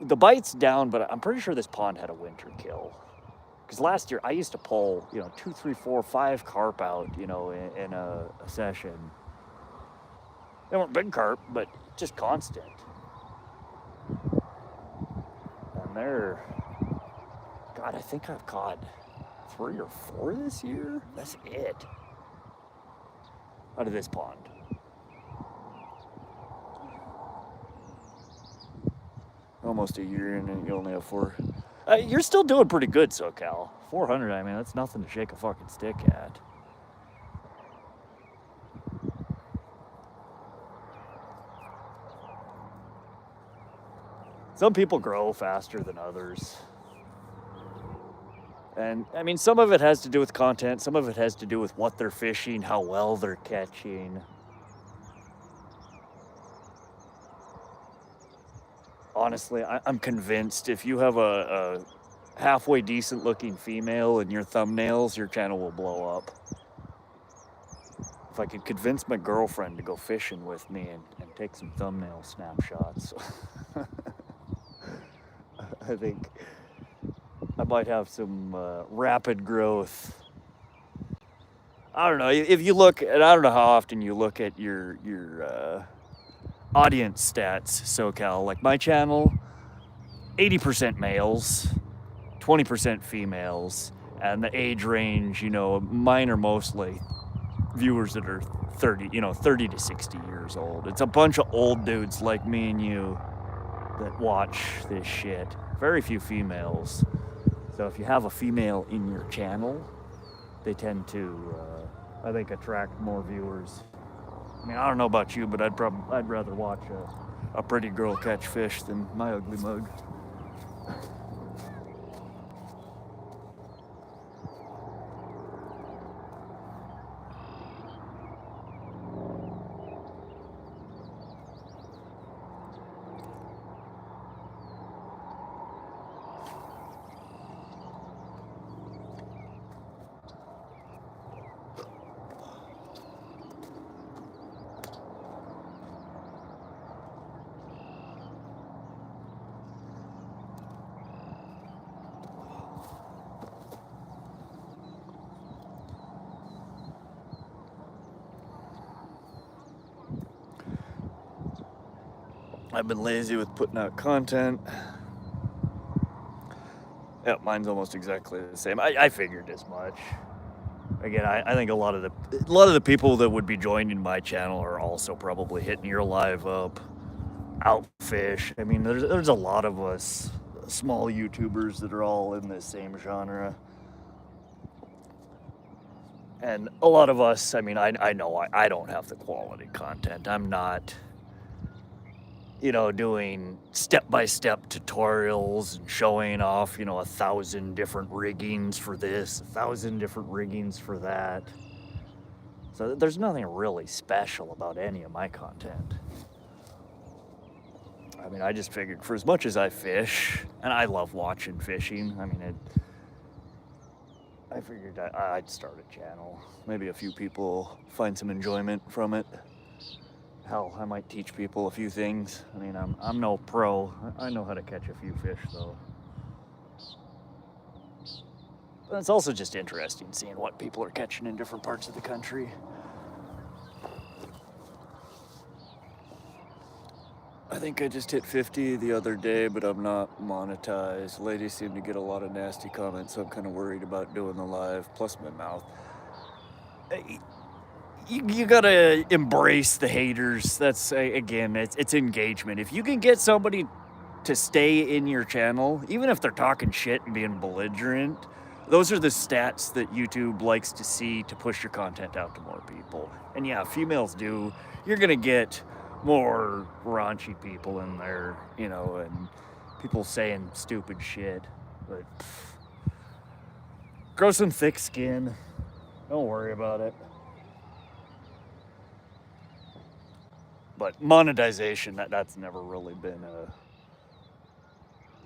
the bite's down, but I'm pretty sure this pond had a winter kill. Because last year I used to pull, you know, 2, 3, 4, 5 carp out, you know, in a session. They weren't big carp, but just constant. And they're, God, I think I've caught 3 or 4 this year. That's it. Out of this pond. Almost a year in and you only have 4. You're still doing pretty good, SoCal. 400, I mean, that's nothing to shake a fucking stick at. Some people grow faster than others. And, I mean, some of it has to do with content. Some of it has to do with what they're fishing, how well they're catching. Honestly, I'm convinced if you have a halfway decent looking female in your thumbnails, your channel will blow up. If I could convince my girlfriend to go fishing with me and take some thumbnail snapshots, I think I might have some rapid growth. I don't know, if you look, and I don't know how often you look at your audience stats, SoCal. Like my channel, 80% males, 20% females, and the age range, you know, mine are mostly viewers that are 30 to 60 years old. It's a bunch of old dudes like me and you that watch this shit. Very few females. So if you have a female in your channel, they tend to, I think, attract more viewers. I mean, I don't know about you, but I'd rather watch a pretty girl catch fish than my ugly mug. I've been lazy with putting out content. Yeah, mine's almost exactly the same. I figured as much. Again, I think a lot of the people that would be joining my channel are also probably hitting your live up, outfish. I mean, there's a lot of us small YouTubers that are all in this same genre. And a lot of us, I mean, I know I don't have the quality content. I'm not, you know, doing step-by-step tutorials and showing off, you know, 1,000 different riggings for this, 1,000 different riggings for that. So there's nothing really special about any of my content. I mean, I just figured for as much as I fish, and I love watching fishing, I mean, I figured I'd start a channel. Maybe a few people find some enjoyment from it. Hell, I might teach people a few things. I mean, I'm no pro. I know how to catch a few fish, though. But it's also just interesting seeing what people are catching in different parts of the country. I think I just hit 50 the other day, but I'm not monetized. Ladies seem to get a lot of nasty comments, so I'm kind of worried about doing the live, plus my mouth. You gotta embrace the haters. That's, again, it's engagement. If you can get somebody to stay in your channel, even if they're talking shit and being belligerent, those are the stats that YouTube likes to see to push your content out to more people. And yeah, females do. You're gonna get more raunchy people in there, you know, and people saying stupid shit. But grow some thick skin. Don't worry about it. But monetization, that's never really been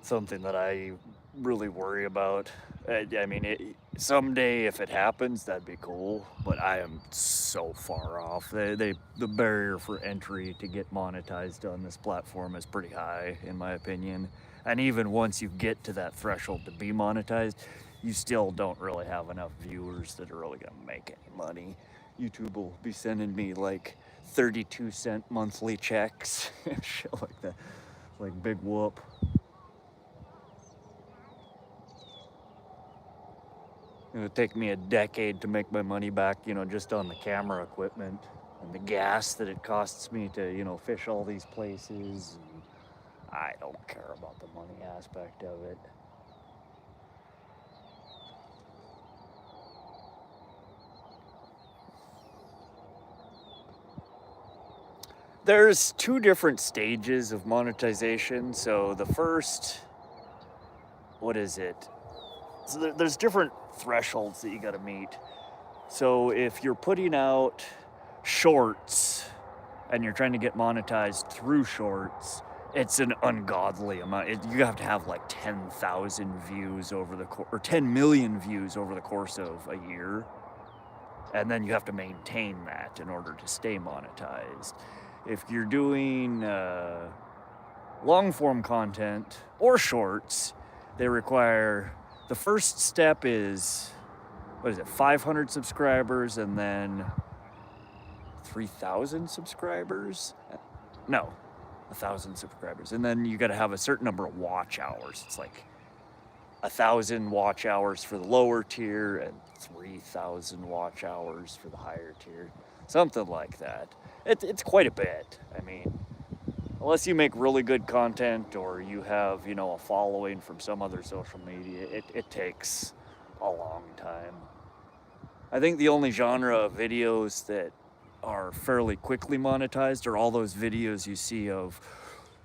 something that I really worry about. I mean, someday if it happens, that'd be cool. But I am so far off. The barrier for entry to get monetized on this platform is pretty high, in my opinion. And even once you get to that threshold to be monetized, you still don't really have enough viewers that are really gonna make any money. YouTube will be sending me like 32-cent monthly checks and shit like that. Like, big whoop. It'll take me a decade to make my money back, you know, just on the camera equipment and the gas that it costs me to, you know, fish all these places. And I don't care about the money aspect of it. There's two different stages of monetization. So the first, what is it? So there's different thresholds that you got to meet. So if you're putting out shorts and you're trying to get monetized through shorts, it's an ungodly amount. You have to have like 10,000 views over the or 10 million views over the course of a year, and then you have to maintain that in order to stay monetized. If you're doing long form content or shorts, they require, the first step is, what is it, 500 subscribers and then 3,000 subscribers? No, 1,000 subscribers. And then you got to have a certain number of watch hours. It's like 1,000 watch hours for the lower tier and 3,000 watch hours for the higher tier. Something like that. It's quite a bit. I mean, unless you make really good content or you have, you know, a following from some other social media, it takes a long time. I think the only genre of videos that are fairly quickly monetized are all those videos you see of,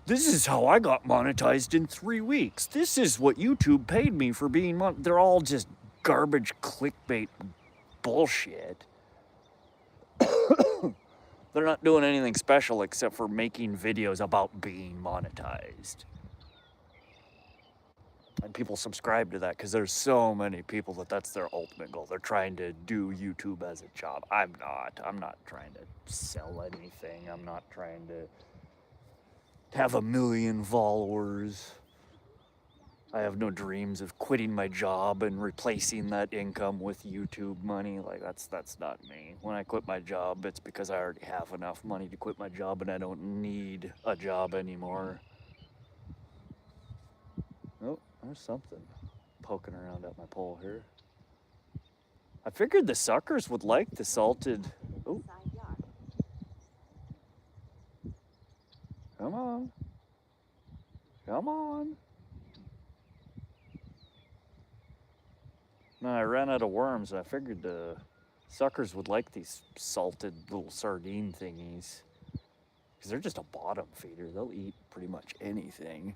this is how I got monetized in 3 weeks. This is what YouTube paid me for being They're all just garbage clickbait bullshit. They're not doing anything special except for making videos about being monetized. And people subscribe to that because there's so many people that's their ultimate goal. They're trying to do YouTube as a job. I'm not trying to sell anything. I'm not trying to have 1 million followers. I have no dreams of quitting my job and replacing that income with YouTube money. Like, that's not me. When I quit my job, it's because I already have enough money to quit my job and I don't need a job anymore. Oh, there's something poking around at my pole here. I figured the suckers would like the salted. Oh. Come on. Come on. No, I ran out of worms. I figured the suckers would like these salted little sardine thingies. Because they're just a bottom feeder. They'll eat pretty much anything.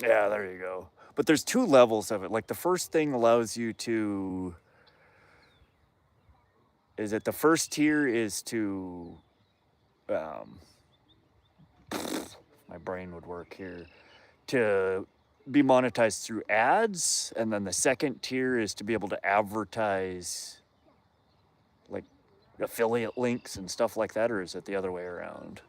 Yeah, there you go. But there's 2 levels of it. Like, the first thing allows you to... Is it the first tier is to... my brain would work here. To be monetized through ads, and then the second tier is to be able to advertise like affiliate links and stuff like that, or is it the other way around?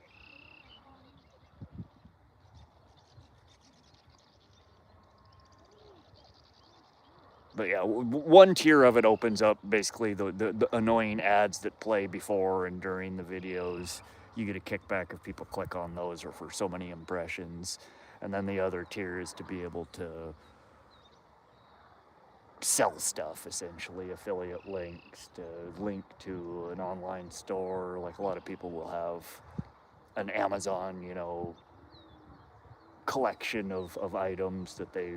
But yeah, one tier of it opens up basically the annoying ads that play before and during the videos. You get a kickback if people click on those or for so many impressions. And then the other tier is to be able to sell stuff, essentially, affiliate links, to link to an online store. Like, a lot of people will have an Amazon, you know, collection of items that they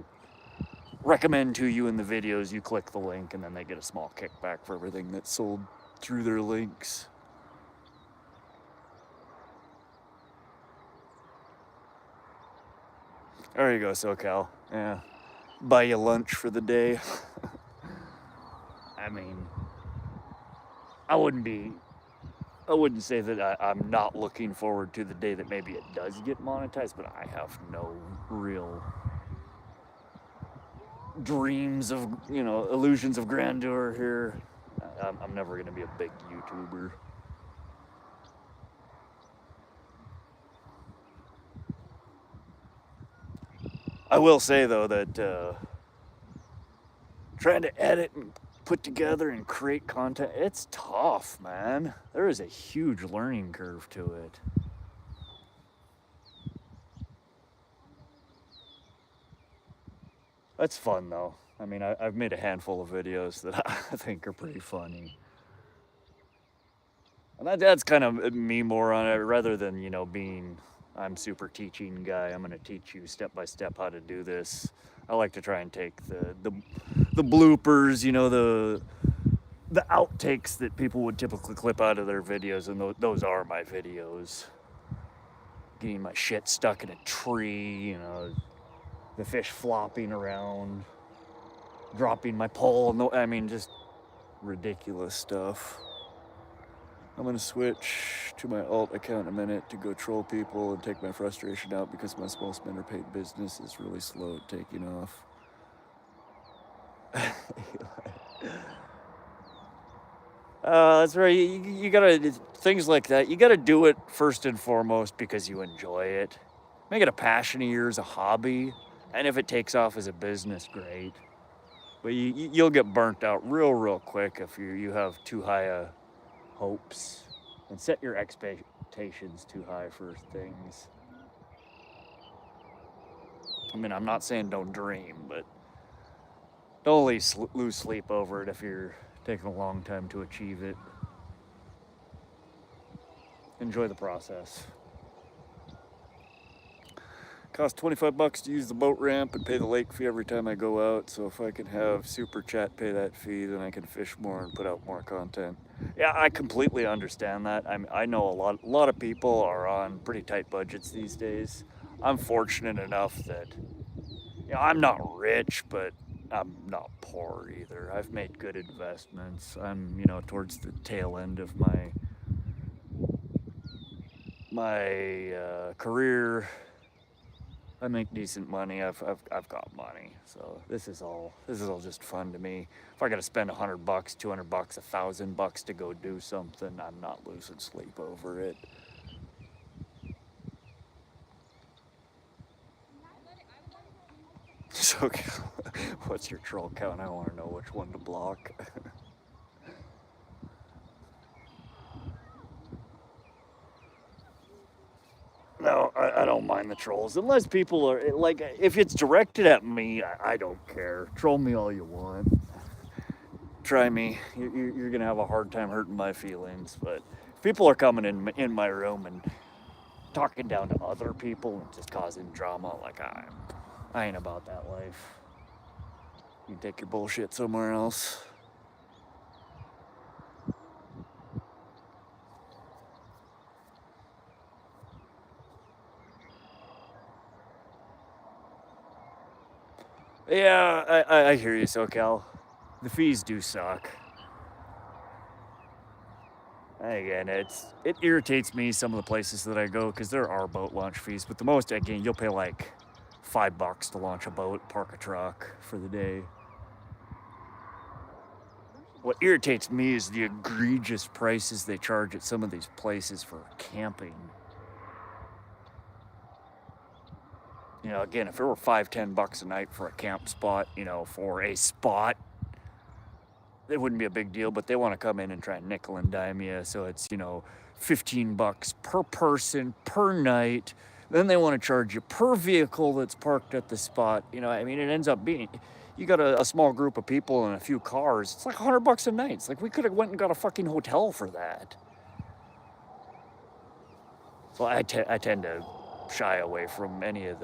recommend to you in the videos. You click the link and then they get a small kickback for everything that's sold through their links. There you go, SoCal. Yeah. Buy you lunch for the day. I mean, I wouldn't be I wouldn't say that I'm not looking forward to the day that maybe it does get monetized, but I have no real dreams of, you know, illusions of grandeur here. I'm never going to be a big YouTuber. I will say, though, that trying to edit and put together and create content, it's tough, man. There is a huge learning curve to it. That's fun, though. I mean, I've made a handful of videos that I think are pretty funny. And that's kind of me more on it, rather than, you know, being, I'm super teaching guy, I'm going to teach you step by step how to do this. I like to try and take the bloopers, you know, the outtakes that people would typically clip out of their videos, and those are my videos. Getting my shit stuck in a tree, you know, the fish flopping around, dropping my pole, I mean, just ridiculous stuff. I'm gonna switch to my alt account in a minute to go troll people and take my frustration out because my small spender paid business is really slow at taking off. That's right. You gotta, things like that, you gotta do it first and foremost because you enjoy it. Make it a passion of yours, a hobby, and if it takes off as a business, great. But you'll get burnt out real quick if you have too high hopes, and set your expectations too high for things. I mean, I'm not saying don't dream, but don't lose sleep over it if you're taking a long time to achieve it. Enjoy the process. Costs $25 to use the boat ramp and pay the lake fee every time I go out. So if I can have Super Chat pay that fee, then I can fish more and put out more content. Yeah, I completely understand that. I know a lot of people are on pretty tight budgets these days. I'm fortunate enough that, you know, I'm not rich, but I'm not poor either. I've made good investments. I'm, you know, towards the tail end of my career. I make decent money. I've got money, so this is all just fun to me. If I got to spend $100, $200, $1,000 to go do something, I'm not losing sleep over it. So, what's your troll count? I want to know which one to block. No, I don't mind the trolls. Unless people are, like, if it's directed at me, I don't care. Troll me all you want. Try me. You're going to have a hard time hurting my feelings. But if people are coming in my room and talking down to other people and just causing drama, like, I ain't about that life. You can take your bullshit somewhere else. Yeah, I hear you, SoCal. The fees do suck. Again, it irritates me, some of the places that I go, because there are boat launch fees, but the most, again, you'll pay like $5 to launch a boat, park a truck for the day. What irritates me is the egregious prices they charge at some of these places for camping. You know, again, if it were $5, $10 a night for a camp spot, you know, for a spot, it wouldn't be a big deal, but they want to come in and try and nickel and dime you. So it's, you know, $15 per person, per night. Then they want to charge you per vehicle that's parked at the spot. You know, I mean, it ends up being, you got a small group of people and a few cars. It's like $100 a night. It's like we could have went and got a fucking hotel for that. So I tend to shy away from any of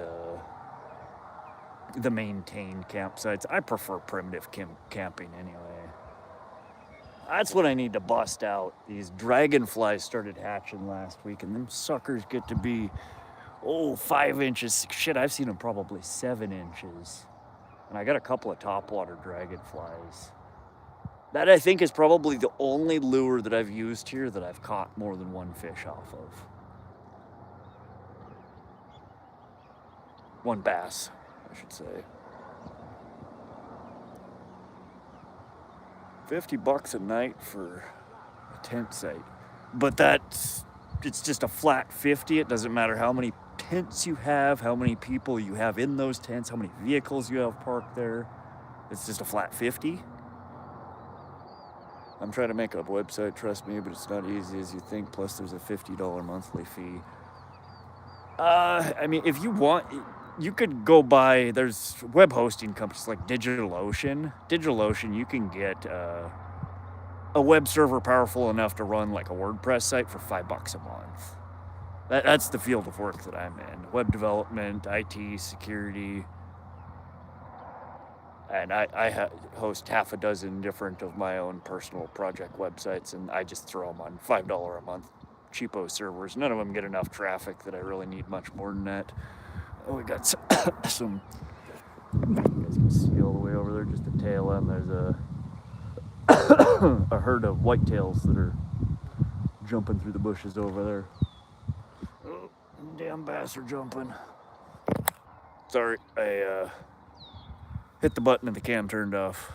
the maintained campsites. I prefer primitive camping anyway. That's what I need to bust out. These dragonflies started hatching last week, and them suckers get to be, 5 inches. Shit, I've seen them probably 7 inches. And I got a couple of topwater dragonflies. That I think is probably the only lure that I've used here that I've caught more than one fish off of. One bass, I should say. $50 a night for a tent site. But it's just a flat 50. It doesn't matter how many tents you have, how many people you have in those tents, how many vehicles you have parked there. It's just a flat 50. I'm trying to make a website, trust me, but it's not easy as you think. Plus, there's a $50 monthly fee. I mean, if you want, you could go buy, there's web hosting companies like DigitalOcean. DigitalOcean, you can get a web server powerful enough to run like a WordPress site for $5 a month. That's the field of work that I'm in. Web development, IT, security. And I host half a dozen different of my own personal project websites, and I just throw them on $5 a month cheapo servers. None of them get enough traffic that I really need much more than that. Oh, we got some, you guys can see all the way over there, just the tail end. There's a herd of whitetails that are jumping through the bushes over there. Oh, damn bass are jumping. Sorry, I hit the button and the cam turned off.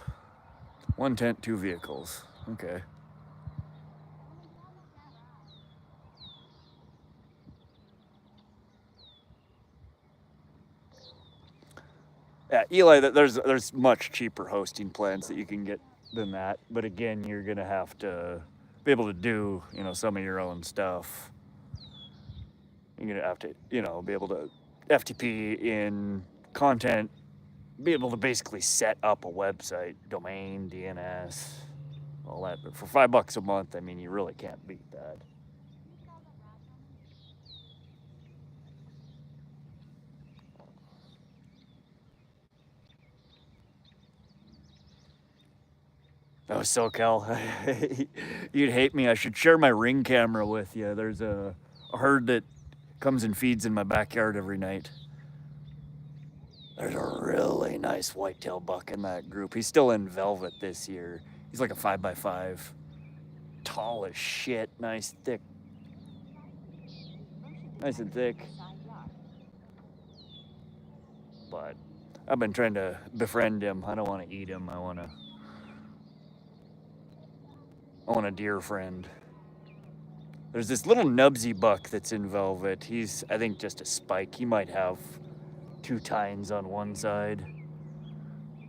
One tent, two vehicles. Okay. Yeah, Eli, there's much cheaper hosting plans that you can get than that. But again, you're gonna have to be able to do, some of your own stuff. You're gonna have to, be able to FTP in content, be able to basically set up a website, domain, DNS, all that. But for $5 a month, I mean, you really can't beat that. Oh, SoCal, you'd hate me. I should share my Ring camera with you. There's a herd that comes and feeds in my backyard every night. There's a really nice whitetail buck in that group. He's still in velvet this year. He's like a 5x5. Tall as shit. Nice and thick. But I've been trying to befriend him. I don't want to eat him. I want a deer friend. There's this little nubsy buck that's in velvet. He's, I think, just a spike. He might have 2 tines on one side.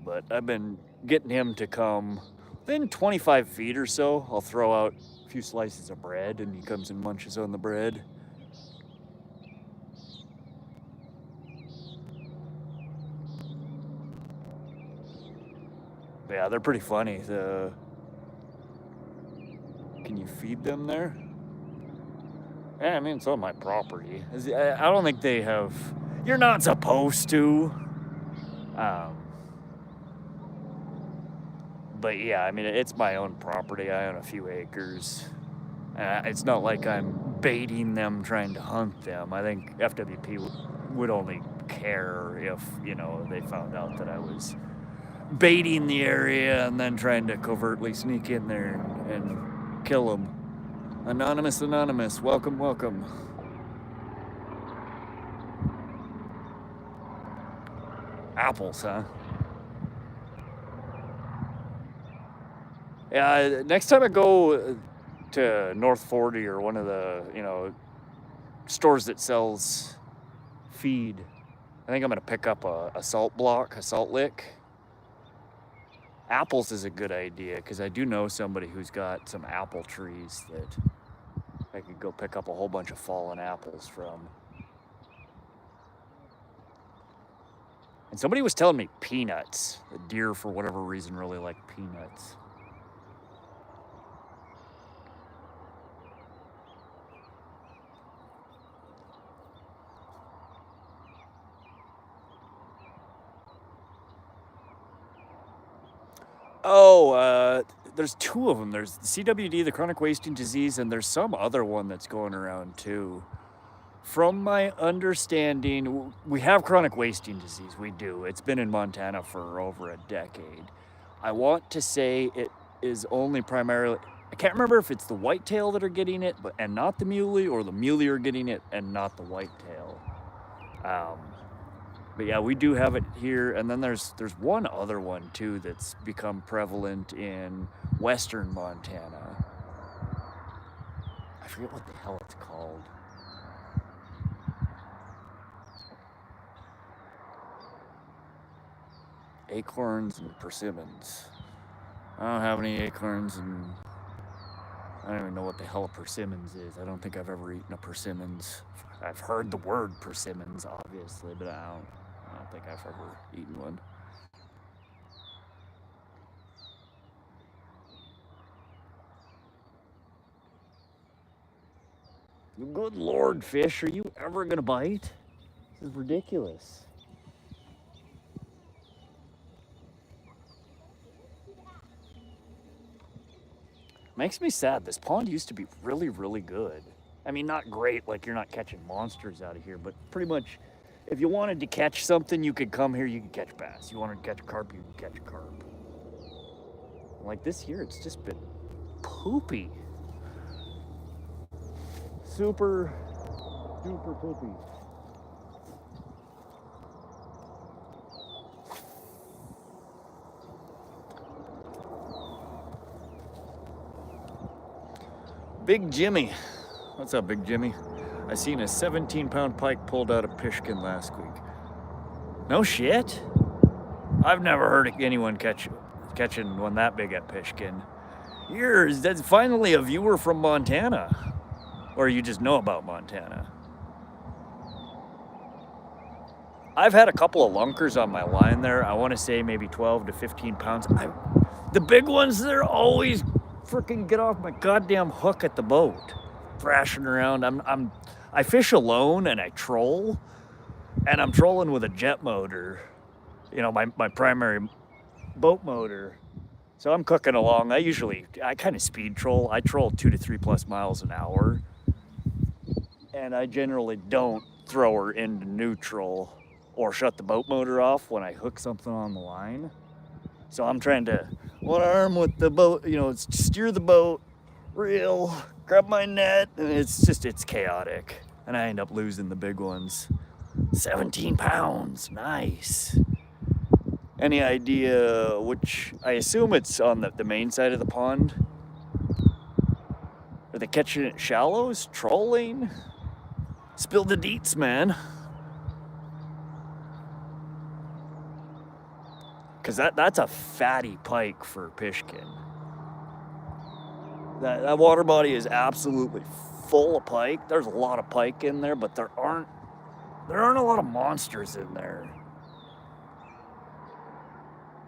But I've been getting him to come within 25 feet or so. I'll throw out a few slices of bread and he comes and munches on the bread. But yeah, they're pretty funny. Can you feed them there? Yeah, I mean, it's on my property. I don't think they have... You're not supposed to. But yeah, I mean, it's my own property. I own a few acres. It's not like I'm baiting them, trying to hunt them. I think FWP would only care if, they found out that I was baiting the area and then trying to covertly sneak in there and kill them. Anonymous, welcome. Apples, huh? Yeah, next time I go to North 40 or one of the, stores that sells feed, I think I'm going to pick up a salt block, a salt lick. Apples is a good idea because I do know somebody who's got some apple trees that I could go pick up a whole bunch of fallen apples from. And somebody was telling me peanuts. The deer, for whatever reason, really like peanuts. Oh, there's 2 of them. There's the CWD, the chronic wasting disease, and there's some other one that's going around too. From my understanding, we have chronic wasting disease. We do. It's been in Montana for over a decade. I want to say is only primarily, I can't remember if it's the whitetail that are getting it, and not the muley, or the muley are getting it and not the whitetail. But yeah, we do have it here, and then there's one other one too that's become prevalent in western Montana. I forget what the hell it's called. Acorns and persimmons. I don't have any acorns, and I don't even know what the hell a persimmons is. I don't think I've ever eaten a persimmons. I've heard the word persimmons, obviously, but I don't think I've ever eaten one. Good Lord, fish, are you ever gonna bite? This is ridiculous. Makes me sad. This pond used to be really, really good. I mean, not great, like you're not catching monsters out of here, but pretty much if you wanted to catch something, you could come here, you could catch bass. You wanted to catch carp, you could catch carp. Like this year, it's just been poopy. Super poopy. Big Jimmy. What's up, Big Jimmy? I seen a 17-pound pike pulled out of Pishkin last week. No shit? I've never heard of anyone catching one that big at Pishkin. That's finally a viewer from Montana. Or you just know about Montana. I've had a couple of lunkers on my line there. I want to say maybe 12 to 15 pounds. The big ones, they're always freaking get off my goddamn hook at the boat. Thrashing around. I fish alone and I troll. And I'm trolling with a jet motor. You know, my primary boat motor. So I'm cooking along. I kind of speed troll. I troll 2 to 3 plus miles an hour. And I generally don't throw her into neutral or shut the boat motor off when I hook something on the line. So I'm trying to one arm with the boat, you know, steer the boat, reel, grab my net, and it's chaotic. And I end up losing the big ones. 17 pounds, nice. Any idea which, I assume it's on the main side of the pond? Are they catching it shallows, trolling? Spill the deets, man. Because that's a fatty pike for Pishkin. That water body is absolutely full of pike. There's a lot of pike in there, but there aren't a lot of monsters in there.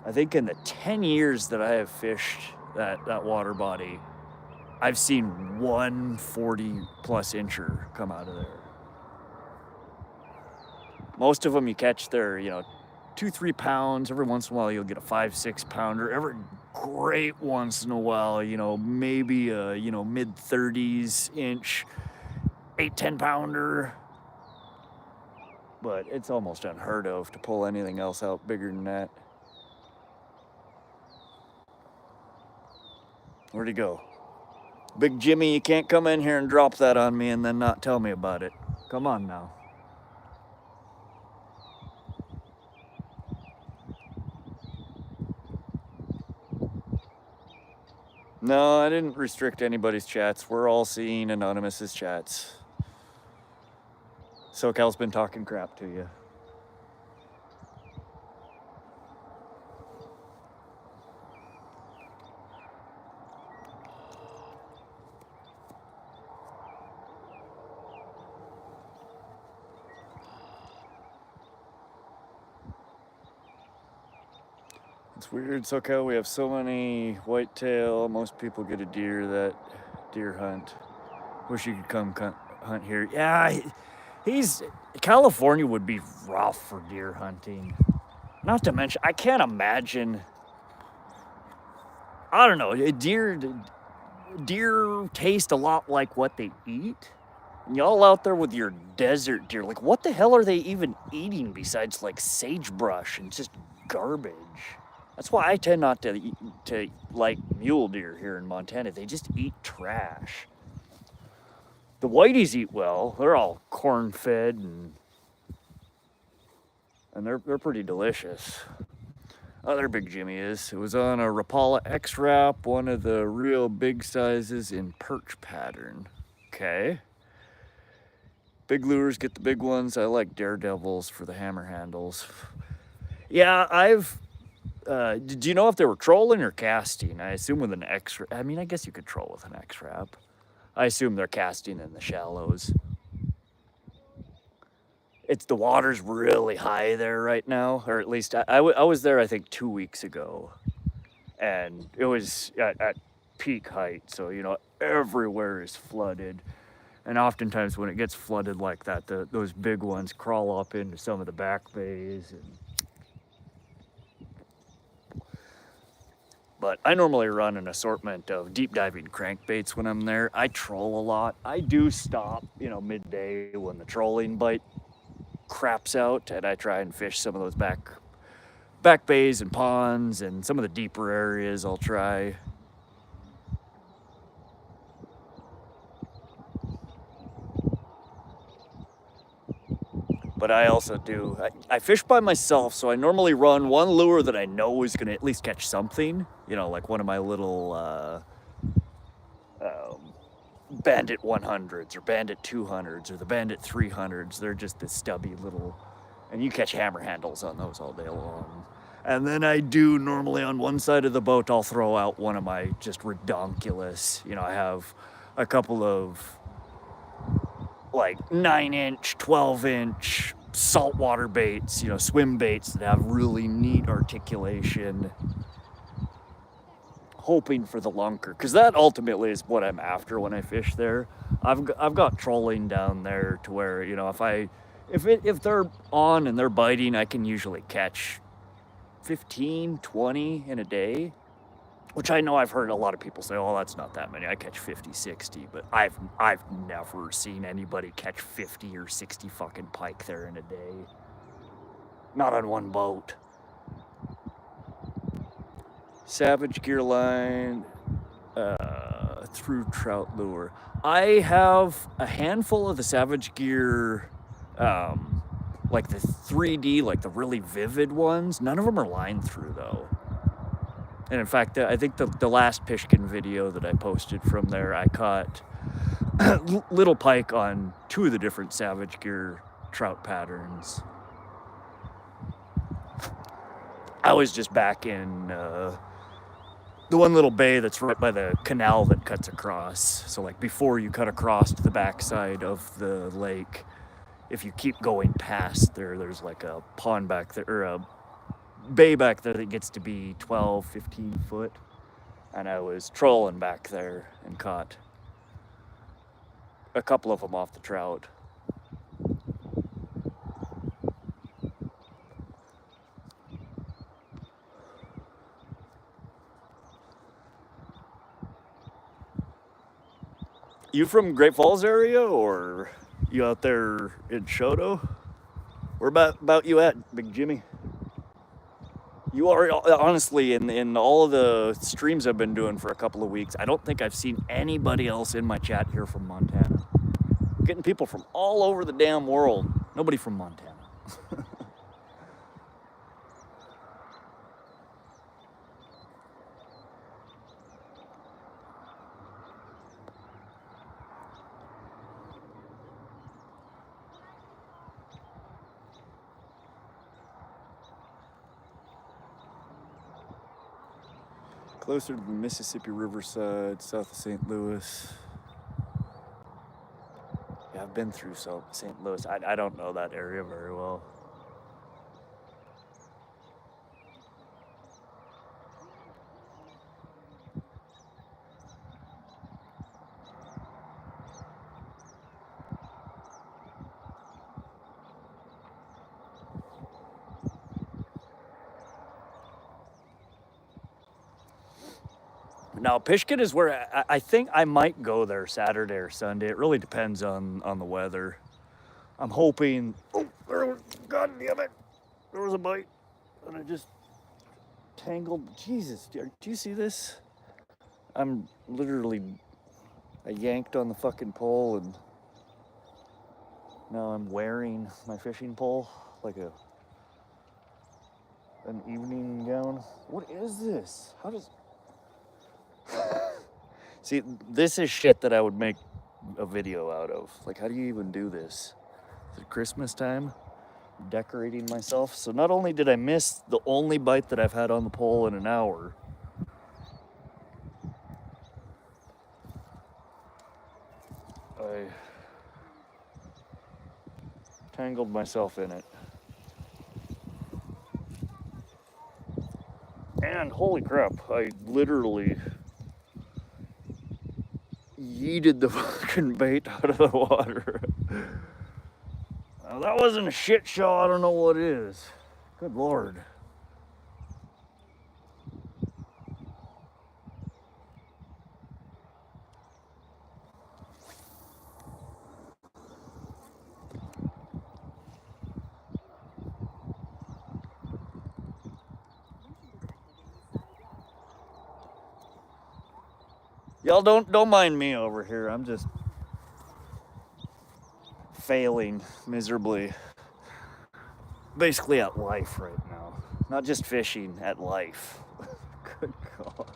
I think in the 10 years that I have fished that water body, I've seen one 40-plus incher come out of there. Most of them you catch there, 2-3 pounds. Every once in a while you'll get a 5-6 pounder. Every great once in a while, maybe a mid-30s inch 8-10 pounder. But it's almost unheard of to pull anything else out bigger than that. Where'd he go? Big Jimmy, you can't come in here and drop that on me and then not tell me about it. Come on now. No, I didn't restrict anybody's chats. We're all seeing Anonymous's chats. SoCal's been talking crap to you. It's weird, SoCal, we have so many whitetail. Most people get a deer hunt. Wish you could come hunt here. Yeah, California would be rough for deer hunting. Not to mention, I can't imagine, I don't know, deer taste a lot like what they eat. And y'all out there with your desert deer, like what the hell are they even eating besides like sagebrush and just garbage? That's why I tend not to like mule deer here in Montana. They just eat trash. The whiteys eat well. They're all corn fed and they're pretty delicious. Other Big Jimmy is. It was on a Rapala X-Wrap, one of the real big sizes in perch pattern. Okay. Big lures get the big ones. I like daredevils for the hammer handles. Yeah, did you know if they were trolling or casting? I assume with an X-Wrap. I mean, I guess you could troll with an X-Wrap. I assume they're casting in the shallows. The water's really high there right now, or at least I was there, I think, 2 weeks ago, and it was at peak height, so, you know, everywhere is flooded, and oftentimes when it gets flooded like that, those big ones crawl up into some of the back bays. But I normally run an assortment of deep diving crankbaits when I'm there. I troll a lot. I do stop, you know, midday when the trolling bite craps out, and I try and fish some of those back bays and ponds and some of the deeper areas. I'll try. But I also do, I fish by myself, so I normally run one lure that I know is going to at least catch something, you know, like one of my little Bandit 100s or Bandit 200s or the Bandit 300s. They're just the stubby little, and you catch hammer handles on those all day long. And then I do normally on one side of the boat, I'll throw out one of my just redonkulous, you know, I have a couple of like 9-inch, 12-inch saltwater baits, you know, swim baits that have really neat articulation, hoping for the lunker, because that ultimately is what I'm after when I fish there. I've got trolling down there to where, you know, if they're on and they're biting, I can usually catch 15, 20 in a day, which I know I've heard a lot of people say, oh, that's not that many. I catch 50, 60, but I've never seen anybody catch 50 or 60 fucking pike there in a day. Not on one boat. Savage gear line, through trout lure. I have a handful of the Savage gear, like the 3D, like the really vivid ones. None of them are line through though. And in fact, I think the last Pishkin video that I posted from there, I caught little pike on 2 of the different Savage gear trout patterns. I was just back in the one little bay that's right by the canal that cuts across. So like before you cut across to the backside of the lake, if you keep going past there's like a pond back there, or a bay back there that gets to be 12, 15 foot. And I was trolling back there and caught a couple of them off the trout. You from Great Falls area, or you out there in Shoto? Where about you at, Big Jimmy? You are, honestly, in all of the streams I've been doing for a couple of weeks, I don't think I've seen anybody else in my chat here from Montana. I'm getting people from all over the damn world. Nobody from Montana. Closer to the Mississippi Riverside, south of St. Louis. Yeah, I've been through St. Louis. I don't know that area very well. Now, Pishkin is where I think I might go there Saturday or Sunday. It really depends on the weather. I'm hoping. Oh, God damn it! There was a bite, and I just Tangled. Jesus, do you see this? I'm literally, I yanked on the fucking pole and now I'm wearing my fishing pole like an evening gown. What is this? How does... See, this is shit that I would make a video out of. Like, how do you even do this? Is it Christmas time? Decorating myself. So not only did I miss the only bite that I've had on the pole in an hour, I tangled myself in it. And holy crap, I literally yeeted the fucking bait out of the water. Now, that wasn't a shit show, I don't know what is. Good Lord. Y'all don't mind me over here. I'm just failing miserably. Basically at life right now. Not just fishing, at life. Good God.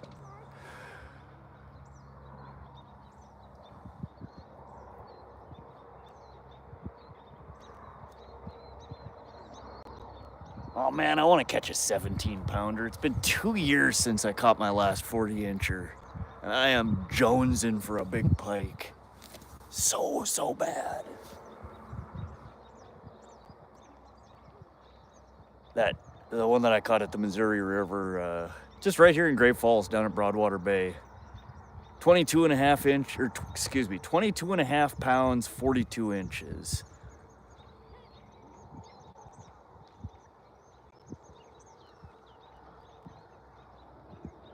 Oh man, I want to catch a 17-pounder. It's been 2 years since I caught my last 40-incher. And I am jonesing for a big pike. So bad. The one that I caught at the Missouri River, just right here in Great Falls down at Broadwater Bay. 22 and a half pounds, 42 inches.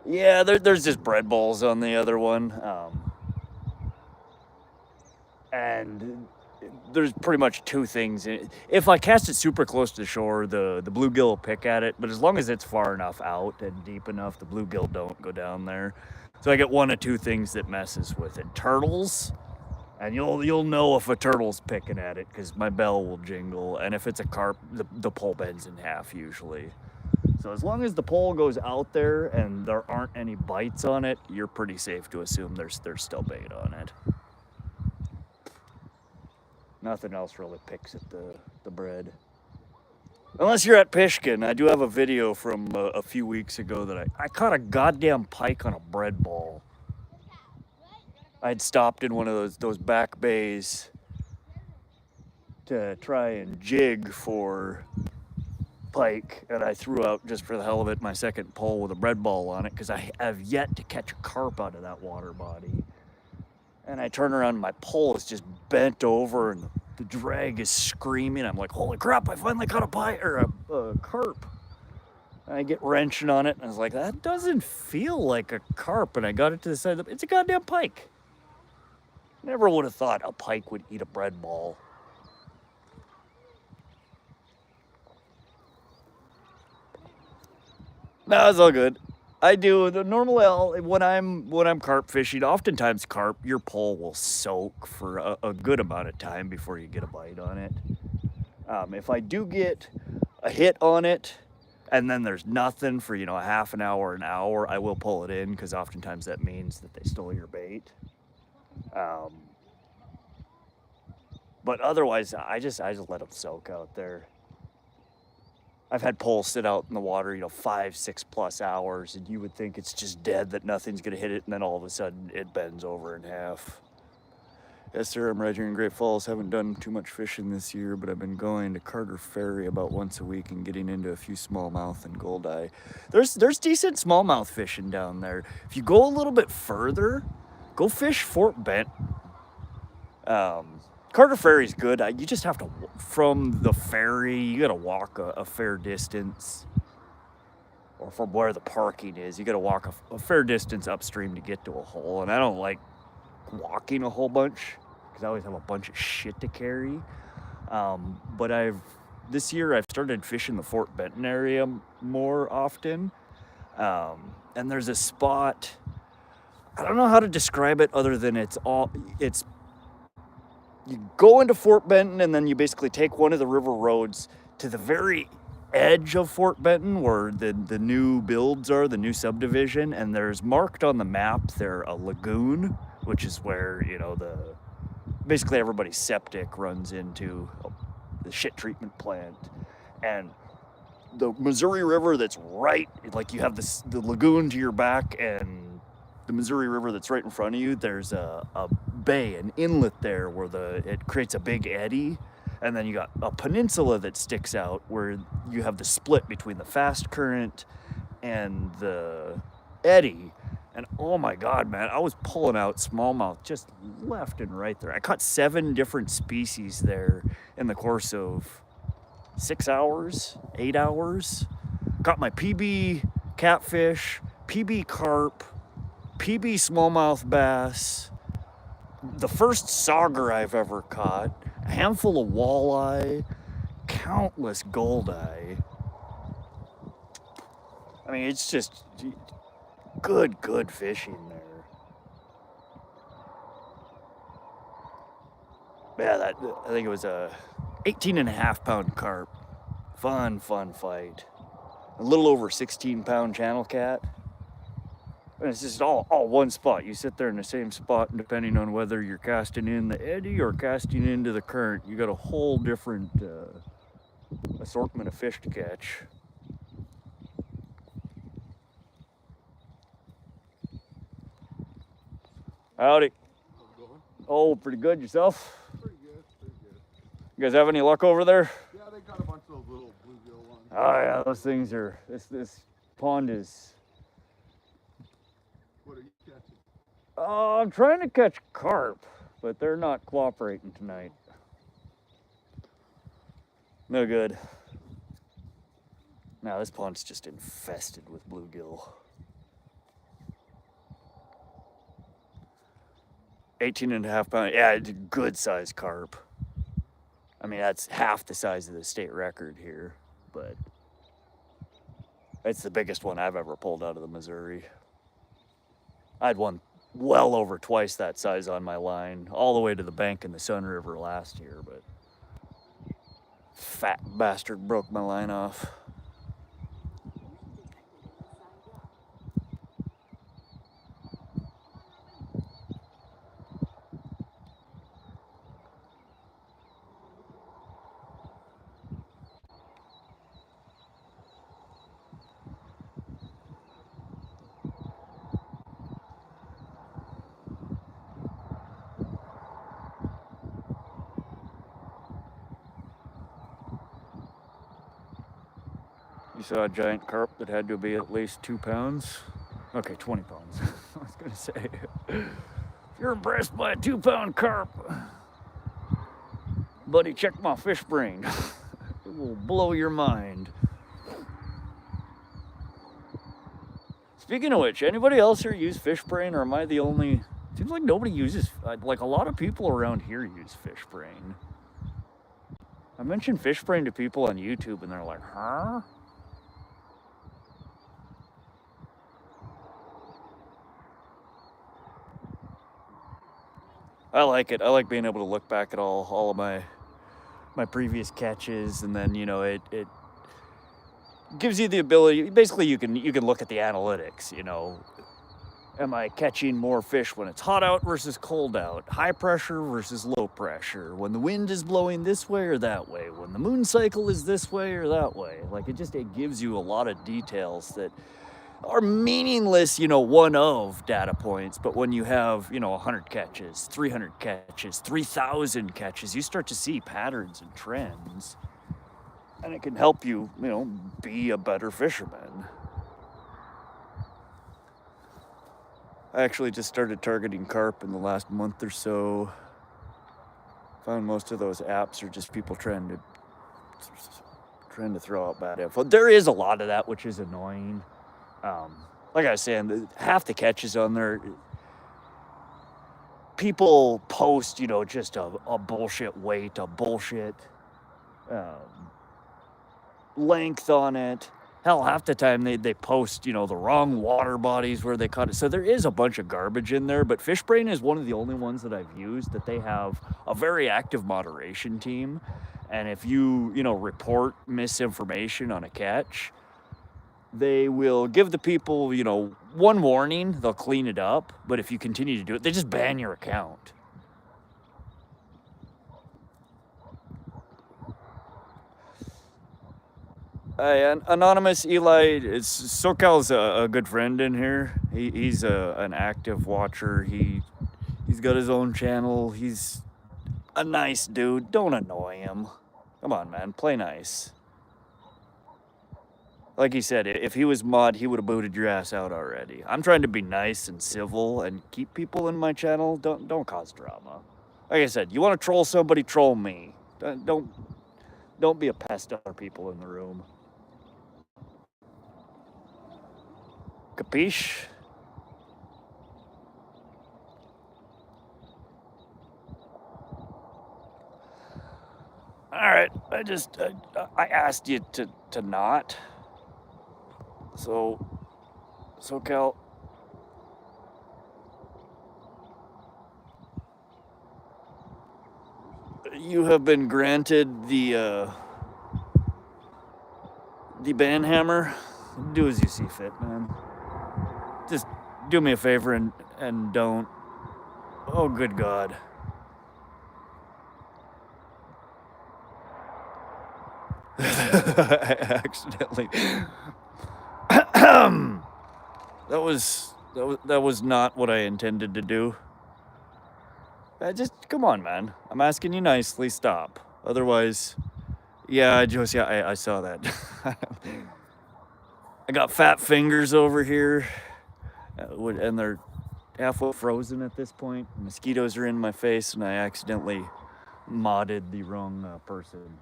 Yeah, there's just bread balls on the other one. And there's pretty much two things. If I cast it super close to the shore, the bluegill will pick at it. But as long as it's far enough out and deep enough, the bluegill don't go down there. So I get one of two things that messes with it. Turtles, and you'll know if a turtle's picking at it because my bell will jingle. And if it's a carp, the pole bends in half usually. So as long as the pole goes out there and there aren't any bites on it, you're pretty safe to assume there's still bait on it. Nothing else really picks at the bread. Unless you're at Pishkin. I do have a video from a few weeks ago that I caught a goddamn pike on a bread ball. I'd stopped in one of those back bays to try and jig for pike, and I threw out, just for the hell of it, my second pole with a bread ball on it because I have yet to catch a carp out of that water body. And I turn around and my pole is just bent over and the drag is screaming. I'm like, holy crap, I finally caught a pike or a carp. And I get wrenching on it and I was like, that doesn't feel like a carp. And I got it to the side of it's a goddamn pike. Never would have thought a pike would eat a bread ball. No, it's all good. I do normally when I'm carp fishing. Oftentimes, carp, your pole will soak for a good amount of time before you get a bite on it. If I do get a hit on it, and then there's nothing for a half an hour, I will pull it in because oftentimes that means that they stole your bait. But otherwise, I just let them soak out there. I've had poles sit out in the water, 5-6+ hours, and you would think it's just dead, that nothing's gonna hit it, and then all of a sudden it bends over in half. Yes, sir, I'm right here in Great Falls. Haven't done too much fishing this year, but I've been going to Carter Ferry about once a week and getting into a few smallmouth and goldeye. There's decent smallmouth fishing down there. If you go a little bit further, go fish Fort Bent. Carter Ferry's good. You just have to, from the ferry, you gotta walk a fair distance. Or from where the parking is, you gotta walk a fair distance upstream to get to a hole. And I don't like walking a whole bunch, because I always have a bunch of shit to carry. But this year I've started fishing the Fort Benton area more often. And there's a spot, I don't know how to describe it other than you go into Fort Benton and then you basically take one of the river roads to the very edge of Fort Benton where the new builds are, the new subdivision, and there's marked on the map there a lagoon, which is where, basically everybody's septic runs into the shit treatment plant. And the Missouri River that's right, like you have the lagoon to your back and the Missouri River that's right in front of you, there's a bay, an inlet there where it creates a big eddy. And then you got a peninsula that sticks out where you have the split between the fast current and the eddy. And oh my God, man, I was pulling out smallmouth just left and right there. I caught 7 different species there in the course of 6 hours, 8 hours. Caught my PB catfish, PB carp, PB smallmouth bass, the first sauger I've ever caught, a handful of walleye, countless goldeye. I mean, it's just good fishing there. Yeah, I think it was a 18.5 pound carp. Fun fight. A little over 16 pound channel cat. And it's just all one spot. You sit there in the same spot, and depending on whether you're casting in the eddy or casting into the current, you got a whole different assortment of fish to catch. Howdy. How's it going? Oh, pretty good. Yourself? Pretty good, pretty good. You guys have any luck over there? Yeah, they got a bunch of those little bluegill ones. Oh yeah, those things are. This pond is. What are you catching? I'm trying to catch carp, but they're not cooperating tonight. No good. Now this pond's just infested with bluegill. 18.5 pound, yeah, it's a good sized carp. I mean, that's half the size of the state record here, but it's the biggest one I've ever pulled out of the Missouri. I had one well over twice that size on my line, all the way to the bank in the Sun River last year, but fat bastard broke my line off. You saw a giant carp that had to be at least 2 pounds? Okay, 20 pounds. I was gonna say, if you're impressed by a 2 pound carp, buddy, check my fish brain. It will blow your mind. Speaking of which, anybody else here use fish brain, or am I the only? Seems like nobody uses, like a lot of people around here use fish brain. I mentioned fish brain to people on YouTube and they're like, huh? I like it. I like being able to look back at all of my previous catches, and then it gives you the ability. Basically, you can look at the analytics. Am I catching more fish when it's hot out versus cold out? High pressure versus low pressure? When the wind is blowing this way or that way? When the moon cycle is this way or that way? Like it gives you a lot of details that are meaningless, one of data points. But when you have, 100 catches, 300 catches, 3,000 catches, you start to see patterns and trends. And it can help you, be a better fisherman. I actually just started targeting carp in the last month or so. Found most of those apps are just people trying to throw out bad info. There is a lot of that, which is annoying. Like I was saying, half the catches on there, people post, just a bullshit weight, a bullshit length on it. hell, half the time they post, the wrong water bodies where they caught it. So there is a bunch of garbage in there, but FishBrain is one of the only ones that I've used that they have a very active moderation team. And if you, report misinformation on a catch, they will give the people, one warning, they'll clean it up. But if you continue to do it, they just ban your account. Anonymous Eli, SoCal's a good friend in here. He's an active watcher. He's got his own channel. He's a nice dude. Don't annoy him. Come on, man. Play nice. Like he said, if he was mod, he would have booted your ass out already. I'm trying to be nice and civil and keep people in my channel. Don't cause drama. Like I said, you want to troll somebody, troll me. Don't be a pest to other people in the room. Capiche? All right, I asked you to not. So, SoCal, you have been granted the ban hammer. Do as you see fit, man. Just do me a favor and don't. Oh, good God. I accidentally. That was not what I intended to do. Just come on, man. I'm asking you nicely. Stop. Otherwise, yeah, Josie, I saw that. I got fat fingers over here, and they're halfway frozen at this point. Mosquitoes are in my face, and I accidentally modded the wrong person.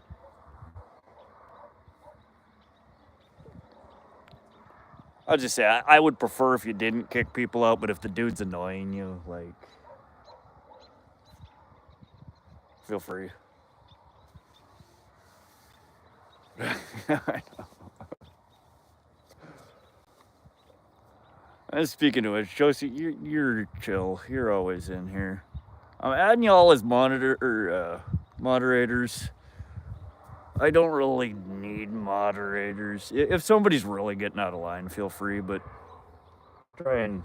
I'll just say, I would prefer if you didn't kick people out, but if the dude's annoying you, like, feel free. I know. And speaking of which, Josie, you're chill. You're always in here. I'm adding y'all as moderators. I don't really need moderators. If somebody's really getting out of line, feel free, but try and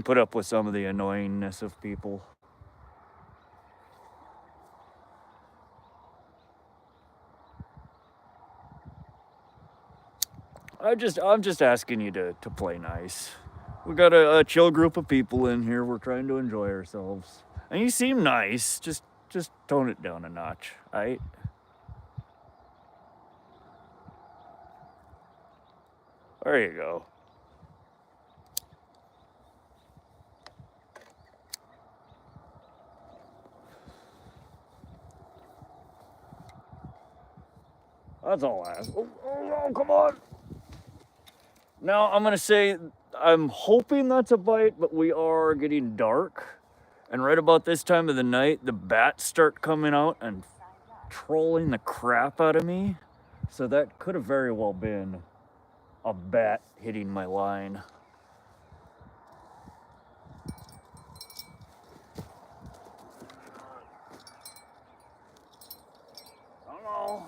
put up with some of the annoyingness of people. I'm just asking you to play nice. We got a chill group of people in here. We're trying to enjoy ourselves. And you seem nice. Just tone it down a notch, alright? There you go. That's all I ask. Oh, come on. Now, I'm going to say, I'm hoping that's a bite, but we are getting dark. And right about this time of the night, the bats start coming out and trolling the crap out of me. So that could have very well been a bat hitting my line. I don't know.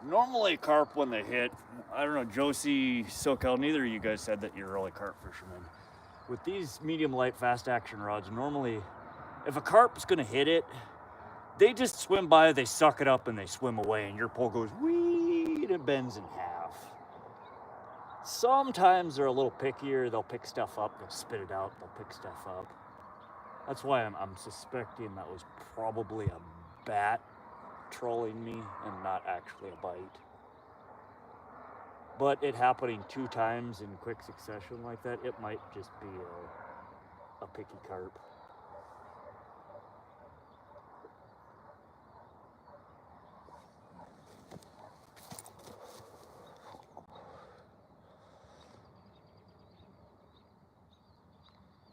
Normally carp when they hit, I don't know, Josie, SoCal, neither of you guys said that you're really carp fishermen. With these medium light fast action rods, normally if a carp's gonna hit it, they just swim by, they suck it up and they swim away and your pole goes whee and it bends in half. Sometimes they're a little pickier, they'll pick stuff up, they'll spit it out, they'll pick stuff up. That's why I'm suspecting that was probably a bat trolling me and not actually a bite. But it happening 2 times in quick succession like that, it might just be a picky carp.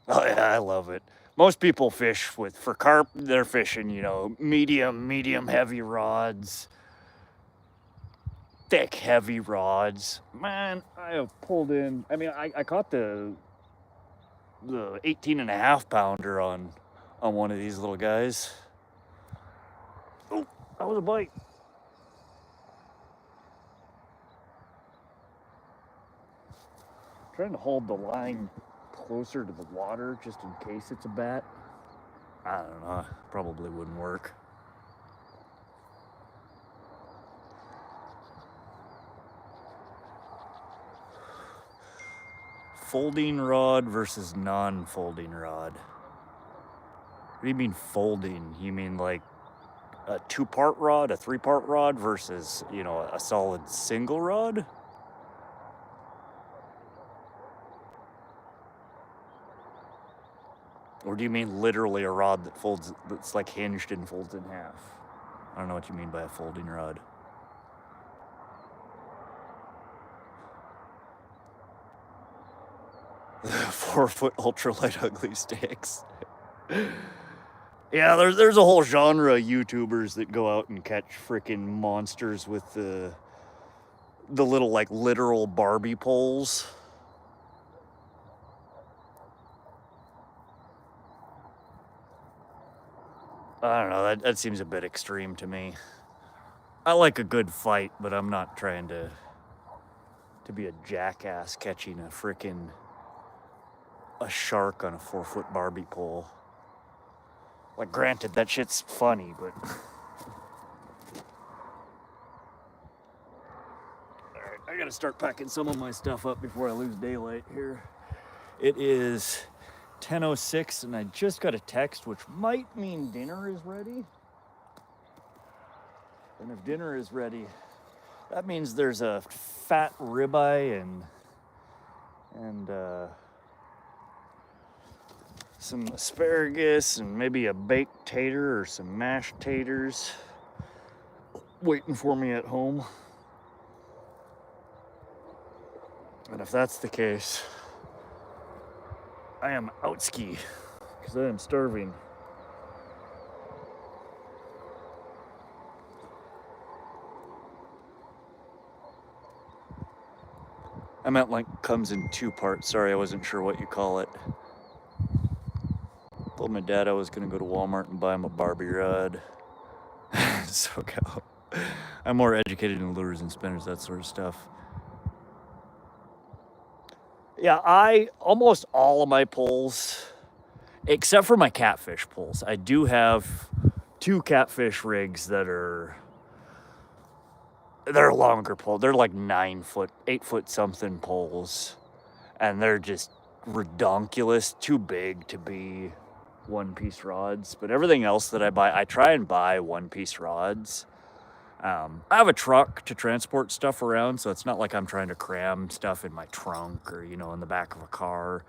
Oh yeah, I love it. Most people fish for carp, they're fishing, you know, medium heavy rods. Thick, heavy rods. Man, I have pulled in, I mean, I caught the 18.5 pounder on one of these little guys. Oh, that was a bite. Trying to hold the line closer to the water just in case it's a bat. I don't know, probably wouldn't work. Folding rod versus non-folding rod. What do you mean folding? You mean like a 2-part rod, a 3-part rod versus, you know, a solid single rod? Or do you mean literally a rod that folds, that's like hinged and folds in half? I don't know what you mean by a folding rod. The 4-foot ultralight ugly sticks. Yeah, there's a whole genre of YouTubers that go out and catch freaking monsters with the little like literal Barbie poles. I don't know, that seems a bit extreme to me. I like a good fight, but I'm not trying to be a jackass catching a shark on a 4-foot Barbie pole. Like, granted, that shit's funny, but... Alright, I gotta start packing some of my stuff up before I lose daylight here. It is 10:06, and I just got a text, which might mean dinner is ready. And if dinner is ready, that means there's a fat ribeye and some asparagus and maybe a baked tater or some mashed taters waiting for me at home. And if that's the case, I am outski because I am starving. I meant like comes in 2 parts. Sorry, I wasn't sure what you call it. Told my dad I was gonna go to Walmart and buy him a Barbie rod. SoCal. I'm more educated in lures and spinners, that sort of stuff. Yeah, almost all of my poles, except for my catfish poles, I do have 2 catfish rigs that they're longer poles. They're like 9 foot, 8 foot something poles. And they're just redonkulous, too big to be 1-piece rods. But everything else that I buy, I try and buy 1-piece rods. I have a truck to transport stuff around, so it's not like I'm trying to cram stuff in my trunk or, you know, in the back of a car.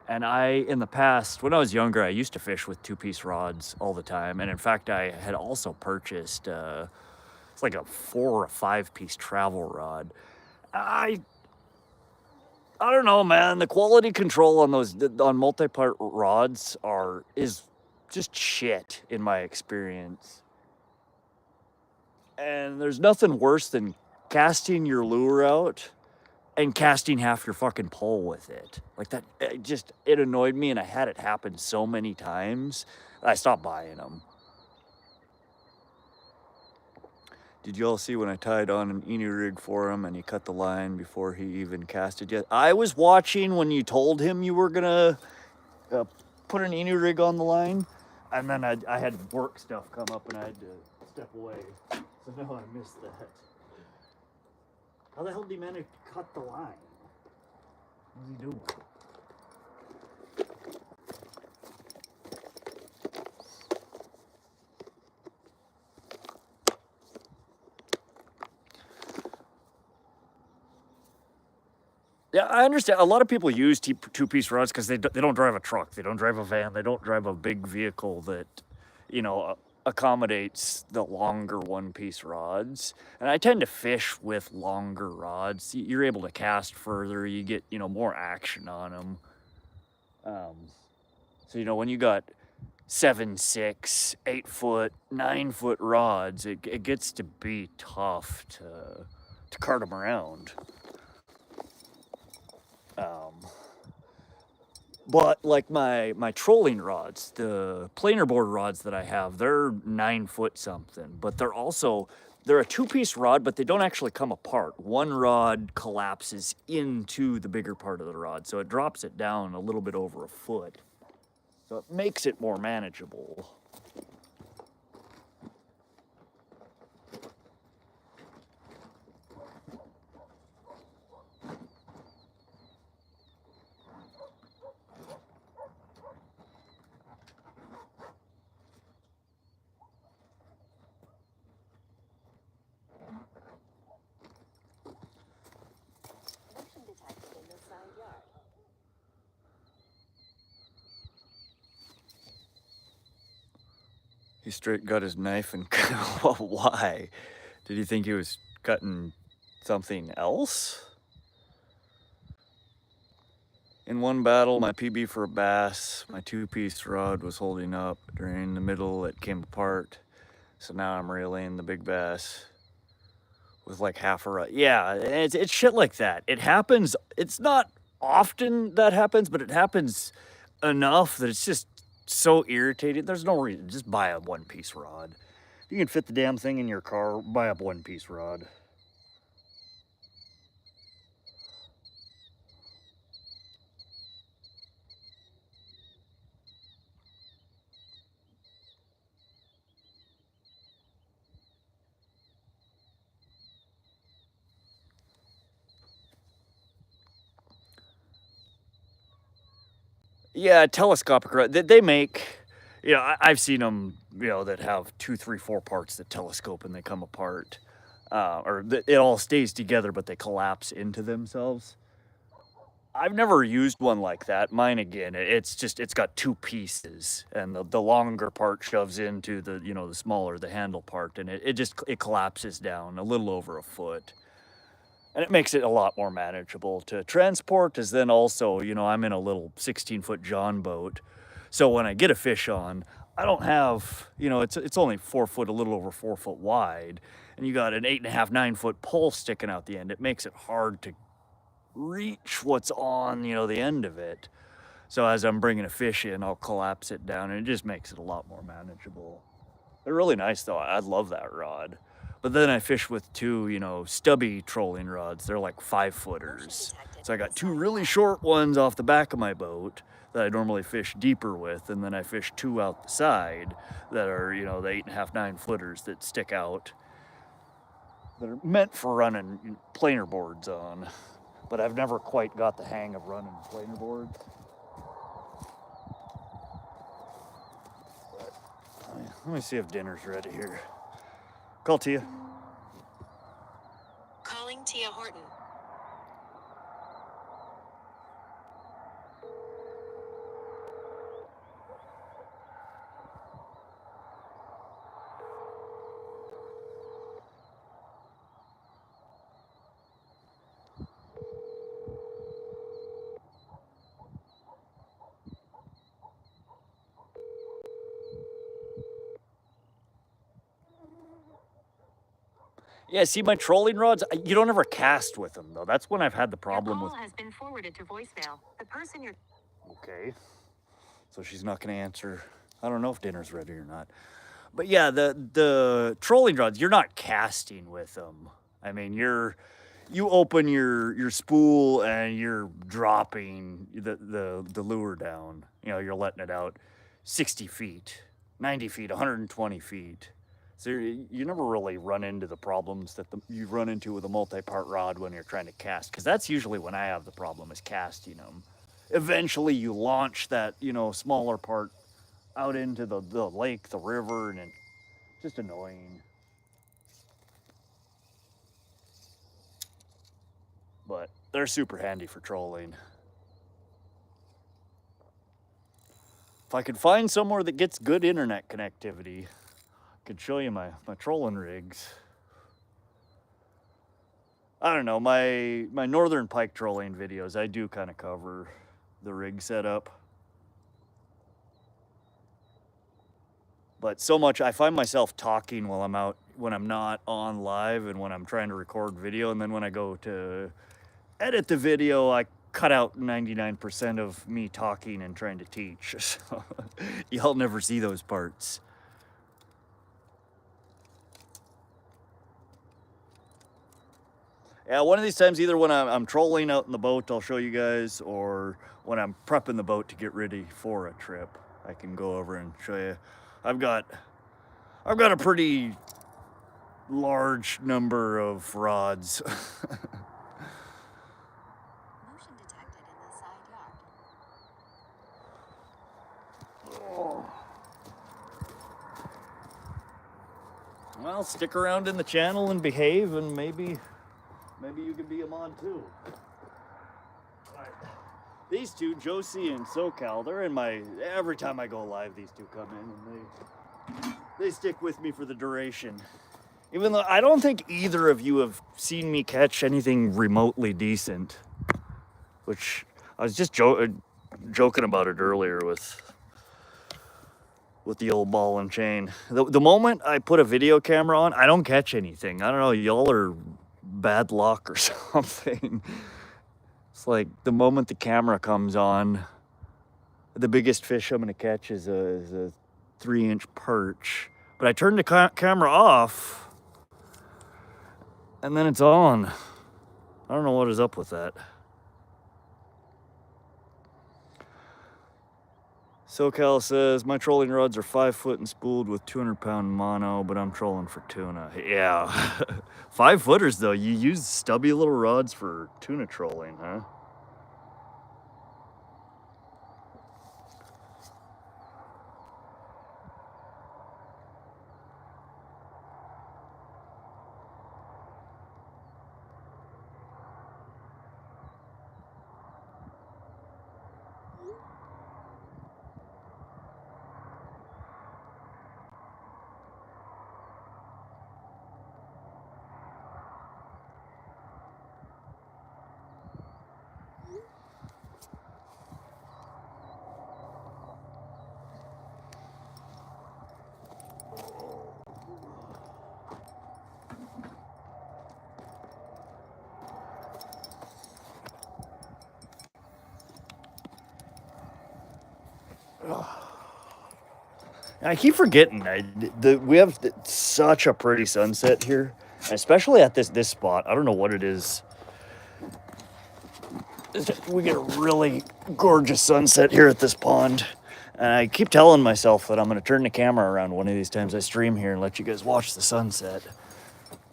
And in the past, when I was younger, I used to fish with 2-piece rods all the time. And in fact, I had also purchased, it's like a 4 or 5-piece travel rod. I don't know, man. The quality control on multi-part rods is just shit in my experience. And there's nothing worse than casting your lure out and casting half your fucking pole with it. Like that, it annoyed me, and I had it happen so many times, I stopped buying them. Did you all see when I tied on an emu rig for him and he cut the line before he even casted yet? I was watching when you told him you were gonna put an emu rig on the line, and then I had work stuff come up and I had to step away. So now I missed that. How the hell did he manage to cut the line? What's he doing? Yeah, I understand. A lot of people use 2-piece rods because they don't drive a truck, they don't drive a van, they don't drive a big vehicle that, you know, accommodates the longer 1-piece rods. And I tend to fish with longer rods. You're able to cast further, you get, you know, more action on them. So, you know, when you got 7, 6, 8 foot, 9 foot rods, it gets to be tough to cart them around. But like my trolling rods, the planer board rods that I have, they're 9 foot something, but they're a 2-piece rod, but they don't actually come apart. One rod collapses into the bigger part of the rod, so it drops it down a little bit over a foot. So it makes it more manageable. He straight got his knife and why? Did he think he was cutting something else? In one battle, my PB for a bass, my 2-piece rod was holding up. During the middle, it came apart. So now I'm reeling the big bass with like half a rod. Yeah, it's shit like that. It happens. It's not often that happens, but it happens enough that it's just so irritating. There's no reason. Just buy a 1-piece rod. You can fit the damn thing in your car, buy a 1-piece rod. Yeah, telescopic rod. They make, you know, I've seen them, you know, that have 2, 3, 4 parts that telescope and they come apart. Or it all stays together, but they collapse into themselves. I've never used one like that. Mine, again, it's got 2 pieces, and the longer part shoves into the, you know, the smaller, the handle part, and it collapses down a little over a foot. And it makes it a lot more manageable to transport, as then also, you know, I'm in a little 16-foot John boat. So when I get a fish on, I don't have, you know, it's only 4 foot, a little over 4 foot wide, and you got an 8.5, 9 foot pole sticking out the end. It makes it hard to reach what's on, you know, the end of it. So as I'm bringing a fish in, I'll collapse it down, and it just makes it a lot more manageable. They're really nice though. I love that rod. But then I fish with 2, you know, stubby trolling rods. They're like 5-footers. So I got 2 really short ones off the back of my boat that I normally fish deeper with, and then I fish 2 out the side that are, you know, the 8.5, 9-footers that stick out, that are meant for running planer boards on. But I've never quite got the hang of running planer boards. Let me see if dinner's ready here. Call Tia. Calling Tia Horton. Yeah, see, my trolling rods, you don't ever cast with them, though. That's when I've had the problem Your with... call has been forwarded to voicemail. The person you're... Okay. So she's not going to answer. I don't know if dinner's ready or not. But yeah, the trolling rods, you're not casting with them. I mean, you open your spool and you're dropping the lure down. You know, you're letting it out 60 feet, 90 feet, 120 feet. So you never really run into the problems that you run into with a multi-part rod when you're trying to cast, because that's usually when I have the problem, is casting them. Eventually you launch that, you know, smaller part out into the lake, the river, and it's just annoying. But they're super handy for trolling. If I could find somewhere that gets good internet connectivity, I could show you my trolling rigs. I don't know, my northern pike trolling videos, I do kind of cover the rig setup. But so much, I find myself talking while I'm out, when I'm not on live and when I'm trying to record video. And then when I go to edit the video, I cut out 99% of me talking and trying to teach. So y'all never see those parts. Yeah, one of these times, either when I'm trolling out in the boat, I'll show you guys, or when I'm prepping the boat to get ready for a trip, I can go over and show you. I've got a pretty large number of rods. Motion detected in the side yard. Well, stick around in the channel and behave, and maybe you can be a mod too. These two, Josie and SoCal, they're in my, every time I go live, these two come in and they stick with me for the duration. Even though I don't think either of you have seen me catch anything remotely decent, which I was just joking about it earlier with the old ball and chain. The moment I put a video camera on, I don't catch anything. I don't know, y'all are bad luck or something. It's like the moment the camera comes on, the biggest fish I'm gonna catch is a 3-inch perch. But I turn the camera off, and then it's on. I don't know what is up with that. SoCal says, my trolling rods are 5 foot and spooled with 200-pound mono, but I'm trolling for tuna. Yeah, 5-footers though. You use stubby little rods for tuna trolling, huh? I keep forgetting, we have such a pretty sunset here, especially at this spot. I don't know what it is. We get a really gorgeous sunset here at this pond. And I keep telling myself that I'm going to turn the camera around one of these times I stream here and let you guys watch the sunset.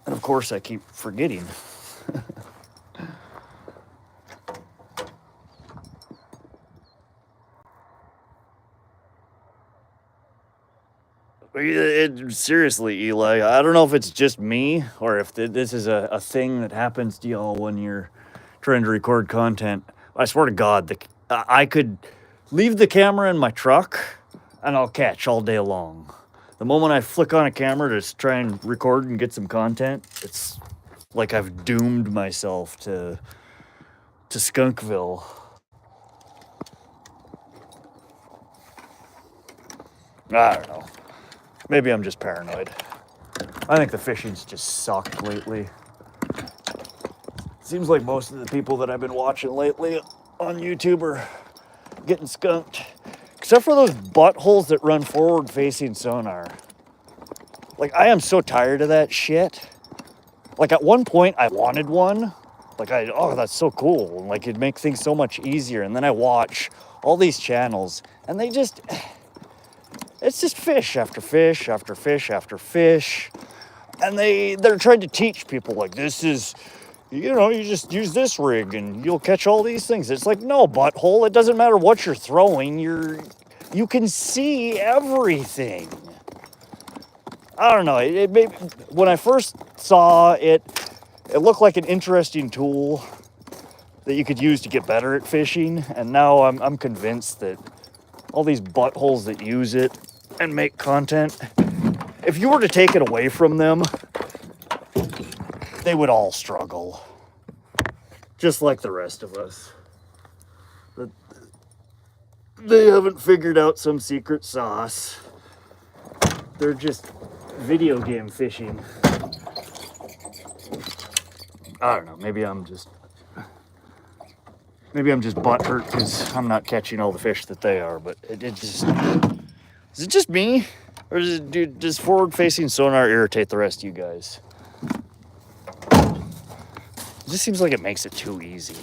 And of course, I keep forgetting. Seriously, Eli, I don't know if it's just me or if this is a thing that happens to y'all when you're trying to record content. I swear to God, I could leave the camera in my truck and I'll catch all day long. The moment I flick on a camera to try and record and get some content, it's like I've doomed myself to Skunkville. I don't know. Maybe I'm just paranoid. I think the fishing's just sucked lately. Seems like most of the people that I've been watching lately on YouTube are getting skunked. Except for those buttholes that run forward-facing sonar. Like, I am so tired of that shit. Like, at one point, I wanted one. Like, oh, that's so cool. Like, it'd make things so much easier. And then I watch all these channels, and they just... It's just fish after fish after fish after fish. And they're trying to teach people, like, this is, you know, you just use this rig and you'll catch all these things. It's like, no, butthole, it doesn't matter what you're throwing. You can see everything. I don't know. When I first saw it, it looked like an interesting tool that you could use to get better at fishing. And now I'm convinced that all these buttholes that use it and make content, if you were to take it away from them, they would all struggle. Just like the rest of us. They haven't figured out some secret sauce. they're just video game fishing. I don't know, maybe I'm just butthurt because I'm not catching all the fish that they are, but it just, is it just me? Or does forward-facing sonar irritate the rest of you guys? It just seems like it makes it too easy.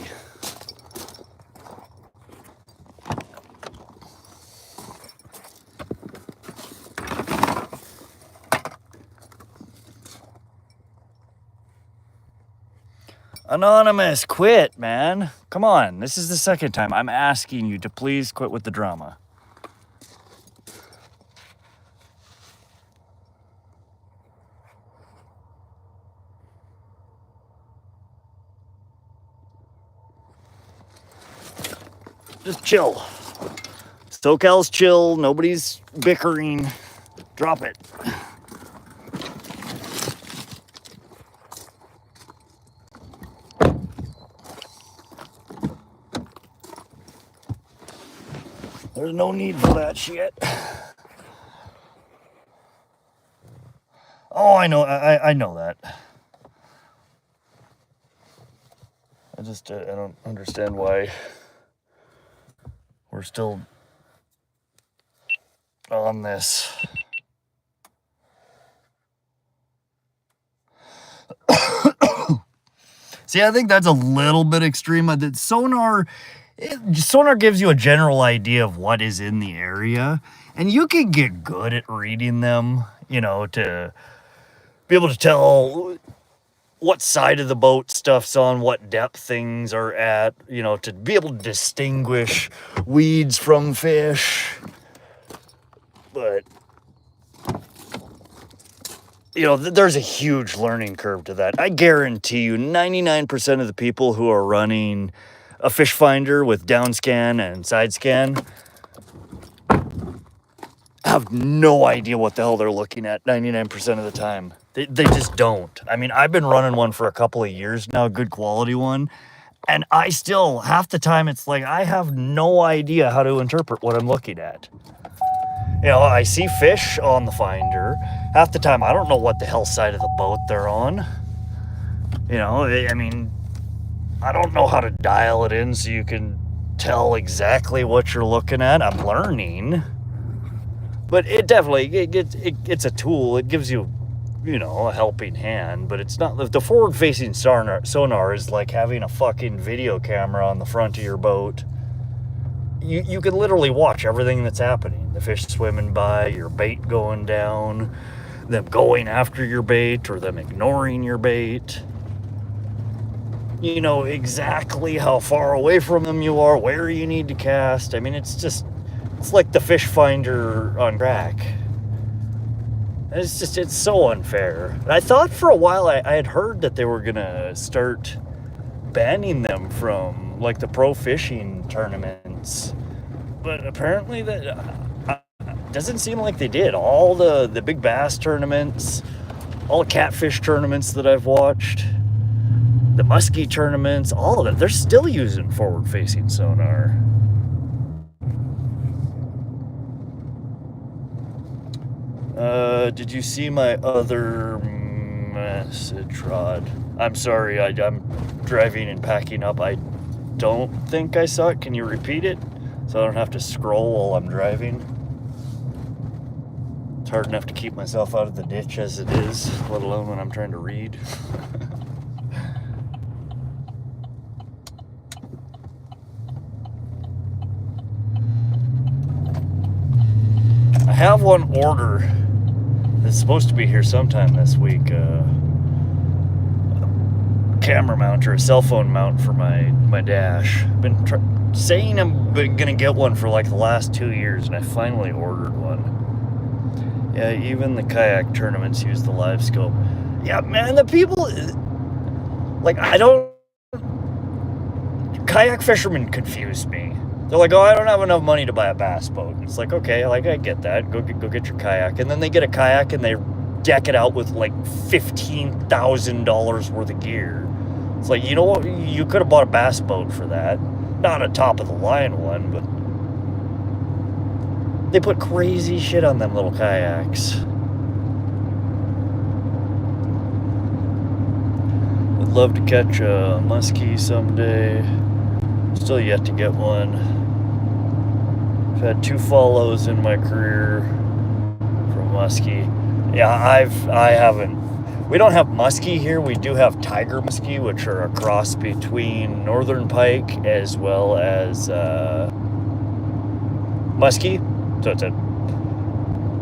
Anonymous, quit, man. Come on, this is the second time I'm asking you to please quit with the drama. Just chill. SoCal's chill, nobody's bickering. Drop it. There's no need for that shit. Oh, I know, I know that. I don't understand why we're still on this. See, I think that's a little bit extreme. The sonar gives you a general idea of what is in the area, and you can get good at reading them, you know, to be able to tell what side of the boat stuff's on, what depth things are at, you know, to be able to distinguish weeds from fish. But, you know, there's a huge learning curve to that. I guarantee you 99% of the people who are running a fish finder with down scan and side scan have no idea what the hell they're looking at 99% of the time. They just don't. I mean, I've been running one for a couple of years now, a good quality one, and I still, half the time, it's like I have no idea how to interpret what I'm looking at. You know, I see fish on the finder. Half the time, I don't know what the hell side of the boat they're on. You know, I mean, I don't know how to dial it in so you can tell exactly what you're looking at. I'm learning. But it definitely, it's a tool. It gives you, you know, a helping hand. But it's not, the forward-facing sonar is like having a fucking video camera on the front of your boat. You can literally watch everything that's happening. The fish swimming by, your bait going down, them going after your bait, or them ignoring your bait. You know exactly how far away from them you are, where you need to cast. I mean, it's like the fish finder on crack. It's so unfair. I thought for a while I had heard that they were gonna start banning them from like the pro fishing tournaments, but apparently that doesn't seem like they did. All the big bass tournaments, all the catfish tournaments that I've watched, the muskie tournaments, all of it, they're still using forward-facing sonar. Did you see my other message, Rod? I'm sorry, I'm driving and packing up. I don't think I saw it. Can you repeat it so I don't have to scroll while I'm driving? It's hard enough to keep myself out of the ditch as it is, let alone when I'm trying to read. I have one order that's supposed to be here sometime this week. Camera mount or a cell phone mount for my dash. I've been saying I'm gonna get one for like the last 2 years, and I finally ordered one. Yeah, even the kayak tournaments use the live scope. Yeah, man, the people, like, kayak fishermen confuse me. They're like, oh, I don't have enough money to buy a bass boat. It's like, okay, like, I get that. Go get your kayak. And then they get a kayak and they deck it out with like $15,000 worth of gear. It's like, you know what? You could have bought a bass boat for that. Not a top of the line one, but they put crazy shit on them little kayaks. love to catch a muskie someday. Still yet to get one. I've had 2 follows in my career from muskie. Yeah, I haven't. We don't have muskie here. We do have tiger muskie, which are a cross between northern pike as well as muskie. So it's a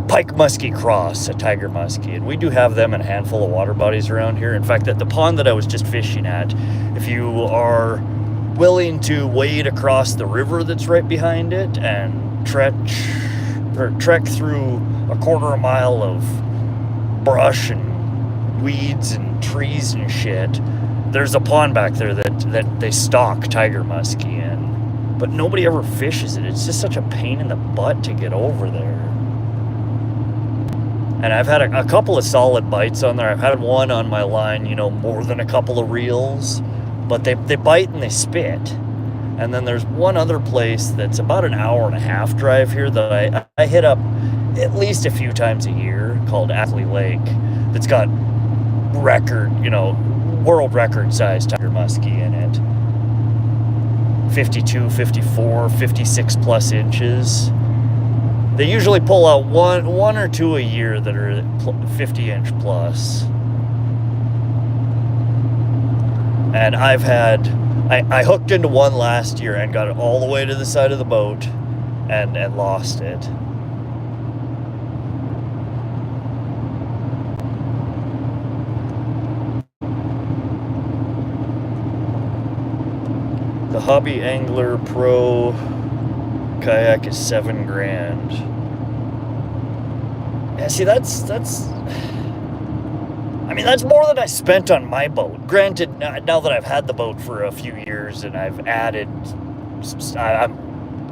pike muskie cross, a tiger muskie. And we do have them in a handful of water bodies around here. In fact, at the pond that I was just fishing at, if you are willing to wade across the river that's right behind it and trek through a quarter mile of brush and weeds and trees and shit, there's a pond back there that they stock tiger muskie in, but nobody ever fishes it. It's just such a pain in the butt to get over there. And I've had a couple of solid bites on there. I've had one on my line, you know, more than a couple of reels, but they bite and they spit. And then there's one other place that's about an hour and a half drive here that I hit up at least a few times a year, called Ackley Lake, that's got record, you know, world record size tiger muskie in it. 52, 54, 56 plus inches. They usually pull out one or two a year that are 50-inch plus. And I hooked into one last year and got it all the way to the side of the boat and lost it. The Hobby Angler Pro kayak is $7,000. Yeah, see, that's more than I spent on my boat. Granted, now that I've had the boat for a few years and I've added, I'm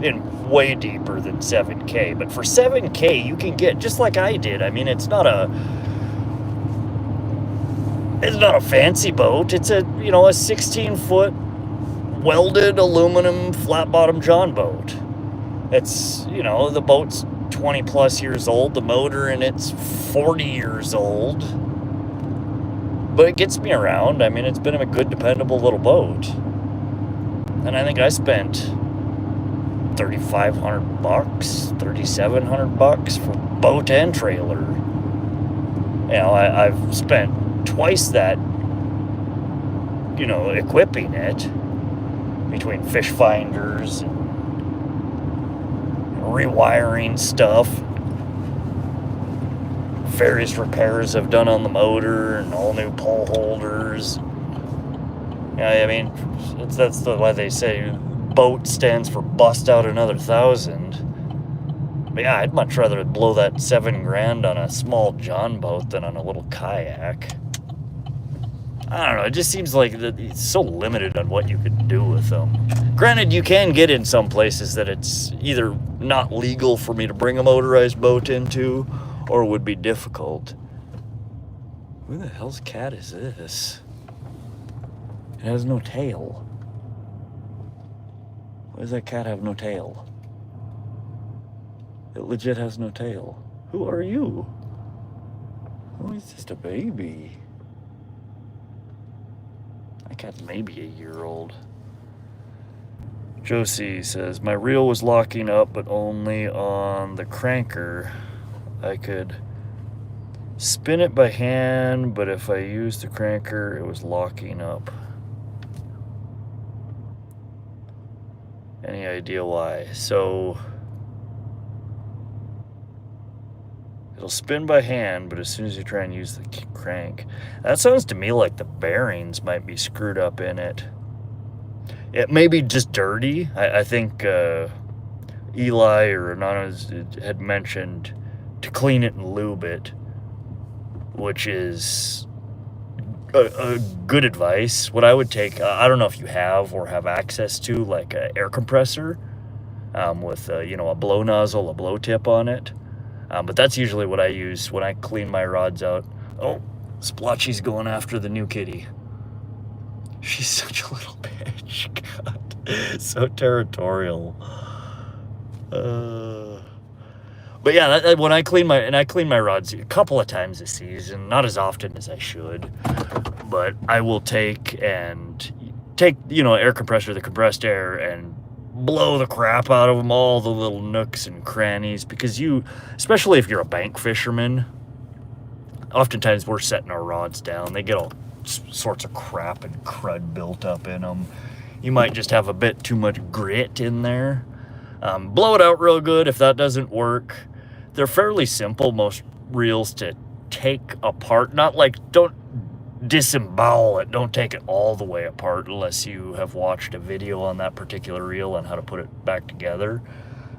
in way deeper than $7,000. But for $7,000, you can get, just like I did. I mean, it's not a fancy boat. It's a 16-foot welded aluminum flat bottom John boat. It's, the boat's 20 plus years old. The motor in it's 40 years old. But it gets me around. I mean, it's been a good, dependable little boat. And I think I spent $3,500, $3,700 for boat and trailer. I've spent twice that, equipping it, between fish finders and rewiring stuff, various repairs I've done on the motor, and all new pole holders. I mean, that's why they say boat stands for bust out another 1,000. But yeah, I'd much rather blow that $7,000 on a small John boat than on a little kayak. I don't know, it just seems like it's so limited on what you could do with them. Granted, you can get in some places that it's either not legal for me to bring a motorized boat into, or would be difficult. Who the hell's cat is this? It has no tail. Why does that cat have no tail? It legit has no tail. Who are you? Oh, he's just a baby. That cat's maybe a year old. Josie says, my reel was locking up, but only on the cranker. I could spin it by hand, but if I used the cranker, it was locking up. Any idea why? So it'll spin by hand, but as soon as you try and use the crank, that sounds to me like the bearings might be screwed up in it. It may be just dirty. I think Eli or Anonymous had mentioned to clean it and lube it, which is a good advice. What I would take, I don't know if you have or have access to, like an air compressor with a blow nozzle, a blow tip on it. But that's usually what I use when I clean my rods out. Oh, Splotchy's going after the new kitty. She's such a little bitch. God, so territorial. But yeah, when I clean my rods a couple of times a season, not as often as I should. but I will take, you know, air compressor, the compressed air, and blow the crap out of them, all the little nooks and crannies, because you, especially if you're a bank fisherman, oftentimes we're setting our rods down. They get all sorts of crap and crud built up in them. You might just have a bit too much grit in there. Blow it out real good. If that doesn't work, they're fairly simple, most reels, to take apart. Not like, don't disembowel it, don't take it all the way apart unless you have watched a video on that particular reel on how to put it back together.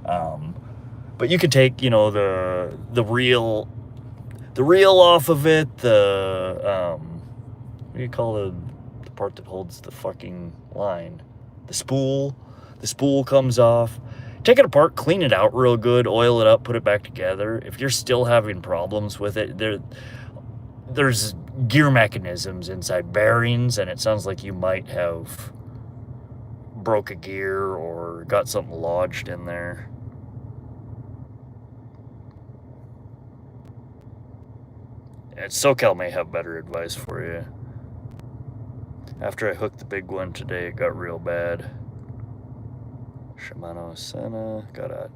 But you can take, you know, the reel off of it, the what do you call the part that holds the fucking line? The spool. The spool comes off. Take it apart, clean it out real good, oil it up, put it back together. If you're still having problems with it, there's gear mechanisms inside, bearings, and it sounds like you might have broke a gear or got something lodged in there. And SoCal may have better advice for you. After I hooked the big one today, it got real bad. Shimano Senna.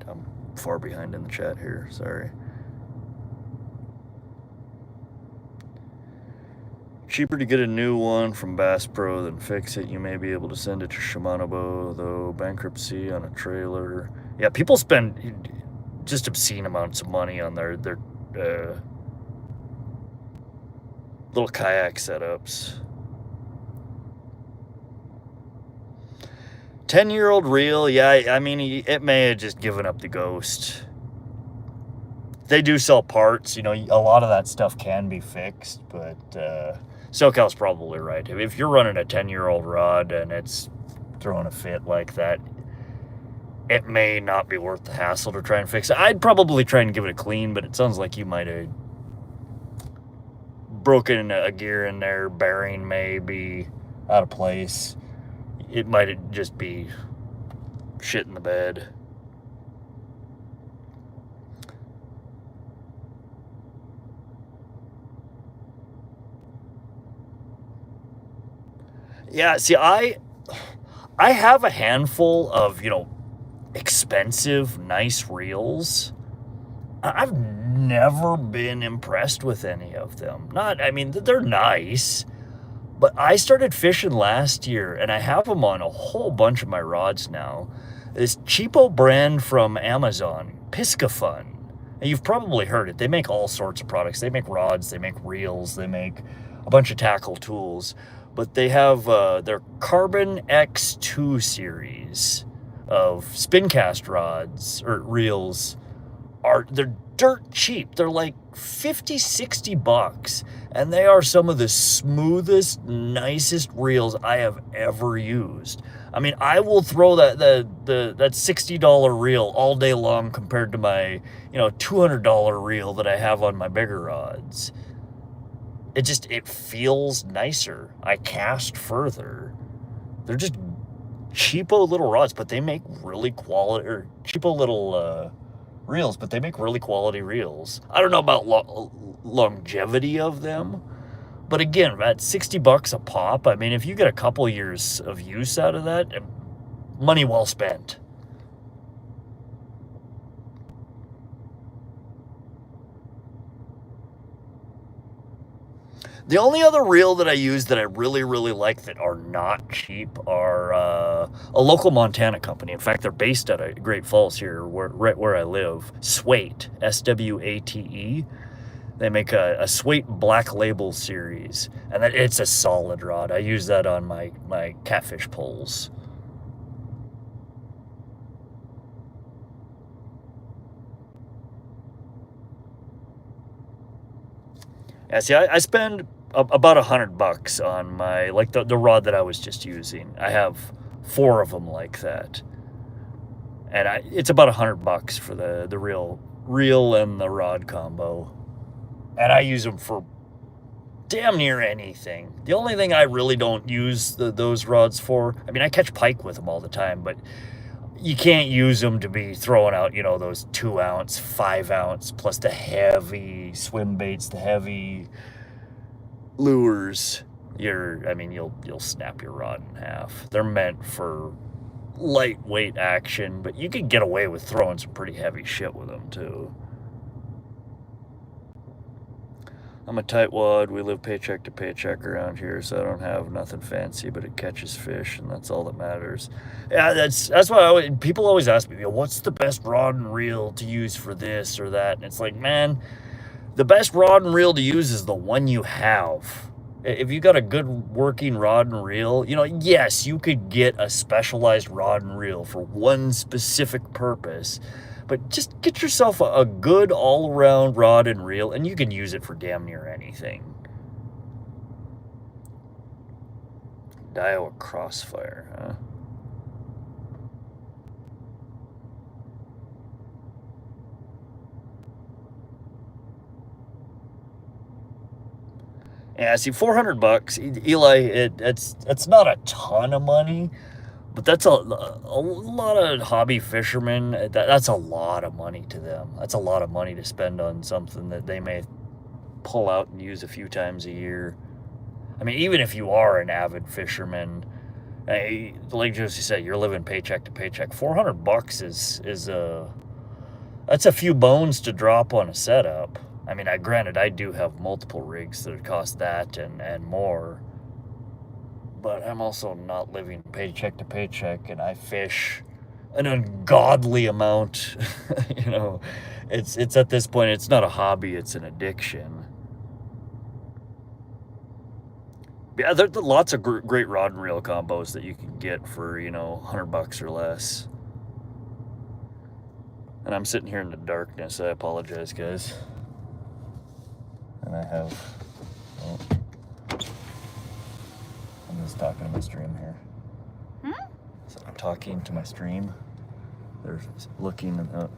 I'm far behind in the chat here, sorry. Cheaper to get a new one from Bass Pro than fix it. You may be able to send it to Shimano Bow, though. Bankruptcy on a trailer. Yeah, people spend just obscene amounts of money on their little kayak setups. 10-year-old reel, yeah, I mean, it may have just given up the ghost. They do sell parts, you know, a lot of that stuff can be fixed, but SoCal's probably right. If you're running a 10-year-old rod and it's throwing a fit like that, it may not be worth the hassle to try and fix it. I'd probably try and give it a clean, but it sounds like you might have broken a gear in there, bearing may be out of place. It might just be shit in the bed. Yeah, see, I have a handful of, you know, expensive, nice reels. I've never been impressed with any of them. I mean, they're nice. But I started fishing last year, and I have them on a whole bunch of my rods now. This cheapo brand from Amazon, Piscafun. And you've probably heard it. They make all sorts of products. They make rods, they make reels, they make a bunch of tackle tools. But they have their Carbon X2 series of spin cast rods or reels. They're dirt cheap. They're like $50-$60, and they are some of the smoothest, nicest reels I have ever used. I mean, I will throw that $60 reel all day long compared to my, you know, $200 reel that I have on my bigger rods. It feels nicer. I cast further. They're just cheapo little rods, but they make really quality, or cheapo little reels, but they make really quality reels. I don't know about longevity of them, but again, at $60 a pop, I mean, if you get a couple years of use out of that, money well spent. The only other reel that I use that I really, really like that are not cheap are a local Montana company. In fact, they're based out of Great Falls here, right where I live. Swate, S-W-A-T-E. They make a Swate Black Label series, and it's a solid rod. I use that on my catfish poles. Yeah, see, I spend about $100 on my, like the rod that I was just using. I have 4 of them like that, and it's about $100 for the reel and the rod combo, and I use them for damn near anything. The only thing I really don't use those rods for, I mean, I catch pike with them all the time, but you can't use them to be throwing out, you know, those 2-ounce, 5-ounce, plus the heavy swim baits, the heavy lures. you'll snap your rod in half. They're meant for lightweight action, but you can get away with throwing some pretty heavy shit with them too. I'm a tightwad. We live paycheck to paycheck around here, so I don't have nothing fancy, but it catches fish, and that's all that matters. Yeah, that's why people always ask me, what's the best rod and reel to use for this or that? And it's like, man, the best rod and reel to use is the one you have. If you got a good working rod and reel, yes, you could get a specialized rod and reel for one specific purpose, but just get yourself a good all-around rod and reel, and you can use it for damn near anything. Daiwa Crossfire, huh? Yeah, see, $400, Eli. It's not a ton of money, but that's a lot of hobby fishermen. That's a lot of money to them. That's a lot of money to spend on something that they may pull out and use a few times a year. I mean, even if you are an avid fisherman, like Josie said, you're living paycheck to paycheck. $400 is that's a few bones to drop on a setup. I mean, granted, I do have multiple rigs that cost that and more, but I'm also not living paycheck to paycheck, and I fish an ungodly amount. It's at this point, it's not a hobby, it's an addiction. Yeah, there's lots of great rod and reel combos that you can get for, $100 or less. And I'm sitting here in the darkness. I apologize, guys. And I have... Oh, I'm just talking to my stream here. So I'm talking to my stream. They're looking at...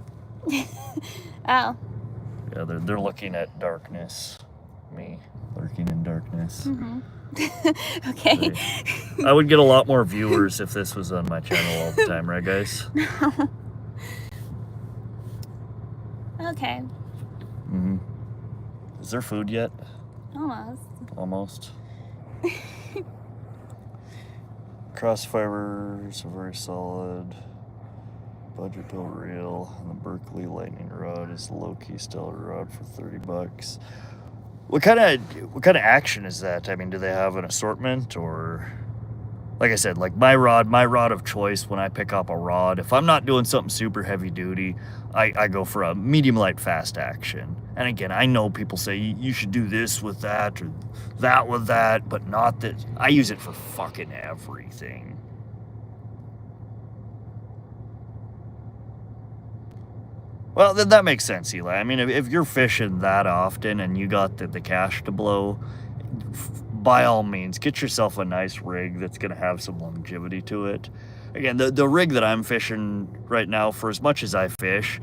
Oh. Yeah, they're looking at darkness. Me lurking in darkness. Mm-hmm. Okay. I would get a lot more viewers if this was on my channel all the time, right, guys? Okay. Mm-hmm. Is there food yet? Almost. Crossfibers are very solid. Budget bill reel, and the Berkeley lightning rod is low-key stellar rod for $30. What kind of action is that? I mean, do they have an assortment, or like I said, like my rod of choice when I pick up a rod, if I'm not doing something super heavy duty, I go for a medium light fast action. And again, I know people say you should do this with that or that with that, but not that. I use it for fucking everything. Well, then that makes sense, Eli. I mean, if you're fishing that often and you got the cash to blow, by all means, get yourself a nice rig that's going to have some longevity to it. Again, the rig that I'm fishing right now, for as much as I fish,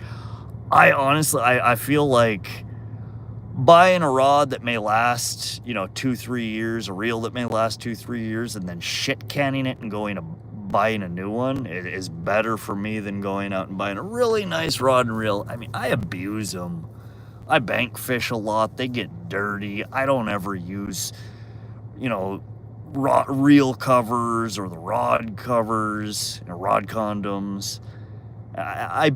I honestly, I feel like buying a rod that may last, 2-3 years, a reel that may last 2-3 years, and then shit canning it and buying a new one is better for me than going out and buying a really nice rod and reel. I mean, I abuse them. I bank fish a lot. They get dirty. I don't ever use, reel covers or the rod covers, rod condoms. I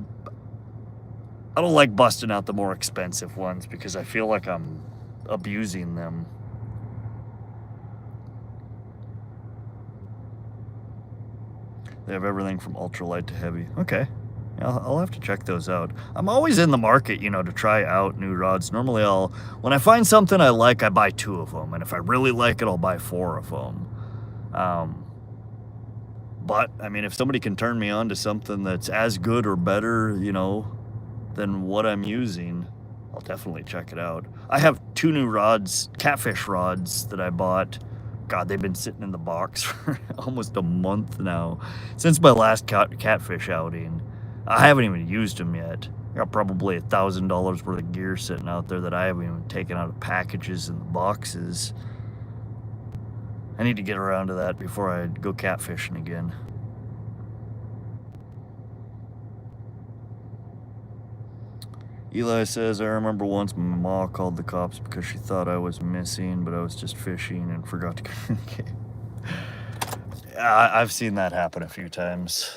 don't like busting out the more expensive ones because I feel like I'm abusing them. They have everything from ultralight to heavy. Okay. I'll have to check those out. I'm always in the market, to try out new rods. Normally when I find something I like, I buy 2 of them. And if I really like it, I'll buy 4 of them. But, I mean, if somebody can turn me on to something that's as good or better, than what I'm using, I'll definitely check it out. I have 2 new rods, catfish rods, that I bought. God, they've been sitting in the box for almost a month now. Since my last catfish outing. I haven't even used them yet. I got probably $1,000 worth of gear sitting out there that I haven't even taken out of packages and boxes. I need to get around to that before I go catfishing again. Eli says, I remember once my ma called the cops because she thought I was missing, but I was just fishing and forgot to communicate. Yeah, I've seen that happen a few times.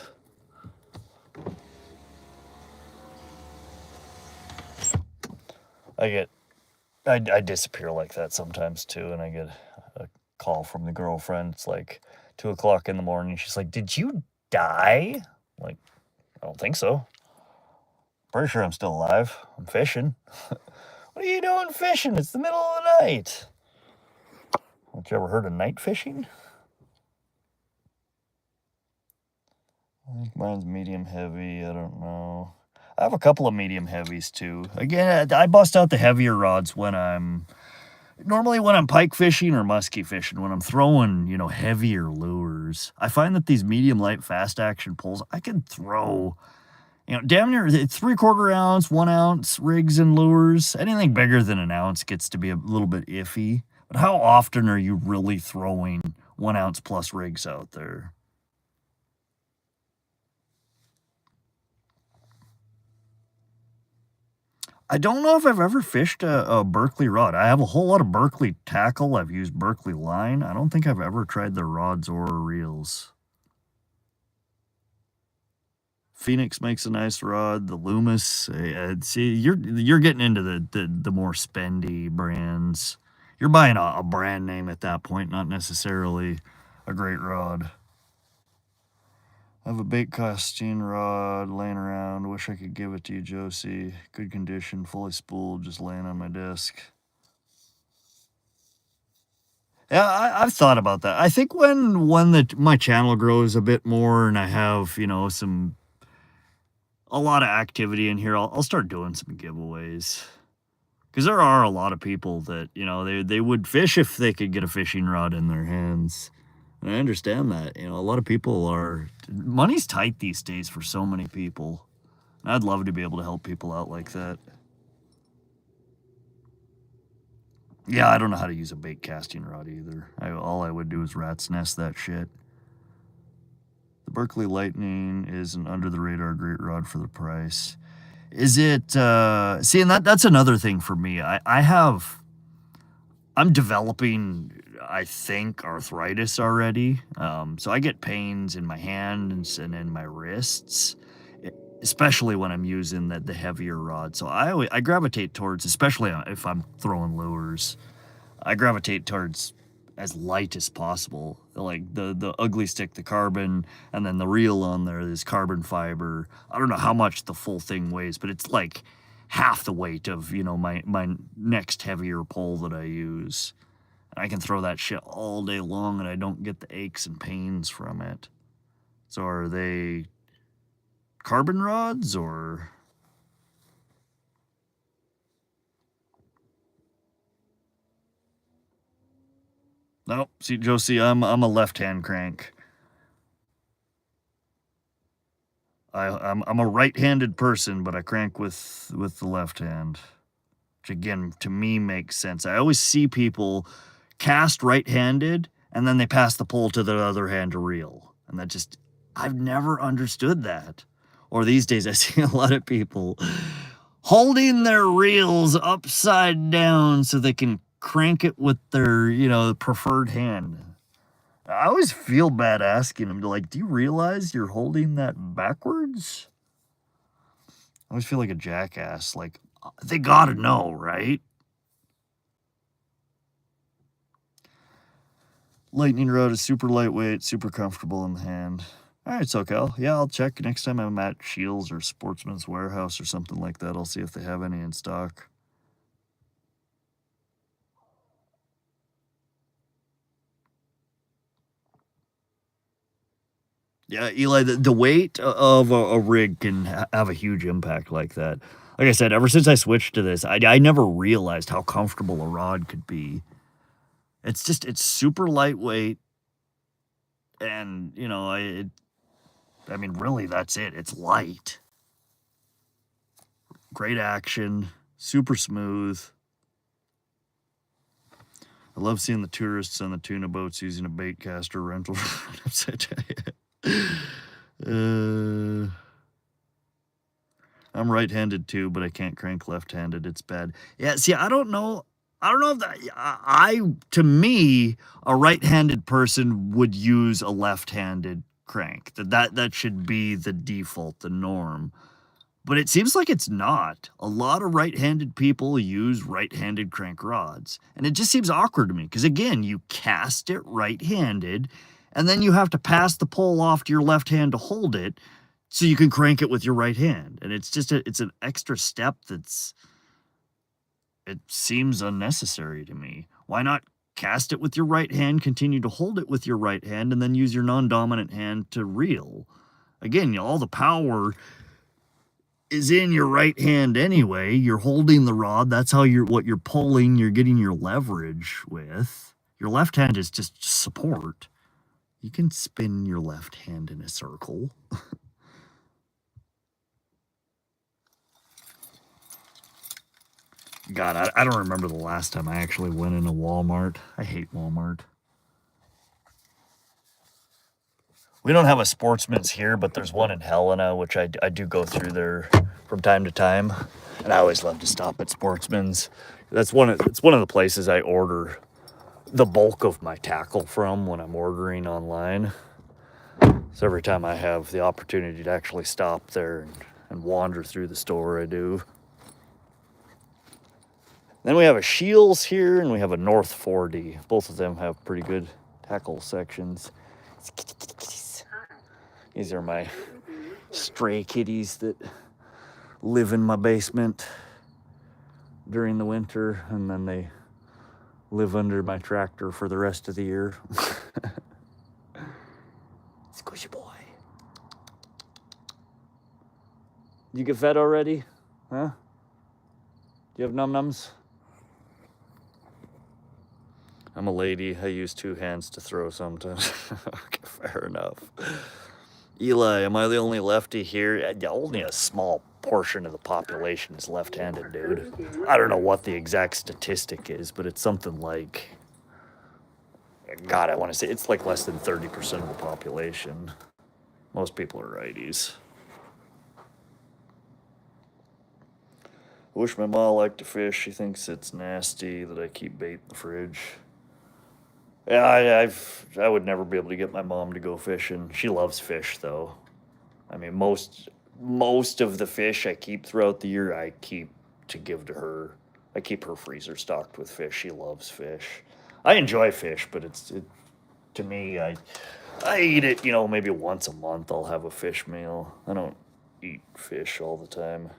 I disappear like that sometimes too, and I get a call from the girlfriend. It's like 2 o'clock in the morning. She's like, did you die? I'm like, I don't think so. Pretty sure I'm still alive. I'm fishing. What are you doing fishing? It's the middle of the night. Have you ever heard of night fishing? I think mine's medium heavy. I don't know. I have a couple of medium heavies too. Again, I bust out the heavier rods when I'm pike fishing or muskie fishing, when I'm throwing, heavier lures. I find that these medium light fast action pulls, I can throw, damn near 3/4 ounce, 1 ounce rigs and lures. Anything bigger than an ounce gets to be a little bit iffy. But how often are you really throwing 1 ounce plus rigs out there? I don't know if I've ever fished a Berkeley rod. I have a whole lot of Berkeley tackle. I've used Berkeley line. I don't think I've ever tried their rods or reels. Phoenix makes a nice rod. The Loomis. See, you're getting into the more spendy brands. You're buying a brand name at that point, not necessarily a great rod. I have a bait casting rod laying around. Wish I could give it to you, Josie. Good condition, fully spooled, just laying on my desk. Yeah, I've thought about that. I think when my channel grows a bit more and I have, a lot of activity in here, I'll start doing some giveaways. Because there are a lot of people that, they would fish if they could get a fishing rod in their hands. And I understand that. A lot of people money's tight these days for so many people. I'd love to be able to help people out like that. Yeah, I don't know how to use a bait casting rod either. All I would do is rat's nest that shit. The Berkeley Lightning is an under-the-radar great rod for the price. Is it, see, and that's another thing for me. I'm developing, I think, arthritis already. So I get pains in my hands and in my wrists, especially when I'm using the heavier rod. So I gravitate towards, especially if I'm throwing lures, I gravitate towards as light as possible. Like the ugly stick, the carbon, and then the reel on there is carbon fiber. I don't know how much the full thing weighs, but it's like half the weight of, my next heavier pole that I use. And I can throw that shit all day long and I don't get the aches and pains from it. So are they carbon rods or? No, see, Josie, I'm a left-hand crank. I'm a right-handed person, but I crank with the left hand, which again to me makes sense. I always see people cast right-handed and then they pass the pole to the other hand to reel, and I've never understood that. Or these days I see a lot of people holding their reels upside down so they can crank it with their preferred hand. I always feel bad asking them to do you realize you're holding that backwards? I always feel like a jackass. They gotta know, right? Lightning rod is super lightweight, super comfortable in the hand. All right, SoCal. Yeah, I'll check next time I'm at Shields or Sportsman's Warehouse or something like that. I'll see if they have any in stock. Yeah, Eli, the weight of a rig can have a huge impact like that. Like I said, ever since I switched to this, I never realized how comfortable a rod could be. It's super lightweight. And, really, that's it. It's light. Great action. Super smooth. I love seeing the tourists on the tuna boats using a bait caster rental. I'm right-handed too, but I can't crank left-handed. It's bad. Yeah, see, I don't know. I don't know if that, to me, a right-handed person would use a left-handed crank. That should be the default, the norm. But it seems like it's not. A lot of right-handed people use right-handed crank rods. And it just seems awkward to me. Because again, you cast it right-handed, and then you have to pass the pole off to your left hand to hold it, so you can crank it with your right hand. And it's just it's an extra step it seems unnecessary to me. Why not cast it with your right hand, continue to hold it with your right hand, and then use your non-dominant hand to reel? Again, all the power is in your right hand anyway. You're holding the rod. That's how what you're pulling, you're getting your leverage with. Your left hand is just support. You can spin your left hand in a circle. God, I don't remember the last time I actually went in a Walmart. I hate Walmart. We don't have a Sportsman's here, but there's one in Helena, which I do go through there from time to time. And I always love to stop at Sportsman's. It's one of the places I order the bulk of my tackle from when I'm ordering online. So every time I have the opportunity to actually stop there and wander through the store, I do. Then we have a Shields here, and we have a North 40. Both of them have pretty good tackle sections. These are my stray kitties that live in my basement during the winter, and then they live under my tractor for the rest of the year. Squishy boy. Did you get fed already? Huh? Do you have num-nums? I'm a lady. I use two hands to throw sometimes. Okay, fair enough. Eli, am I the only lefty here? Only a small portion of the population is left-handed, dude. I don't know what the exact statistic is, but it's something like... God, I want to say it's like less than 30% of the population. Most people are righties. I wish my mom liked to fish. She thinks it's nasty that I keep bait in the fridge. Yeah, I would never be able to get my mom to go fishing. She loves fish, though. I mean, most of the fish I keep throughout the year, I keep to give to her. I keep her freezer stocked with fish. She loves fish. I enjoy fish, but to me, I eat it, maybe once a month I'll have a fish meal. I don't eat fish all the time.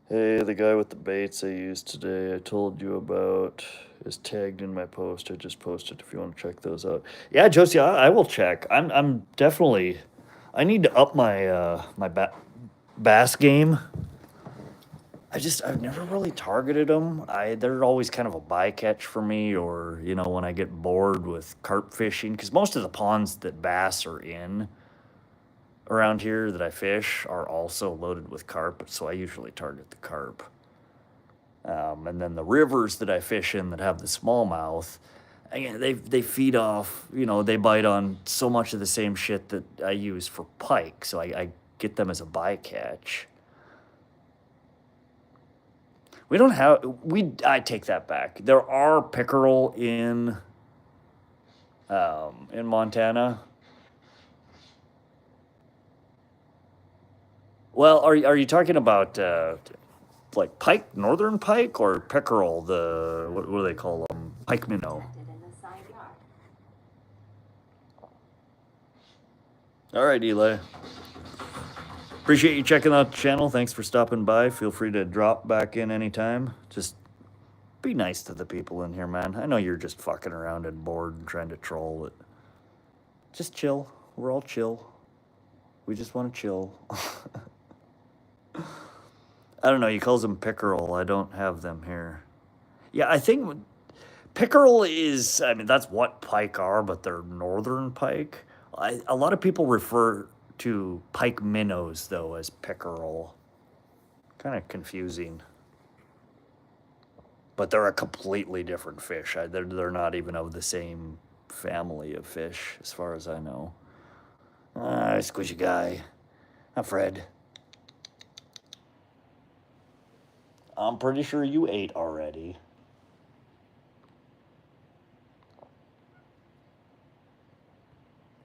Hey, the guy with the baits I used today, I told you about, is tagged in my post. I just posted if you want to check those out. Yeah, Josie, I will check. I'm definitely, I need to up my bass game. I've never really targeted them. They're always kind of a bycatch for me, or, when I get bored with carp fishing, because most of the ponds that bass are in around here that I fish are also loaded with carp, so I usually target the carp. And then the rivers that I fish in that have the smallmouth, again, they feed off, they bite on so much of the same shit that I use for pike, so I get them as a bycatch. I take that back. There are pickerel in Montana. Well, are you talking about like pike, northern pike, or pickerel? What do they call them? Pike minnow. All right, Eli. Appreciate you checking out the channel. Thanks for stopping by. Feel free to drop back in anytime. Just be nice to the people in here, man. I know you're just fucking around and bored and trying to troll it. Just chill. We're all chill. We just want to chill. I don't know. He calls them pickerel. I don't have them here. Yeah, I think pickerel is, that's what pike are, but they're northern pike. A lot of people refer to pike minnows, though, as pickerel. Kind of confusing. But they're a completely different fish. They're not even of the same family of fish, as far as I know. Squishy guy. Hi, Fred. I'm pretty sure you ate already.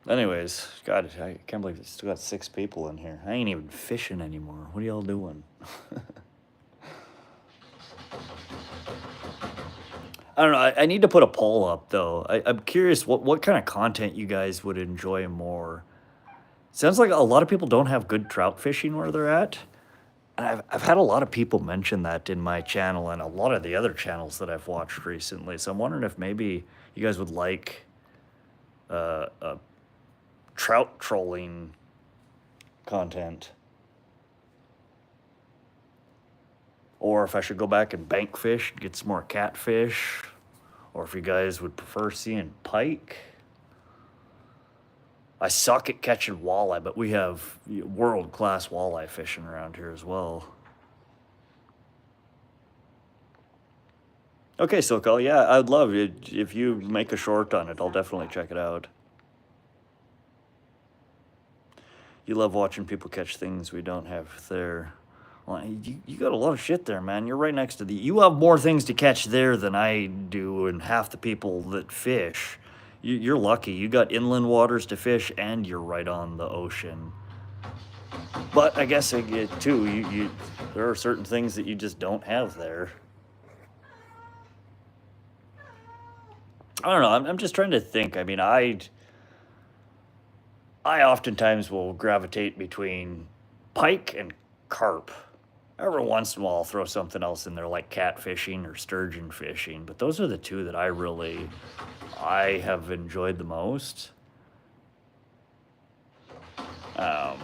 Anyways, God, I can't believe it's still got 6 people in here. I ain't even fishing anymore. What are y'all doing? I don't know. I need to put a poll up, though. I'm curious what kind of content you guys would enjoy more. Sounds like a lot of people don't have good trout fishing where they're at. And I've had a lot of people mention that in my channel and a lot of the other channels that I've watched recently. So I'm wondering if maybe you guys would like a trout trolling content. Or if I should go back and bank fish, get some more catfish. Or if you guys would prefer seeing pike. I suck at catching walleye, but we have world-class walleye fishing around here as well. Okay, SoCal, yeah, I'd love it. If you make a short on it, I'll definitely check it out. You love watching people catch things we don't have there. Well, you got a lot of shit there, man. You're right next to the... You have more things to catch there than I do and half the people that fish. You're lucky. You got inland waters to fish and you're right on the ocean. But I guess I get too, there are certain things that you just don't have there. I don't know. I'm just trying to think. I mean, I oftentimes will gravitate between pike and carp. Every once in a while, I'll throw something else in there like catfishing or sturgeon fishing. But those are the two that I have enjoyed the most. But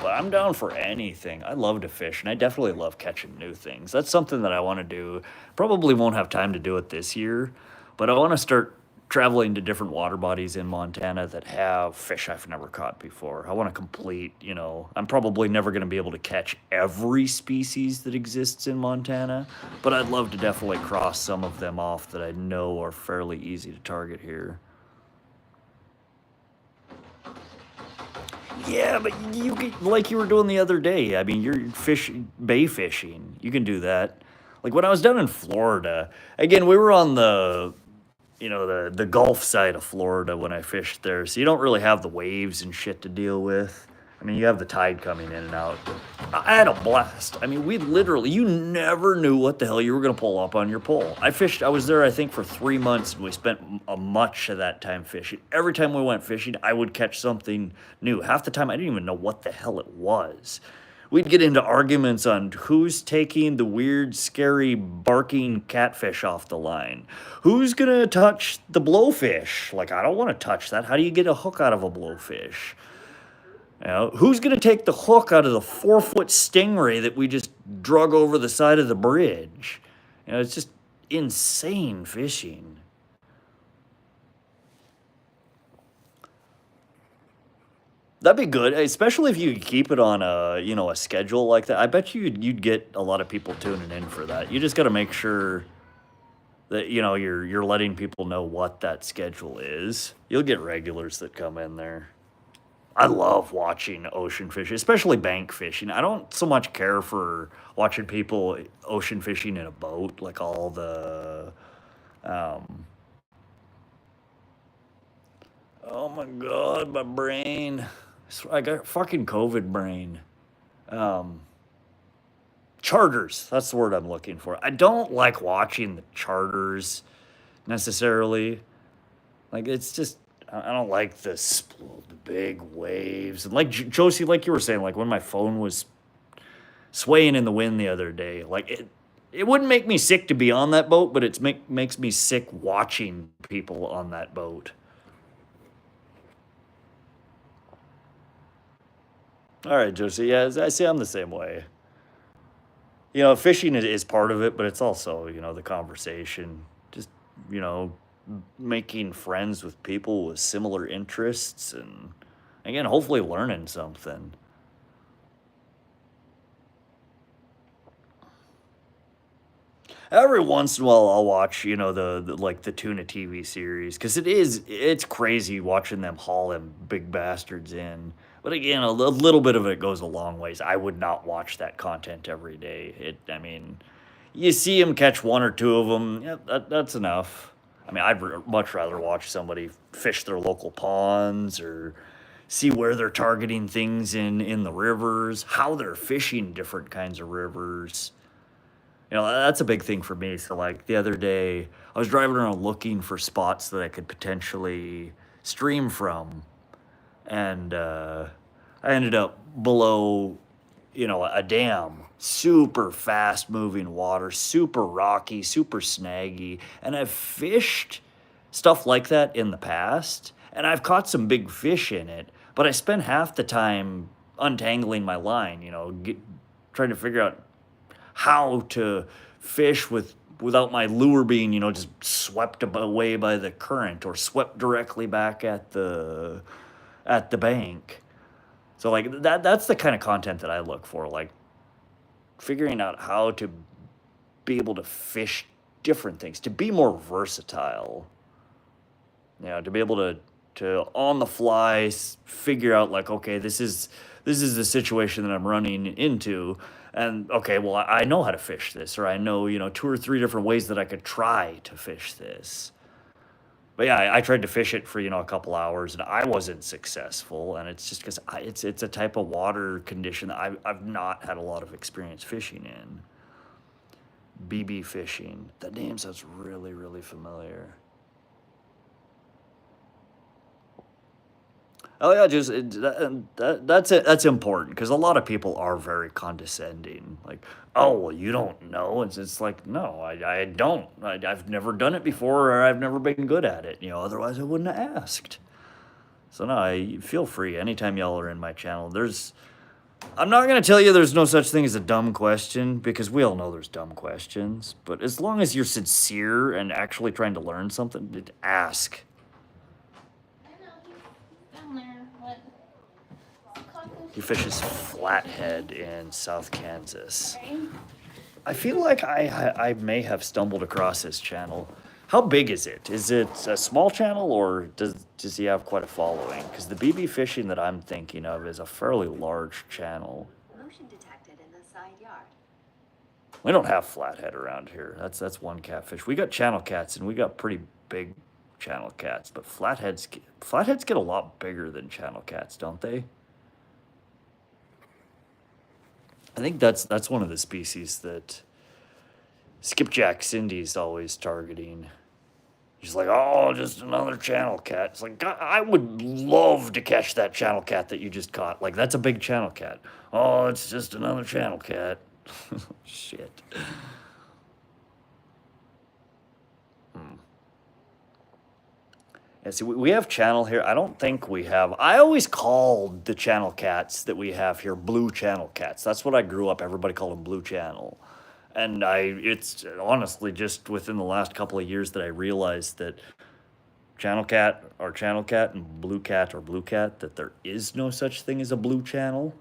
I'm down for anything. I love to fish, and I definitely love catching new things. That's something that I want to do. Probably won't have time to do it this year, but I want to start traveling to different water bodies in Montana that have fish I've never caught before. I want to complete, I'm probably never going to be able to catch every species that exists in Montana, but I'd love to definitely cross some of them off that I know are fairly easy to target here. Yeah, but you can, like you were doing the other day. I mean, you're bay fishing. You can do that. Like when I was down in Florida, again, we were on the Gulf side of Florida when I fished there, so you don't really have the waves and shit to deal with. I mean, you have the tide coming in and out. I had a blast. I mean, you never knew what the hell you were going to pull up on your pole. I was there, I think, for 3 months, and we spent much of that time fishing. Every time we went fishing, I would catch something new. Half the time, I didn't even know what the hell it was. We'd get into arguments on who's taking the weird, scary, barking catfish off the line. Who's going to touch the blowfish? Like, I don't want to touch that. How do you get a hook out of a blowfish? Who's going to take the hook out of the 4-foot stingray that we just drug over the side of the bridge? It's just insane fishing. That'd be good, especially if you could keep it on a schedule like that. I bet you'd get a lot of people tuning in for that. You just got to make sure that you're letting people know what that schedule is. You'll get regulars that come in there. I love watching ocean fishing, especially bank fishing. I don't so much care for watching people ocean fishing in a boat, like all the oh my God, my brain. I got fucking COVID brain. Charters, that's the word I'm looking for. I don't like watching the charters necessarily. Like, it's just, I don't like the big waves. And like Josie, like you were saying, like when my phone was swaying in the wind the other day, like it wouldn't make me sick to be on that boat, but it makes me sick watching people on that boat. All right, Josie. Yeah, I see. I'm the same way. Fishing is part of it, but it's also, the conversation. Just, making friends with people with similar interests and, again, hopefully learning something. Every once in a while, I'll watch, you know, like the tuna TV series, because it's crazy watching them haul them big bastards in. But again, a little bit of it goes a long ways. I would not watch that content every day. I mean, you see them catch one or two of them, yeah, that's enough. I mean, much rather watch somebody fish their local ponds or see where they're targeting things in the rivers, how they're fishing different kinds of rivers. You know, that's a big thing for me. So, like, the other day, I was driving around looking for spots that I could potentially stream from. And I ended up below, you know, a dam. Super fast moving water, super rocky, super snaggy. And I've fished stuff like that in the past. And I've caught some big fish in it. But I spend half the time untangling my line, you know, trying to figure out how to fish without my lure being, you know, just swept away by the current or swept directly back at the bank. So like that's the kind of content that I look for, like figuring out how to be able to fish different things, to be more versatile. You know, to be able to on the fly figure out like, okay, this is the situation that I'm running into. And okay, well, I know how to fish this, or I know, you know, 2 or 3 different ways that I could try to fish this. But yeah, I tried to fish it for, you know, a couple hours, and I wasn't successful. And it's just because it's a type of water condition that I've not had a lot of experience fishing in. BB fishing. That name sounds really, really familiar. Oh yeah, just that's important because a lot of people are very condescending. Like, oh well, you don't know. It's like, no, I don't. I've never done it before, or I've never been good at it. You know, otherwise I wouldn't have asked. So no, feel free anytime y'all are in my channel. I'm not gonna tell you there's no such thing as a dumb question, because we all know there's dumb questions. But as long as you're sincere and actually trying to learn something, ask. He fishes flathead in South Kansas. I feel like I may have stumbled across his channel. How big is it? Is it a small channel, or does he have quite a following? Because the BB fishing that I'm thinking of is a fairly large channel. Motion detected in the side yard. We don't have flathead around here. That's one catfish. We got channel cats, and we got pretty big channel cats, but flatheads get a lot bigger than channel cats, don't they? I think that's one of the species that Skipjack Cindy's always targeting. She's like, oh, just another channel cat. It's like, God, I would love to catch that channel cat that you just caught. Like, that's a big channel cat. Oh, it's just another channel cat. Shit. Yeah, see, we have channel here. I don't think we have. I always called the channel cats that we have here blue channel cats. That's what I grew up. Everybody called them blue channel. And it's honestly just within the last couple of years that I realized that channel cat and blue cat or blue cat, that there is no such thing as a blue channel.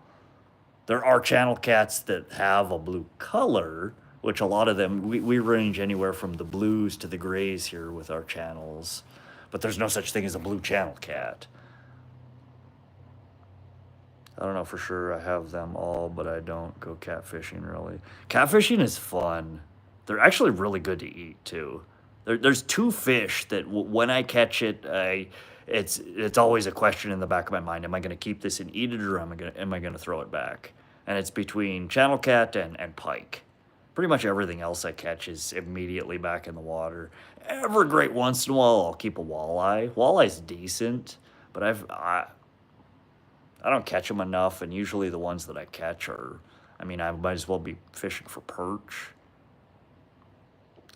There are channel cats that have a blue color, which a lot of them, we range anywhere from the blues to the grays here with our channels. But there's no such thing as a blue channel cat. I don't know for sure I have them all, but I don't go catfishing really. Catfishing is fun. They're actually really good to eat too. There's 2 fish that when I catch it, it's always a question in the back of my mind. Am I going to keep this and eat it, or am I going to throw it back? And it's between channel cat and pike. Pretty much everything else I catch is immediately back in the water. Every great once in a while, I'll keep a walleye. Walleye's decent, but I don't catch them enough, and usually the ones that I catch are, I mean, I might as well be fishing for perch.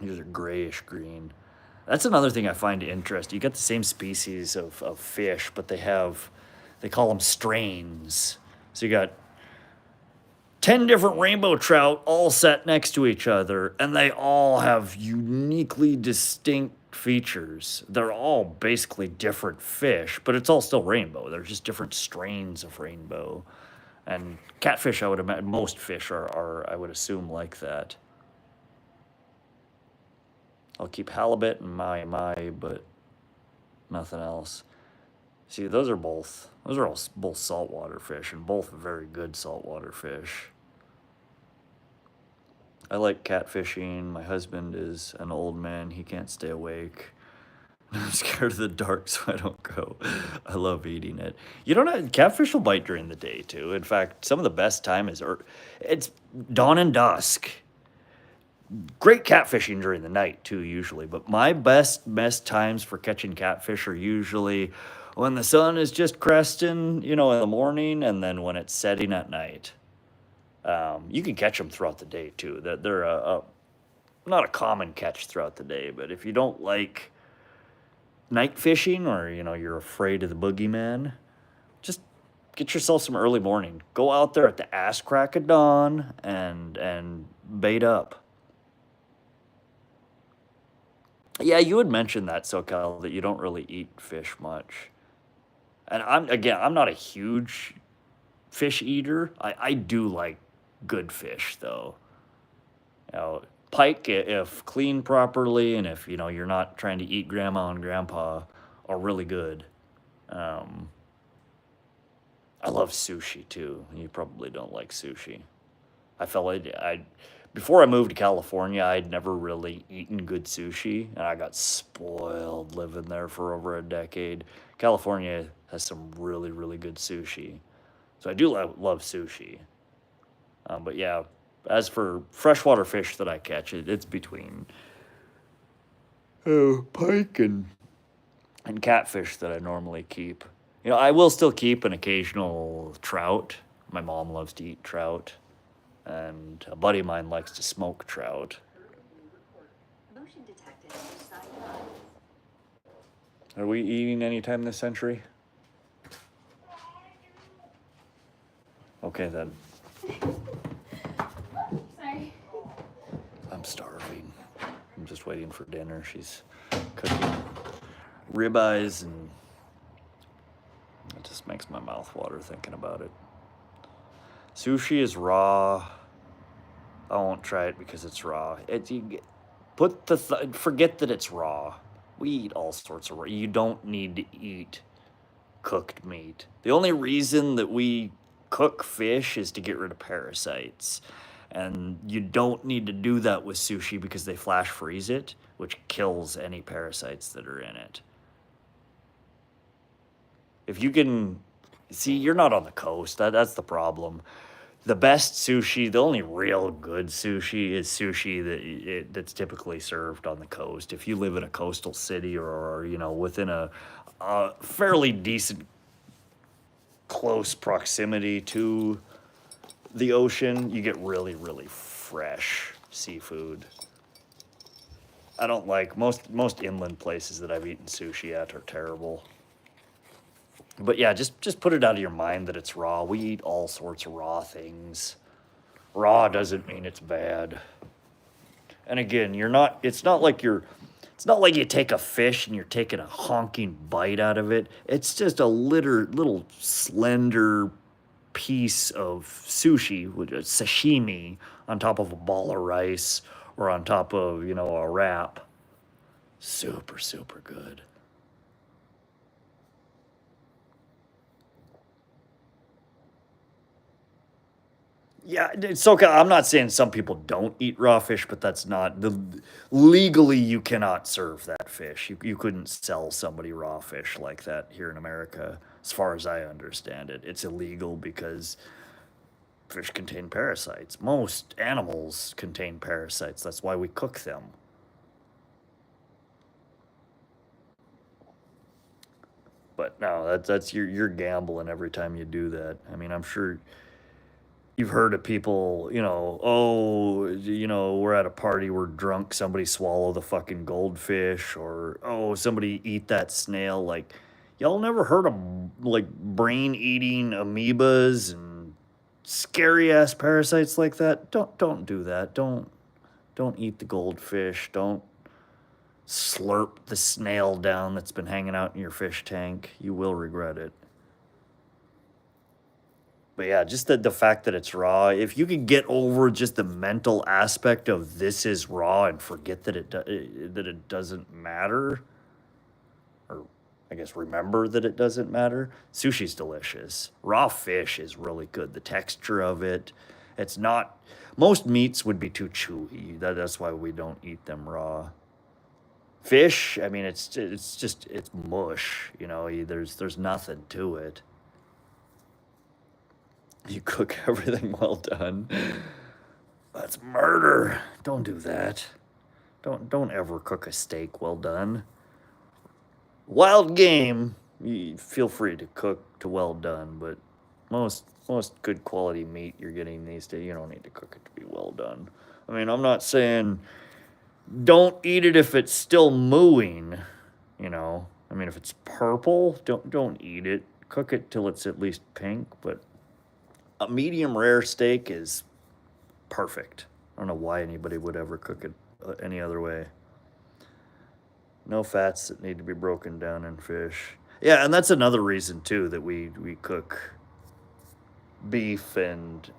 These are grayish green. That's another thing I find interesting. You got the same species of fish, but they call them strains. So you got 10 different rainbow trout all set next to each other, and they all have uniquely distinct features. They're all basically different fish, but it's all still rainbow. They're just different strains of rainbow. And catfish, I would imagine, most fish are I would assume, like that. I'll keep halibut and mahi, but nothing else. See, those are all both saltwater fish, and both very good saltwater fish. I like catfishing. My husband is an old man. He can't stay awake. I'm scared of the dark, so I don't go. I love eating it. You don't have, catfish will bite during the day, too. In fact, some of the best time is, it's dawn and dusk. Great catfishing during the night, too, usually. But my best times for catching catfish are usually when the sun is just cresting, in the morning, and then when it's setting at night. You can catch them throughout the day, too. They're not a common catch throughout the day, but if you don't like night fishing, or you're afraid of the boogeyman, just get yourself some early morning. Go out there at the ass crack of dawn and bait up. Yeah, you had mentioned that, SoCal, that you don't really eat fish much. And I'm not a huge fish eater. I do like good fish, though. Pike, if cleaned properly, and if you're not trying to eat grandma and grandpa, are really good. I love sushi too. You probably don't like sushi. Before I moved to California, I'd never really eaten good sushi, and I got spoiled living there for over a decade. California has some really, really good sushi, so I do love sushi. But yeah, as for freshwater fish that I catch, it's between pike and catfish that I normally keep. I will still keep an occasional trout. My mom loves to eat trout, and a buddy of mine likes to smoke trout. Motion detected on the side yard. Are we eating anytime this century? Okay, then. Sorry. I'm starving. I'm just waiting for dinner. She's cooking ribeyes, and it just makes my mouth water thinking about it. Sushi is raw. I won't try it because it's raw. Forget that it's raw. We eat all sorts of raw. You don't need to eat cooked meat. The only reason that we cook fish is to get rid of parasites. And you don't need to do that with sushi because they flash freeze it, which kills any parasites that are in it. If you can... See, you're not on the coast. That's the problem. The best sushi, the only real good sushi is sushi that's typically served on the coast. If you live in a coastal city or within a fairly decent close proximity to the ocean, you get really, really fresh seafood. I don't like most inland places that I've eaten sushi at are terrible. But yeah, just put it out of your mind that it's raw. We eat all sorts of raw things. Raw doesn't mean it's bad. And again, it's not like you take a fish and you're taking a honking bite out of it. It's just a little slender piece of sushi, which is sashimi, on top of a ball of rice or on top of, a wrap. Super, super good. Yeah, it's okay. I'm not saying some people don't eat raw fish, but that's not legally you cannot serve that fish. You couldn't sell somebody raw fish like that here in America, as far as I understand it. It's illegal because fish contain parasites. Most animals contain parasites. That's why we cook them. But no, that's you're gambling every time you do that. I mean, I'm sure you've heard of people, we're at a party, we're drunk, somebody swallow the fucking goldfish, or, somebody eat that snail. Like, y'all never heard of, brain-eating amoebas and scary-ass parasites like that? Don't do that. Don't eat the goldfish. Don't slurp the snail down that's been hanging out in your fish tank. You will regret it. But yeah, just the fact that it's raw. If you could get over just the mental aspect of this is raw and forget that it doesn't matter, or I guess remember that it doesn't matter. Sushi's delicious. Raw fish is really good. The texture of it, it's not. Most meats would be too chewy. That's why we don't eat them raw. Fish, I mean, it's mush. You know, there's nothing to it. You cook everything well done. That's murder. Don't do that. Don't ever cook a steak well done. Wild game, you feel free to cook to well done, but most good quality meat you're getting these days, you don't need to cook it to be well done. I mean, I'm not saying don't eat it if it's still mooing, you know. I mean, if it's purple, don't eat it. Cook it till it's at least pink, but a medium rare steak is perfect. I don't know why anybody would ever cook it any other way. No fats that need to be broken down in fish. Yeah, and that's another reason too that we cook beef and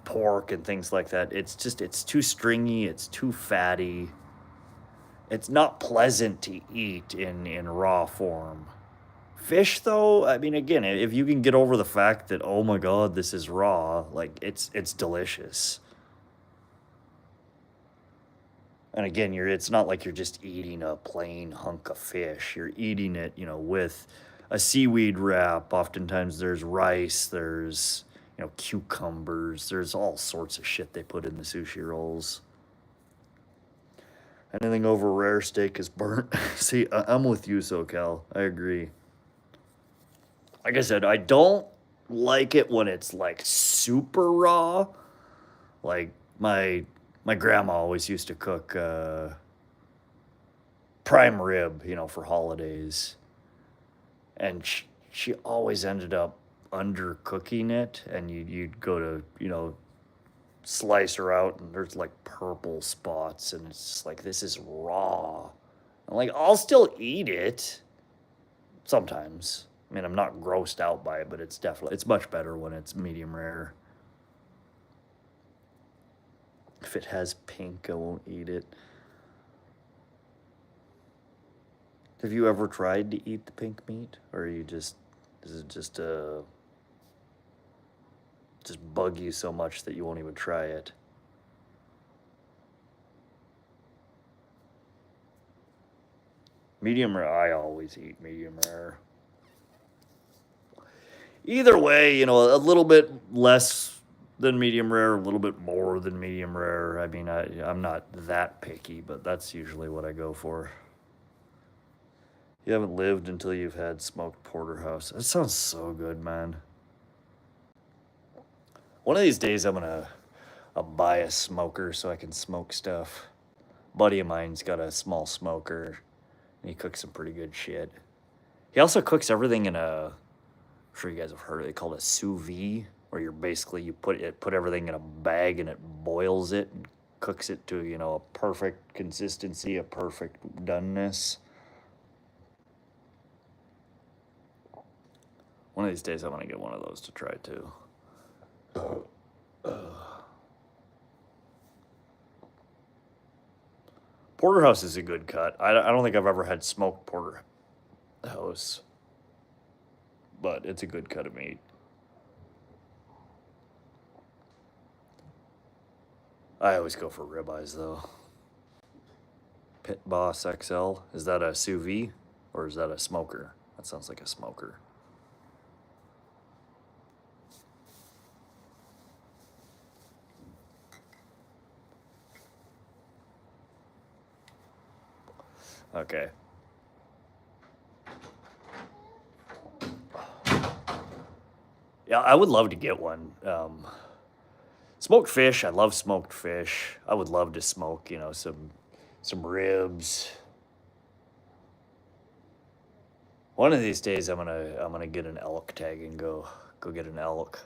pork and things like that. It's too stringy, it's too fatty. It's not pleasant to eat in raw form. Fish, though, I mean, again, if you can get over the fact that, oh my God, this is raw, like, it's delicious. And again, it's not like you're just eating a plain hunk of fish. You're eating it, you know, with a seaweed wrap. Oftentimes there's rice, there's, you know, cucumbers. There's all sorts of shit they put in the sushi rolls. Anything over rare steak is burnt. See, I'm with you, SoCal. I agree. Like I said, I don't like it when it's like super raw. Like my grandma always used to cook prime rib, you know, for holidays. And she always ended up undercooking it, and you'd go to, you know, slice her out, and there's like purple spots, and it's just like, this is raw. I'm like, I'll still eat it sometimes. I mean, I'm not grossed out by it, but it's much better when it's medium rare. If it has pink, I won't eat it. Have you ever tried to eat the pink meat? Or is it just bug you so much that you won't even try it? Medium rare, I always eat medium rare. Either way, you know, a little bit less than medium rare, a little bit more than medium rare. I mean, I'm not that picky, but that's usually what I go for. You haven't lived until you've had smoked porterhouse. That sounds so good, man. One of these days, I'll buy a smoker so I can smoke stuff. A buddy of mine's got a small smoker, and he cooks some pretty good shit. He also cooks everything in I'm sure you guys have heard of it. They call it a sous vide, where you put everything in a bag and it boils it and cooks it to, you know, a perfect consistency, a perfect doneness. One of these days, I'm gonna get one of those to try too. Porterhouse is a good cut. I don't think I've ever had smoked porterhouse, but it's a good cut of meat. I always go for ribeyes though. Pit Boss XL. Is that a sous vide or is that a smoker? That sounds like a smoker. Okay. Yeah, I would love to get one. Smoked fish, I love smoked fish. I would love to smoke, you know, some ribs. One of these days, I'm gonna get an elk tag and go get an elk.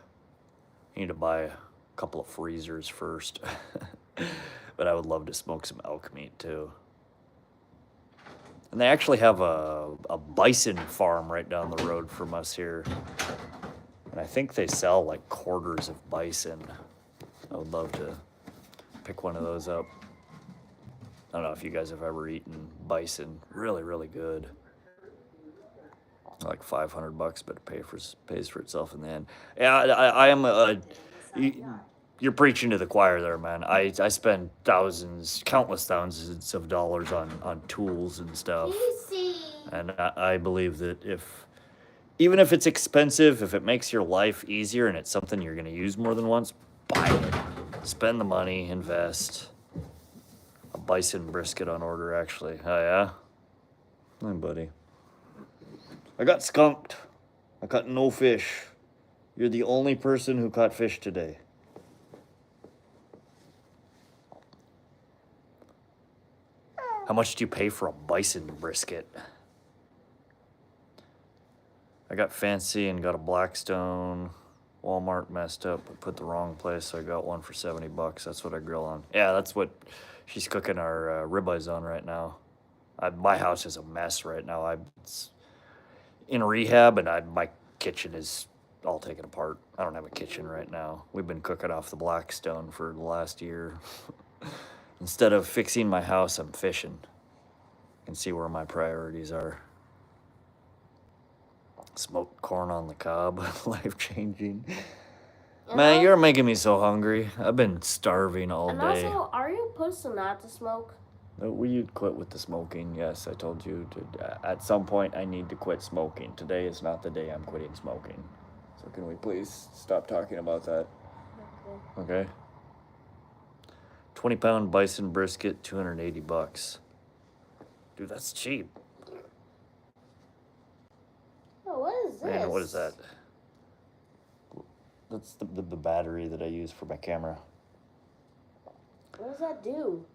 I need to buy a couple of freezers first, but I would love to smoke some elk meat too. And they actually have a bison farm right down the road from us here. And I think they sell like quarters of bison. I would love to pick one of those up. I don't know if you guys have ever eaten bison. Really, really good. Like $500, but it pays for itself in the end. Yeah, I am you're preaching to the choir there, man. I spend countless thousands of dollars on tools and stuff. And I believe that even if it's expensive, if it makes your life easier and it's something you're going to use more than once, buy it. Spend the money, invest. A bison brisket on order, actually. Oh, yeah? Hey, buddy. I got skunked. I caught no fish. You're the only person who caught fish today. How much do you pay for a bison brisket? I got fancy and got a Blackstone. Walmart messed up. I put the wrong place, so I got one for $70. That's what I grill on. Yeah, that's what she's cooking our ribeyes on right now. My house is a mess right now. It's in rehab, and my kitchen is all taken apart. I don't have a kitchen right now. We've been cooking off the Blackstone for the last year. Instead of fixing my house, I'm fishing. You can see where my priorities are. Smoked corn on the cob, life-changing. Man, you're making me so hungry. I've been starving all day. And also, are you supposed to not to smoke? Will you quit with the smoking? Yes, I told you to. At some point, I need to quit smoking. Today is not the day I'm quitting smoking. So can we please stop talking about that? Okay. 20-pound bison brisket, $280. Dude, that's cheap. Oh, what is this? Man, what is that? That's the battery that I use for my camera. What does that do?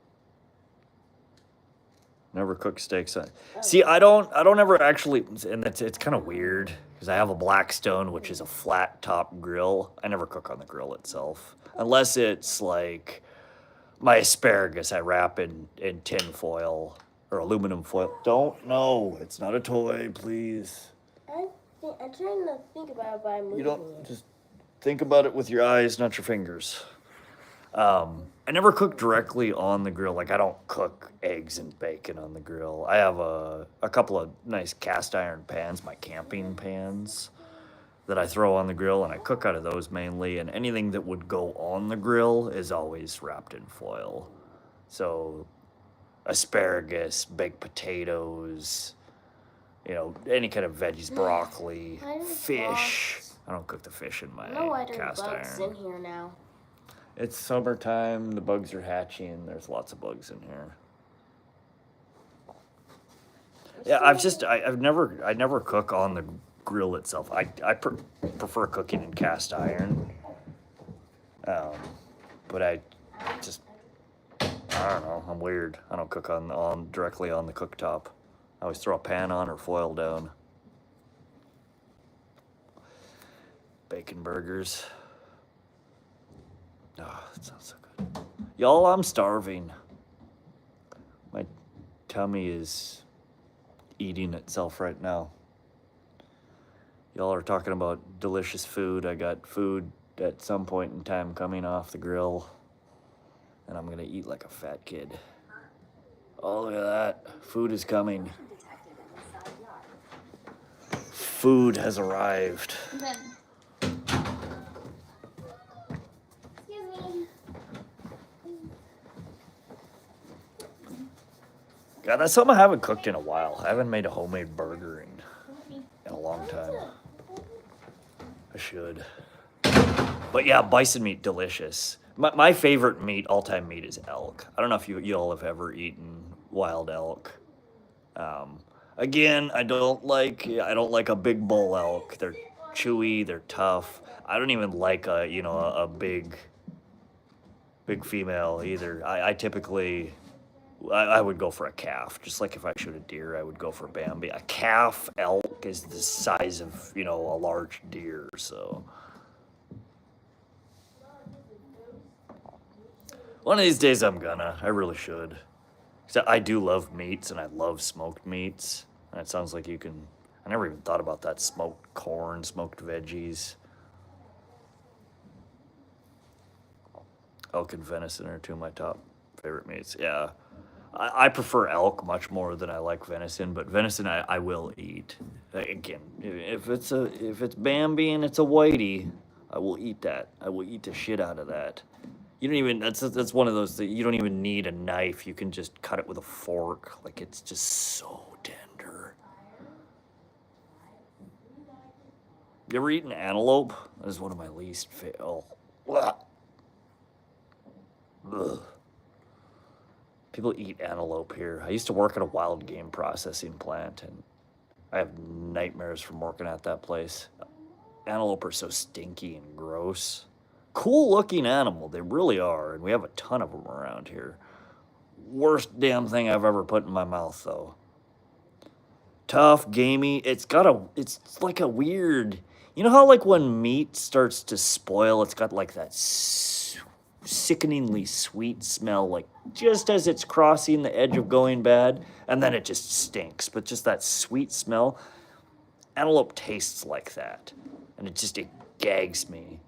Never cook steaks. See, I don't ever actually, and it's kind of weird because I have a Blackstone, which is a flat top grill. I never cook on the grill itself, unless it's like my asparagus I wrap in tin foil or aluminum foil. No, it's not a toy, please. I'm trying to think about it by moving. You don't just think about it with your eyes, not your fingers. I never cook directly on the grill. Like, I don't cook eggs and bacon on the grill. I have a couple of nice cast iron pans, my camping pans, that I throw on the grill, and I cook out of those mainly, and anything that would go on the grill is always wrapped in foil. So, asparagus, baked potatoes, any kind of veggies, broccoli, fish. I don't cook the fish in my cast iron. Bugs in here now. It's summertime, the bugs are hatching, there's lots of bugs in here. Yeah, I never cook on the grill itself. I prefer cooking in cast iron. But I don't know, I'm weird. I don't cook on directly on the cooktop. I always throw a pan on or foil down. Bacon burgers. Oh, that sounds so good. Y'all, I'm starving. My tummy is eating itself right now. Y'all are talking about delicious food. I got food at some point in time coming off the grill, and I'm gonna eat like a fat kid. Oh, look at that. Food is coming. Food has arrived. God, that's something I haven't cooked in a while. I haven't made a homemade burger in a long time. I should. But yeah, bison meat, delicious. My favorite meat, all-time meat, is elk. I don't know if you all have ever eaten wild elk. Again, I don't like a big bull elk. They're chewy, they're tough. I don't even like a big female either. I typically I would go for a calf. Just like if I shoot a deer, I would go for a Bambi. A calf elk is the size of, a large deer, so. One of these days I really should. Because I do love meats, and I love smoked meats. And it sounds like I never even thought about that. Smoked corn, smoked veggies. Elk and venison are two of my top favorite meats. Yeah. I prefer elk much more than I like venison, but venison I will eat. Again, if it's Bambi and it's a whitey, I will eat that. I will eat the shit out of that. You don't even that's one of those that you don't even need a knife. You can just cut it with a fork. Like it's just so tender. You ever eaten antelope? That is one of my least favorite. Ugh. People eat antelope here. I used to work at a wild game processing plant, and I have nightmares from working at that place. Antelope are so stinky and gross. Cool looking animal, they really are, and we have a ton of them around here. Worst damn thing I've ever put in my mouth, though. Tough, gamey. It's like a weird. You know how like when meat starts to spoil, it's got like that sickeningly sweet smell, like just as it's crossing the edge of going bad, and then it just stinks. But just that sweet smell, antelope tastes like that, and it gags me.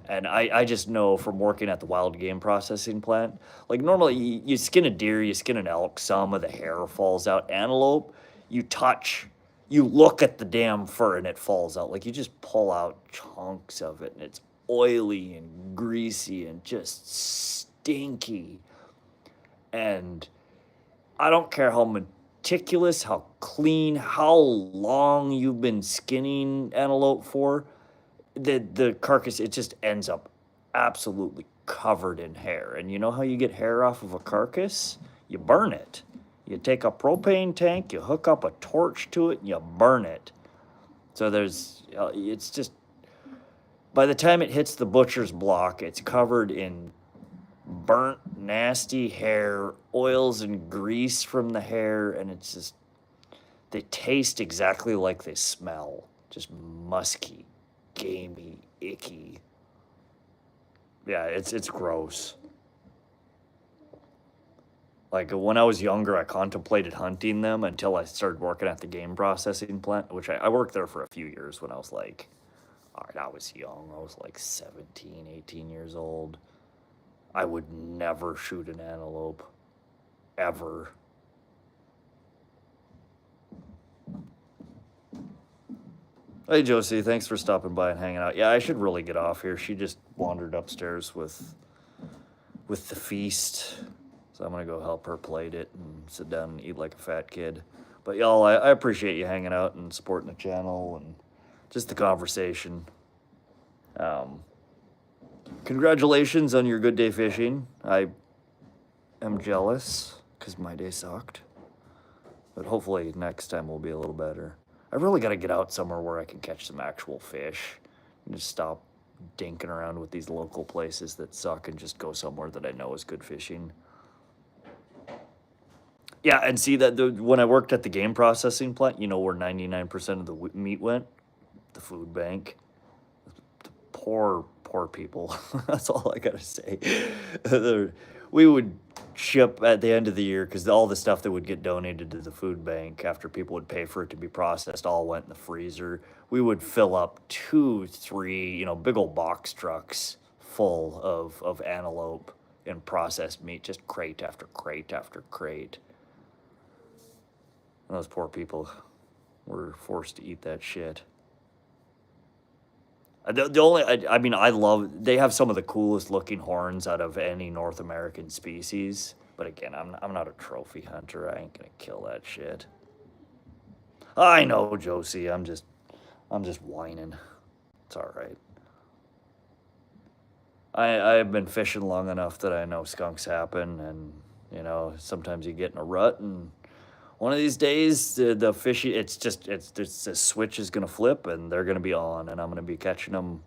And I just know from working at the wild game processing plant, like normally you skin a deer, you skin an elk, some of the hair falls out. Antelope, you touch, you look at the damn fur and it falls out. Like you just pull out chunks of it, and it's oily and greasy and just stinky. And I don't care how meticulous, how clean, how long you've been skinning antelope for, the carcass, it just ends up absolutely covered in hair. And you know how you get hair off of a carcass? You burn it. You take a propane tank, you hook up a torch to it, and you burn it. So it's just, by the time it hits the butcher's block, it's covered in burnt, nasty hair, oils and grease from the hair, and it's just, they taste exactly like they smell. Just musky, gamey, icky. Yeah, it's gross. Like when I was younger, I contemplated hunting them until I started working at the game processing plant, which I worked there for a few years when I was like, all right, I was young. I was like 17, 18 years old. I would never shoot an antelope, ever. Hey, Josie, thanks for stopping by and hanging out. Yeah, I should really get off here. She just wandered upstairs with the feast. So I'm going to go help her plate it and sit down and eat like a fat kid. But y'all, I appreciate you hanging out and supporting the channel and just the conversation. Congratulations on your good day fishing. I am jealous because my day sucked. But hopefully next time will be a little better. I really got to get out somewhere where I can catch some actual fish and just stop dinking around with these local places that suck and just go somewhere that I know is good fishing. Yeah, and see that when I worked at the game processing plant, you know where 99% of the meat went? The food bank. The poor people. That's all I gotta say. We would ship at the end of the year, because all the stuff that would get donated to the food bank after people would pay for it to be processed all went in the freezer. We would fill up 2, 3, big old box trucks full of antelope and processed meat, just crate after crate after crate. And those poor people were forced to eat that shit. They have some of the coolest looking horns out of any North American species. But again, I'm not a trophy hunter. I ain't gonna kill that shit. I know, Josie. I'm just whining. It's all right. I've been fishing long enough that I know skunks happen, and sometimes you get in a rut, and one of these days the fish, the switch is gonna flip, and they're gonna be on, and I'm gonna be catching them,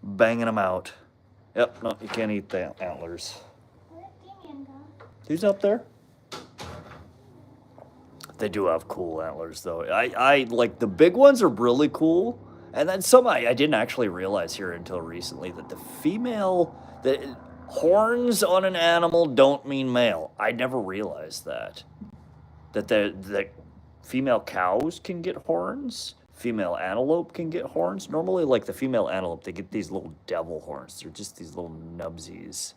banging them out. Yep, no, you can't eat the antlers. Who's up there? They do have cool antlers, though. I like the big ones are really cool. And then some I didn't actually realize here until recently that the horns on an animal don't mean male. I never realized that. That the female cows can get horns. Female antelope can get horns. Normally, like the female antelope, they get these little devil horns. They're just these little nubsies.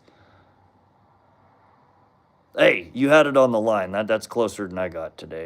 Hey, you had it on the line. That's closer than I got today.